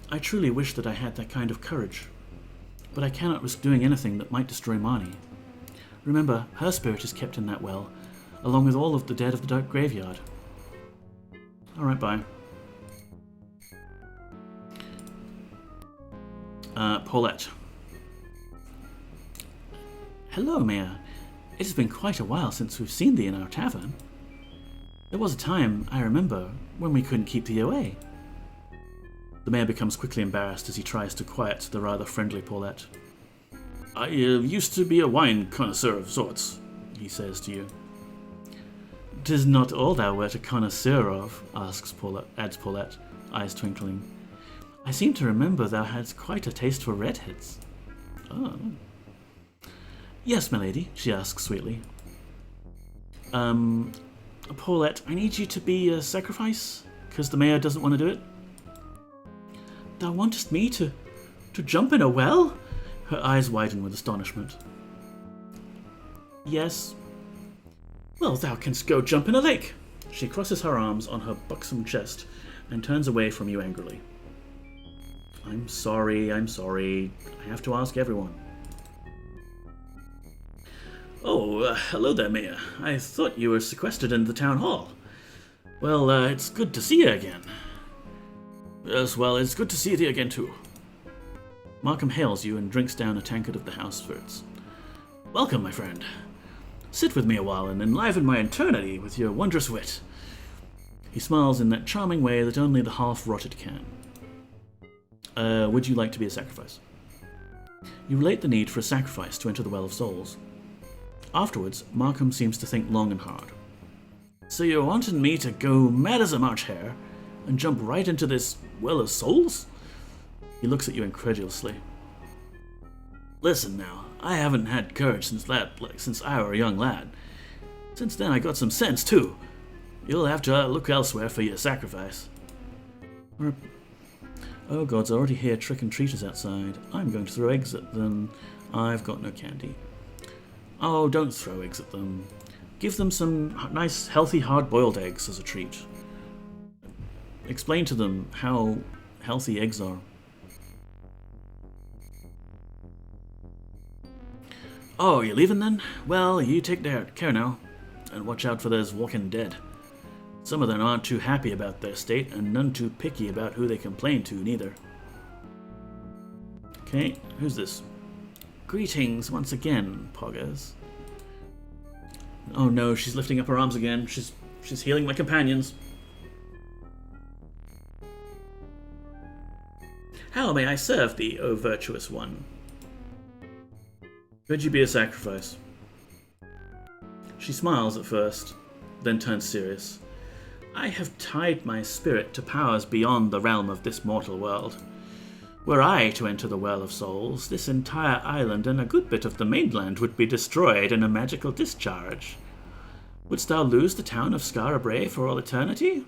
Speaker 1: I truly wish that I had that kind of courage, but I cannot risk doing anything that might destroy Marnie. Remember, her spirit is kept in that well, along with all of the dead of the Dark Graveyard. Alright, bye. Paulette. Hello, Mayor. It has been quite a while since we've seen thee in our tavern. There was a time, I remember, when we couldn't keep thee away. The Mayor becomes quickly embarrassed as he tries to quiet the rather friendly Paulette. I used to be a wine connoisseur of sorts, he says to you. 'Tis not all thou wert a connoisseur of, adds Paulette, eyes twinkling. I seem to remember thou hadst quite a taste for redheads. Oh. Yes, milady, she asks sweetly. Paulette, I need you to be a sacrifice, because the Mayor doesn't want to do it. Thou wantest me to jump in a well? Her eyes widen with astonishment. Yes. Well, thou canst go jump in a lake. She crosses her arms on her buxom chest and turns away from you angrily. I'm sorry. I have to ask everyone. Oh, hello there, Mayor. I thought you were sequestered in the town hall. Well, it's good to see you again. Yes, well, it's good to see thee again, too. Markham hails you and drinks down a tankard of the house spirits. Welcome, my friend. Sit with me a while and enliven my eternity with your wondrous wit. He smiles in that charming way that only the half-rotted can. Would you like to be a sacrifice? You relate the need for a sacrifice to enter the Well of Souls. Afterwards, Markham seems to think long and hard. So you're wanting me to go mad as a March hare and jump right into this Well of Souls? He looks at you incredulously. Listen now, I haven't had courage since I were a young lad. Since then I got some sense too. You'll have to look elsewhere for your sacrifice. Oh gods, I already hear trick-and-treaters outside. I'm going to throw eggs at them. I've got no candy. Oh, don't throw eggs at them. Give them some nice, healthy, hard-boiled eggs as a treat. Explain to them how healthy eggs are. Oh, you're leaving then? Well, you take care now. And watch out for those walking dead. Some of them aren't too happy about their state, and none too picky about who they complain to, neither. Okay, who's this? Greetings once again, Poggers. Oh no, she's lifting up her arms again. She's healing my companions. How may I serve thee, O virtuous one? Could you be a sacrifice? She smiles at first, then turns serious. I have tied my spirit to powers beyond the realm of this mortal world. Were I to enter the Well of Souls, this entire island and a good bit of the mainland would be destroyed in a magical discharge. Wouldst thou lose the town of Scarabray for all eternity?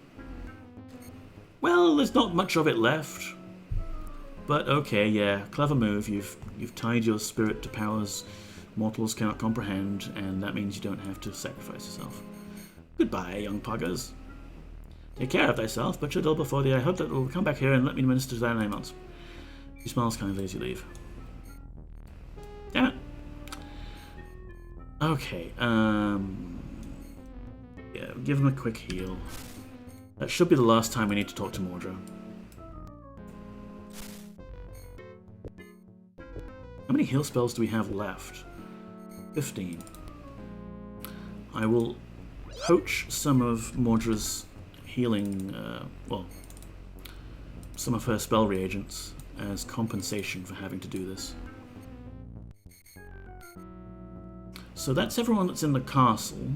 Speaker 1: Well, there's not much of it left. But okay, yeah, clever move. You've tied your spirit to powers mortals cannot comprehend, and that means you don't have to sacrifice yourself. Goodbye, young Poggers. Take care of thyself, but ill before thee. I hope that will come back here and let me minister to thine ailments. He smiles kindly as you leave. Damn it. Okay, yeah, give him a quick heal. That should be the last time we need to talk to Mordra. How many heal spells do we have left? 15. I will poach some of Mordra's healing, some of her spell reagents as compensation for having to do this. So that's everyone that's in the castle.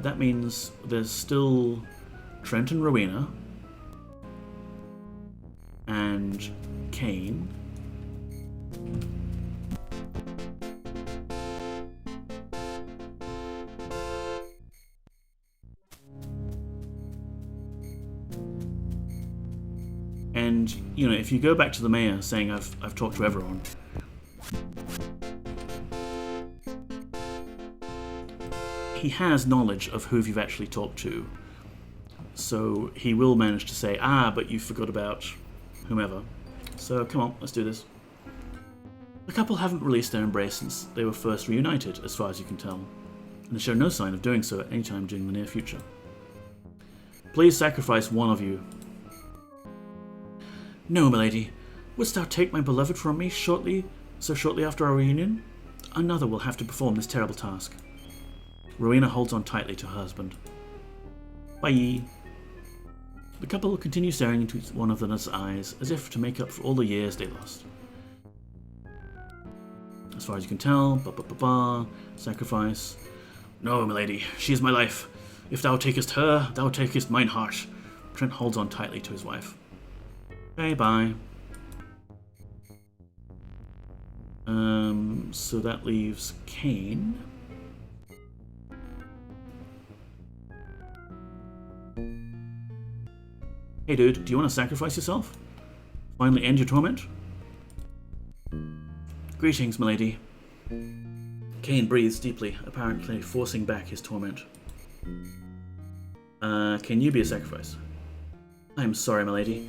Speaker 1: That means there's still Trent and Rowena and Kane. And, you know, if you go back to the mayor saying I've talked to everyone, he has knowledge of who you've actually talked to. So he will manage to say, but you forgot about whomever. So come on, let's do this. The couple haven't released their embrace since they were first reunited, as far as you can tell, and they show no sign of doing so at any time during the near future. Please sacrifice one of you. No, milady. Wouldst thou take my beloved from me so shortly after our reunion? Another will have to perform this terrible task. Rowena holds on tightly to her husband. Bye. The couple continue staring into one another's eyes, as if to make up for all the years they lost. As far as you can tell, sacrifice. No, milady, she is my life. If thou takest her, thou takest mine heart. Trent holds on tightly to his wife. Okay, bye. So that leaves Kane. Hey dude, do you want to sacrifice yourself? Finally end your torment? Greetings, milady. Kane breathes deeply, apparently forcing back his torment. Can you be a sacrifice? I am sorry, milady,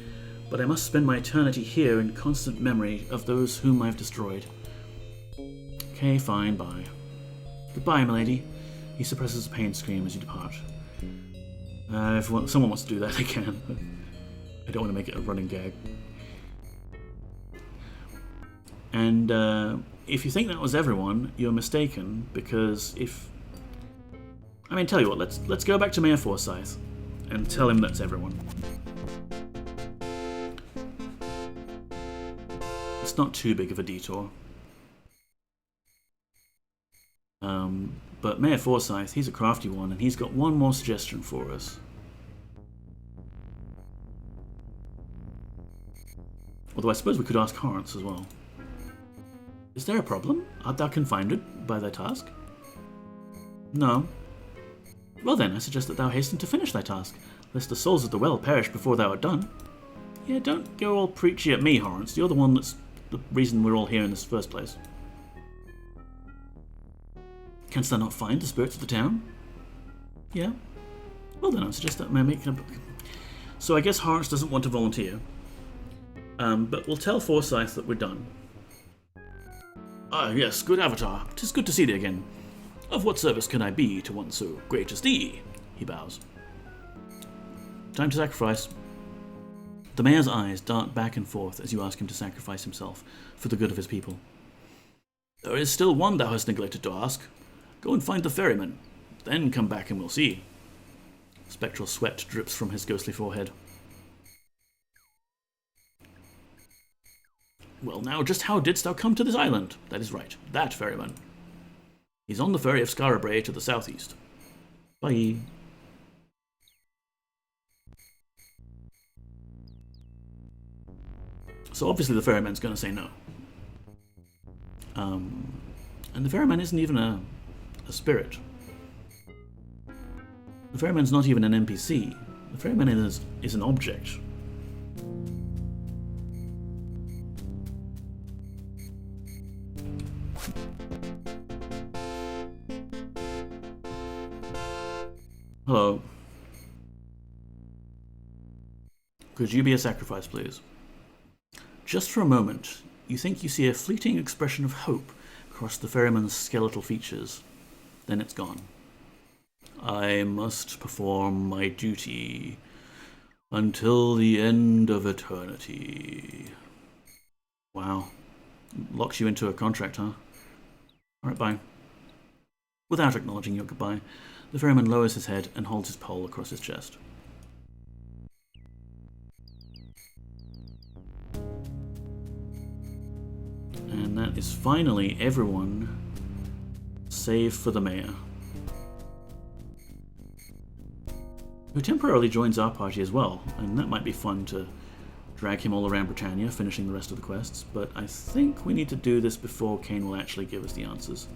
Speaker 1: but I must spend my eternity here in constant memory of those whom I've destroyed. Okay, fine, bye. Goodbye, milady. He suppresses a pain scream as you depart. If someone wants to do that, they can. I don't want to make it a running gag. And if you think that was everyone, you're mistaken, because tell you what, let's go back to Mayor Forsyth and tell him that's everyone. It's not too big of a detour. But Mayor Forsyth, he's a crafty one, and he's got one more suggestion for us. Although I suppose we could ask Horrence as well. Is there a problem? Art thou confounded by thy task? No. Well then, I suggest that thou hasten to finish thy task, lest the souls of the well perish before thou art done. Yeah, don't go all preachy at me, Horrence. You're the one that's the reason we're all here in this first place. Canst thou not find the spirits of the town? Yeah. Well then, I suggest that I make a... So I guess Horrence doesn't want to volunteer. But we'll tell Forsyth that we're done. Ah, yes, good Avatar. 'Tis good to see thee again. Of what service can I be to one so great as thee? He bows. Time to sacrifice. The mayor's eyes dart back and forth as you ask him to sacrifice himself for the good of his people. There is still one thou hast neglected to ask. Go and find the ferryman. Then come back and we'll see. Spectral sweat drips from his ghostly forehead. Well now, just how didst thou come to this island? That is right, that ferryman. He's on the ferry of Scarabray to the southeast. Bye. So obviously the ferryman's going to say no. And the ferryman isn't even a spirit. The ferryman's not even an NPC. The ferryman is an object. Hello. Could you be a sacrifice, please? Just for a moment, you think you see a fleeting expression of hope across the ferryman's skeletal features. Then it's gone. I must perform my duty until the end of eternity. Wow. Locks you into a contract, huh? Alright, bye. Without acknowledging your goodbye, the ferryman lowers his head and holds his pole across his chest. And that is finally everyone, save for the mayor. who temporarily joins our party as well, and that might be fun to drag him all around Britannia, finishing the rest of the quests, but I think we need to do this before Kane will actually give us the answers.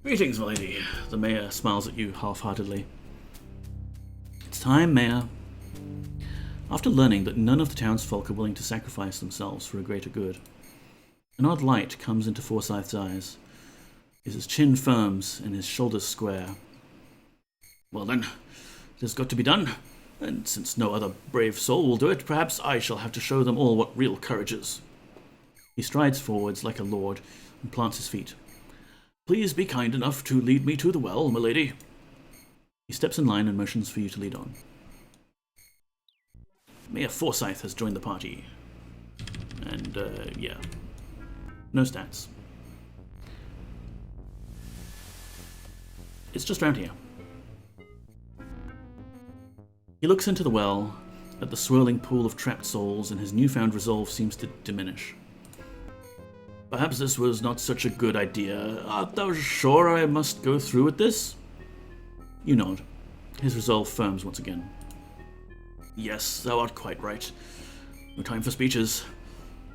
Speaker 1: Greetings, milady. The mayor smiles at you half-heartedly. It's time, mayor. After learning that none of the townsfolk are willing to sacrifice themselves for a greater good, an odd light comes into Forsyth's eyes. His chin firms and his shoulders square. Well then, it has got to be done. And since no other brave soul will do it, perhaps I shall have to show them all what real courage is. He strides forwards like a lord and plants his feet. Please be kind enough to lead me to the well, milady. He steps in line and motions for you to lead on. Mayor Forsyth has joined the party. And, yeah. No stats. It's just round here. He looks into the well, at the swirling pool of trapped souls, and his newfound resolve seems to diminish. Perhaps this was not such a good idea. Art thou sure I must go through with this? You nod. His resolve firms once again. Yes, thou art quite right. No time for speeches.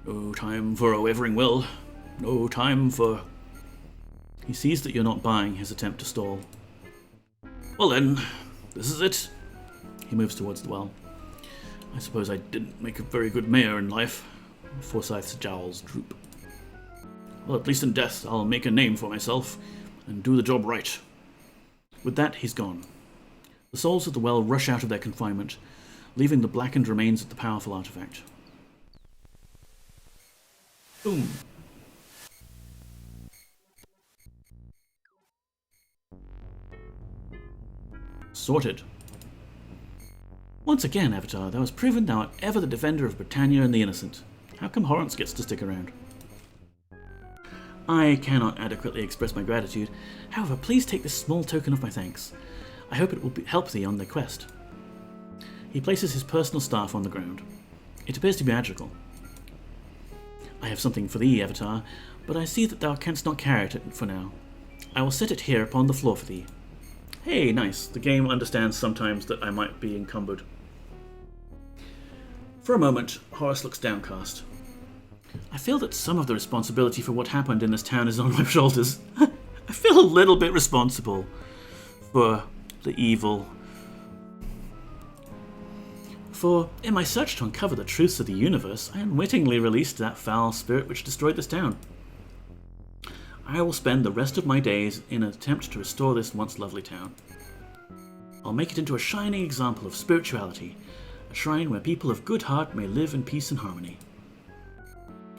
Speaker 1: No time for a wavering will. No time for... He sees that you're not buying his attempt to stall. Well then, this is it. He moves towards the well. I suppose I didn't make a very good mayor in life. Forsyth's jowls droop. Well, at least in death, I'll make a name for myself and do the job right. With that, he's gone. The souls of the well rush out of their confinement, leaving the blackened remains of the powerful artifact. Boom. Sorted. Once again, Avatar, thou hast proven thou art ever the defender of Britannia and the innocent. How come Horrence gets to stick around? I cannot adequately express my gratitude. However, please take this small token of my thanks. I hope it will help thee on thy quest. He places his personal staff on the ground. It appears to be magical. I have something for thee, Avatar, but I see that thou canst not carry it for now. I will set it here upon the floor for thee. Hey, nice. The game understands sometimes that I might be encumbered. For a moment, Horace looks downcast. I feel that some of the responsibility for what happened in this town is on my shoulders. I feel a little bit responsible for the evil. For, in my search to uncover the truths of the universe, I unwittingly released that foul spirit which destroyed this town. I will spend the rest of my days in an attempt to restore this once lovely town. I'll make it into a shining example of spirituality, a shrine where people of good heart may live in peace and harmony.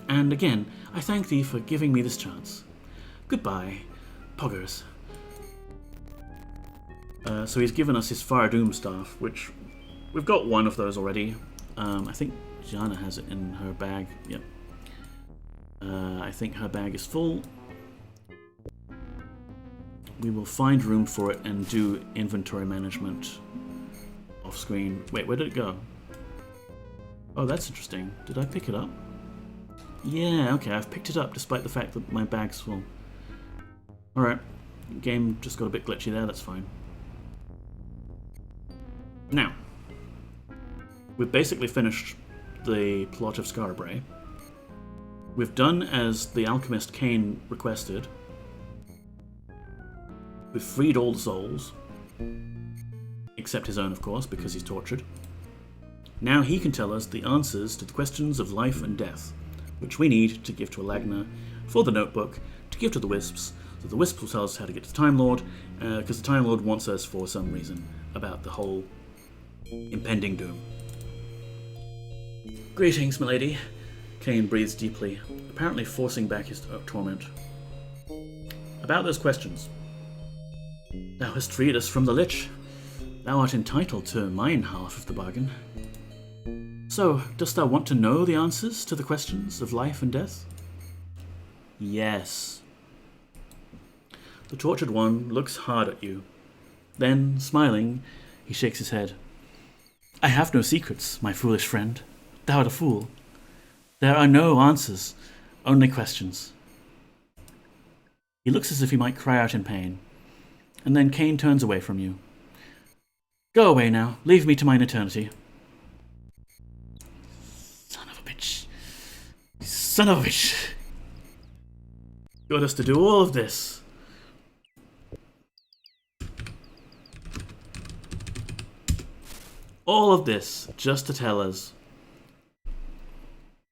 Speaker 1: And again, I thank thee for giving me this chance. Goodbye, Poggers. So he's given us his Fire-Doom staff, which we've got one of those already. I think Jana has it in her bag. Yep. I think her bag is full. We will find room for it and do inventory management off screen. Wait, where did it go? Oh, that's interesting. Did I pick it up? Yeah, okay, I've picked it up despite the fact that my bag's full. Alright, game just got a bit glitchy there, that's fine. Now, we've basically finished the plot of Scarabray. We've done as the alchemist Kane requested. We've freed all the souls. Except his own, of course, because he's tortured. Now he can tell us the answers to the questions of life and death, which we need to give to Alagna for the notebook, to give to the Wisps, so the Wisps will tell us how to get to the Time Lord, because the Time Lord wants us for some reason about the whole impending doom. Greetings, milady. Kane breathes deeply, apparently forcing back his torment. About those questions. Thou hast freed us from the Lich. Thou art entitled to mine half of the bargain. So, dost thou want to know the answers to the questions of life and death? Yes. The tortured one looks hard at you. Then, smiling, he shakes his head. I have no secrets, my foolish friend. Thou art a fool. There are no answers, only questions. He looks as if he might cry out in pain. And then Kane turns away from you. Go away now. Leave me to mine eternity. Son of a bitch. Son of a bitch. Got us to do all of this. All of this just to tell us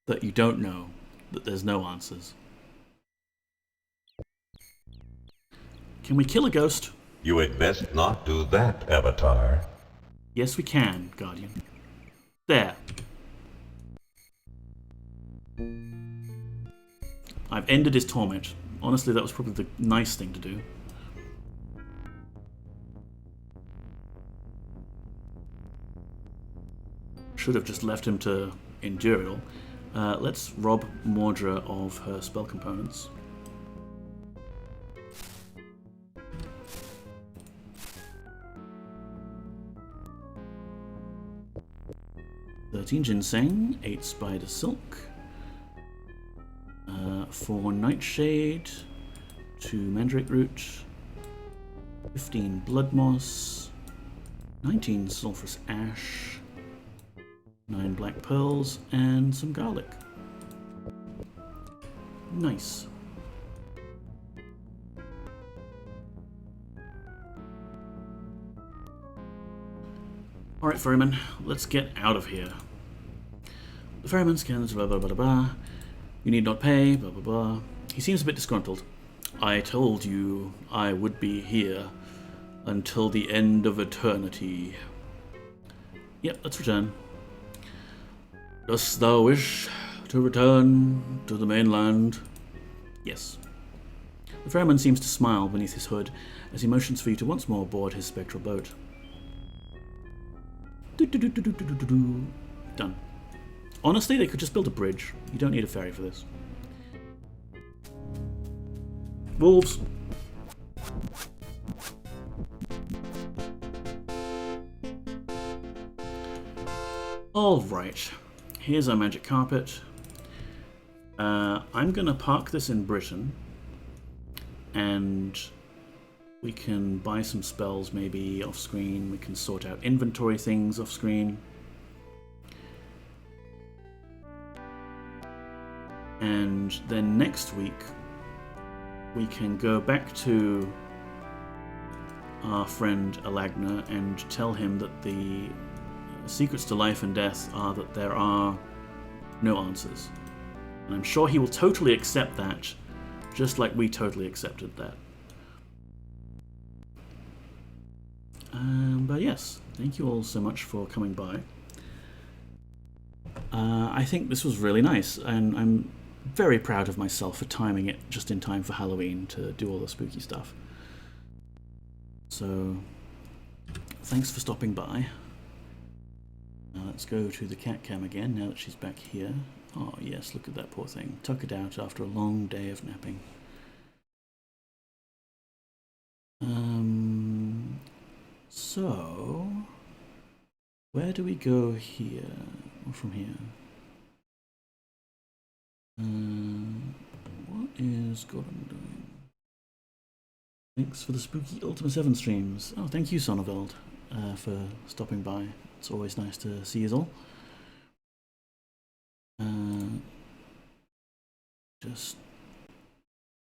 Speaker 1: that you don't know, that there's no answers. Can we kill a ghost?
Speaker 4: You had best not do that, Avatar.
Speaker 1: Yes, we can, Guardian. There. I've ended his torment. Honestly, that was probably the nice thing to do. Should have just left him to endure it all. Let's rob Mordra of her spell components. $13 ginseng, 8 spider silk, 4 nightshade, 2 mandrake root, 15 blood moss, 19 sulphurous ash, 9 black pearls, and some garlic. Nice. Alright, ferryman, let's get out of here. The ferryman scans blah blah blah blah. You need not pay, blah blah blah. He seems a bit disgruntled. I told you I would be here until the end of eternity. Yep, let's return. Dost thou wish to return to the mainland? Yes. The ferryman seems to smile beneath his hood as he motions for you to once more board his spectral boat. Done. Honestly, they could just build a bridge. You don't need a ferry for this. Wolves. Alright. Here's our magic carpet. I'm going to park this in Britain. And we can buy some spells maybe off screen. We can sort out inventory things off screen. And then next week we can go back to our friend Alagna and tell him that the secrets to life and death are that there are no answers. And I'm sure he will totally accept that, just like we totally accepted that. But yes, thank you all so much for coming by. I think this was really nice, and I'm very proud of myself for timing it just in time for Halloween to do all the spooky stuff. So, thanks for stopping by. Let's go to the cat cam again now that she's back here. Oh yes, look at that poor thing. Tuckered out after a long day of napping. So, where do we go here? Or from here? What is Gordon doing? Thanks for the spooky Ultima 7 streams. Oh, thank you, Sonneveld, for stopping by. It's always nice to see you all. Just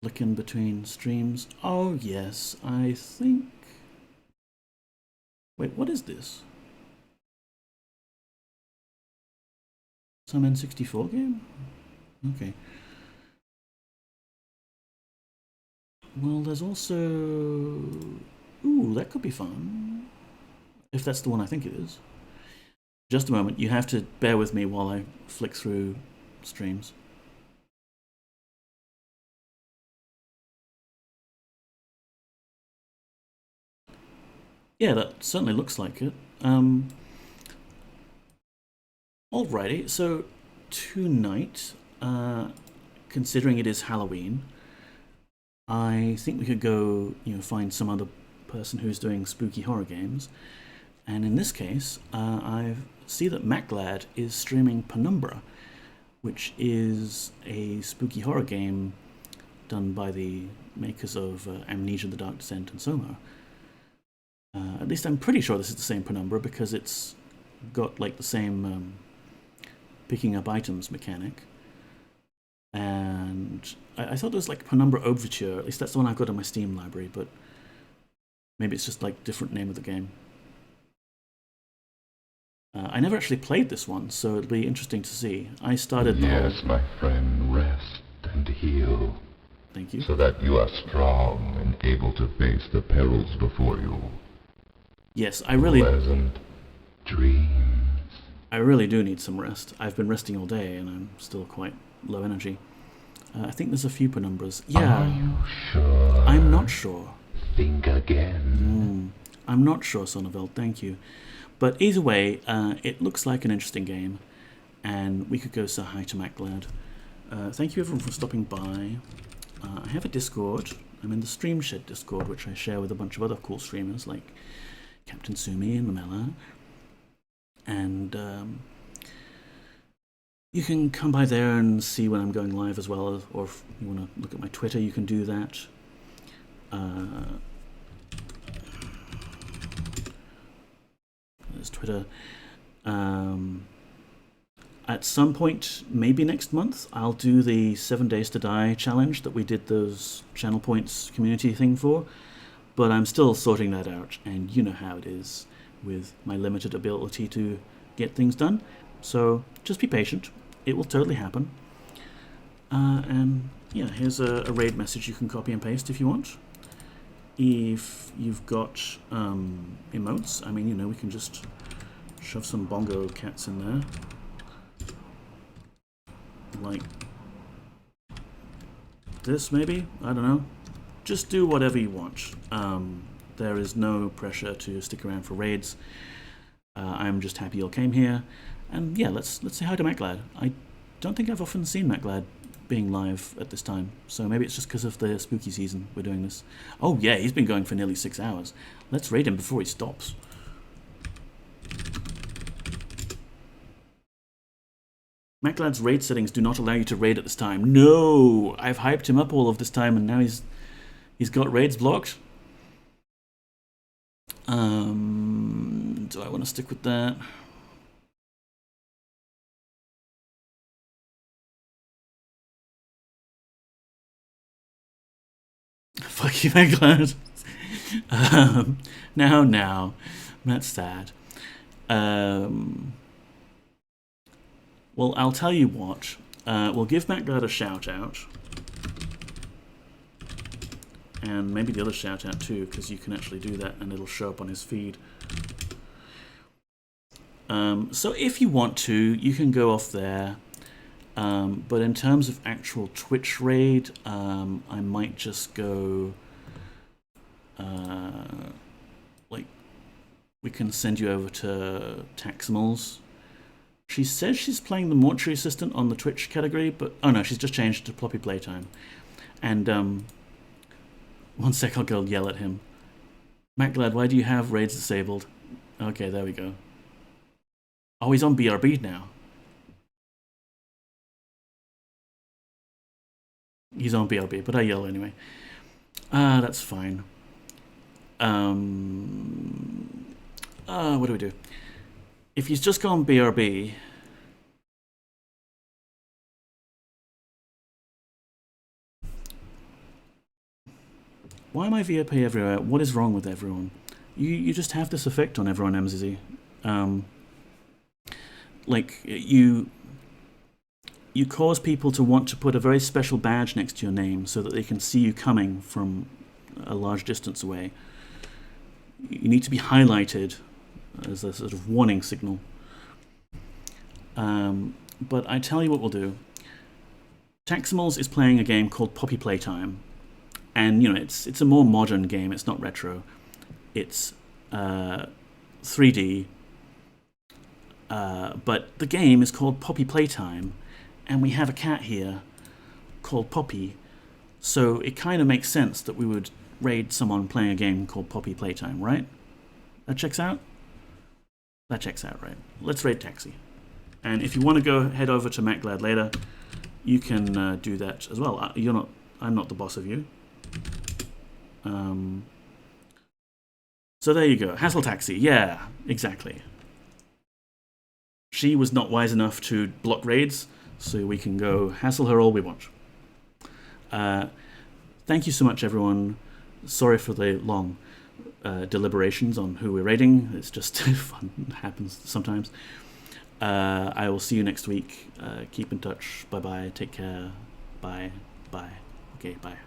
Speaker 1: flicking between streams. Oh, yes, I think... Wait, what is this? Some N64 game? Okay. Well, there's also... Ooh, that could be fun. If that's the one I think it is. Just a moment, you have to bear with me while I flick through streams. Yeah, that certainly looks like it. Alrighty, so tonight, considering it is Halloween, I think we could go, find some other person who's doing spooky horror games. And in this case, I see that MacLad is streaming Penumbra, which is a spooky horror game done by the makers of Amnesia: The Dark Descent and Soma. At least I'm pretty sure this is the same penumbra because it's got like the same picking up items mechanic. And I thought there was like Penumbra Overture, at least that's the one I've got in my Steam library, but maybe it's just like different name of the game. I never actually played this one, so it'll be interesting to see. I started the
Speaker 4: Yes, my friend, rest and heal.
Speaker 1: Thank you.
Speaker 4: So that you are strong and able to face the perils before you.
Speaker 1: Yes, I really
Speaker 4: dreams.
Speaker 1: I really do need some rest. I've been resting all day and I'm still quite low energy. I think there's a few penumbras. Yeah.
Speaker 4: Are you sure?
Speaker 1: I'm not sure.
Speaker 4: Think again.
Speaker 1: I'm not sure, Sonneveld, thank you. But either way, it looks like an interesting game, and we could go say hi to MacGlad. Thank you everyone for stopping by. I have a Discord. I'm in the Stream Shed Discord, which I share with a bunch of other cool streamers like Captain Sumi and Lamella. And you can come by there and see when I'm going live as well, or if you want to look at my Twitter, you can do that. There's Twitter. At some point, maybe next month, I'll do the 7 Days to Die challenge that we did those channel points community thing for, but I'm still sorting that out, and you know how it is with my limited ability to get things done, so just be patient. It will totally happen. And yeah, here's a raid message you can copy and paste if you want. If you've got emotes, I mean, you know, we can just shove some bongo cats in there. Like this, maybe? I don't know. Just do whatever you want. There is no pressure to stick around for raids. I'm just happy you all came here. And yeah, let's say hi to MacGlad. I don't think I've often seen MacGlad being live at this time, so maybe it's just because of the spooky season we're doing this. Oh yeah, he's been going for nearly 6 hours. Let's raid him before he stops. MacGlad's raid settings do not allow you to raid at this time. No! I've hyped him up all of this time and now he's got raids blocked. Do I want to stick with that? Fuck you, MacGlad. Now, that's sad. Well, I'll tell you what. We'll give MacGlad a shout out. And maybe the other shout out too, because you can actually do that and it'll show up on his feed. So if you want to, you can go off there. But in terms of actual Twitch raid, I might just go, like, we can send you over to Taximals. She says she's playing the Mortuary Assistant on the Twitch category, but, oh no, she's just changed to Ploppy Playtime. And, one sec, I'll go yell at him. MacGlad, why do you have raids disabled? Okay, there we go. Oh, he's on BRB now. He's on BRB, but I yell anyway. That's fine. What do we do? If he's just gone BRB... Why am I VIP everywhere? What is wrong with everyone? You just have this effect on everyone, MZZ. Like, you cause people to want to put a very special badge next to your name so that they can see you coming from a large distance away. You need to be highlighted as a sort of warning signal. But I tell you what we'll do. Taximals is playing a game called Poppy Playtime. And, you know, it's a more modern game. It's not retro. It's 3D. But the game is called Poppy Playtime. And we have a cat here called Poppy. So it kind of makes sense that we would raid someone playing a game called Poppy Playtime, right? That checks out? That checks out, right? Let's raid Taxi. And if you want to go head over to MacGlad later, you can do that as well. I'm not the boss of you. So there you go. Hassle Taxi. Yeah, exactly. She was not wise enough to block raids, so we can go hassle her all we want. Thank you so much, everyone. Sorry for the long deliberations on who we're raiding. It's just fun. It happens sometimes. I will see you next week. Keep in touch. Bye-bye. Take care. Bye. Bye. Okay, bye.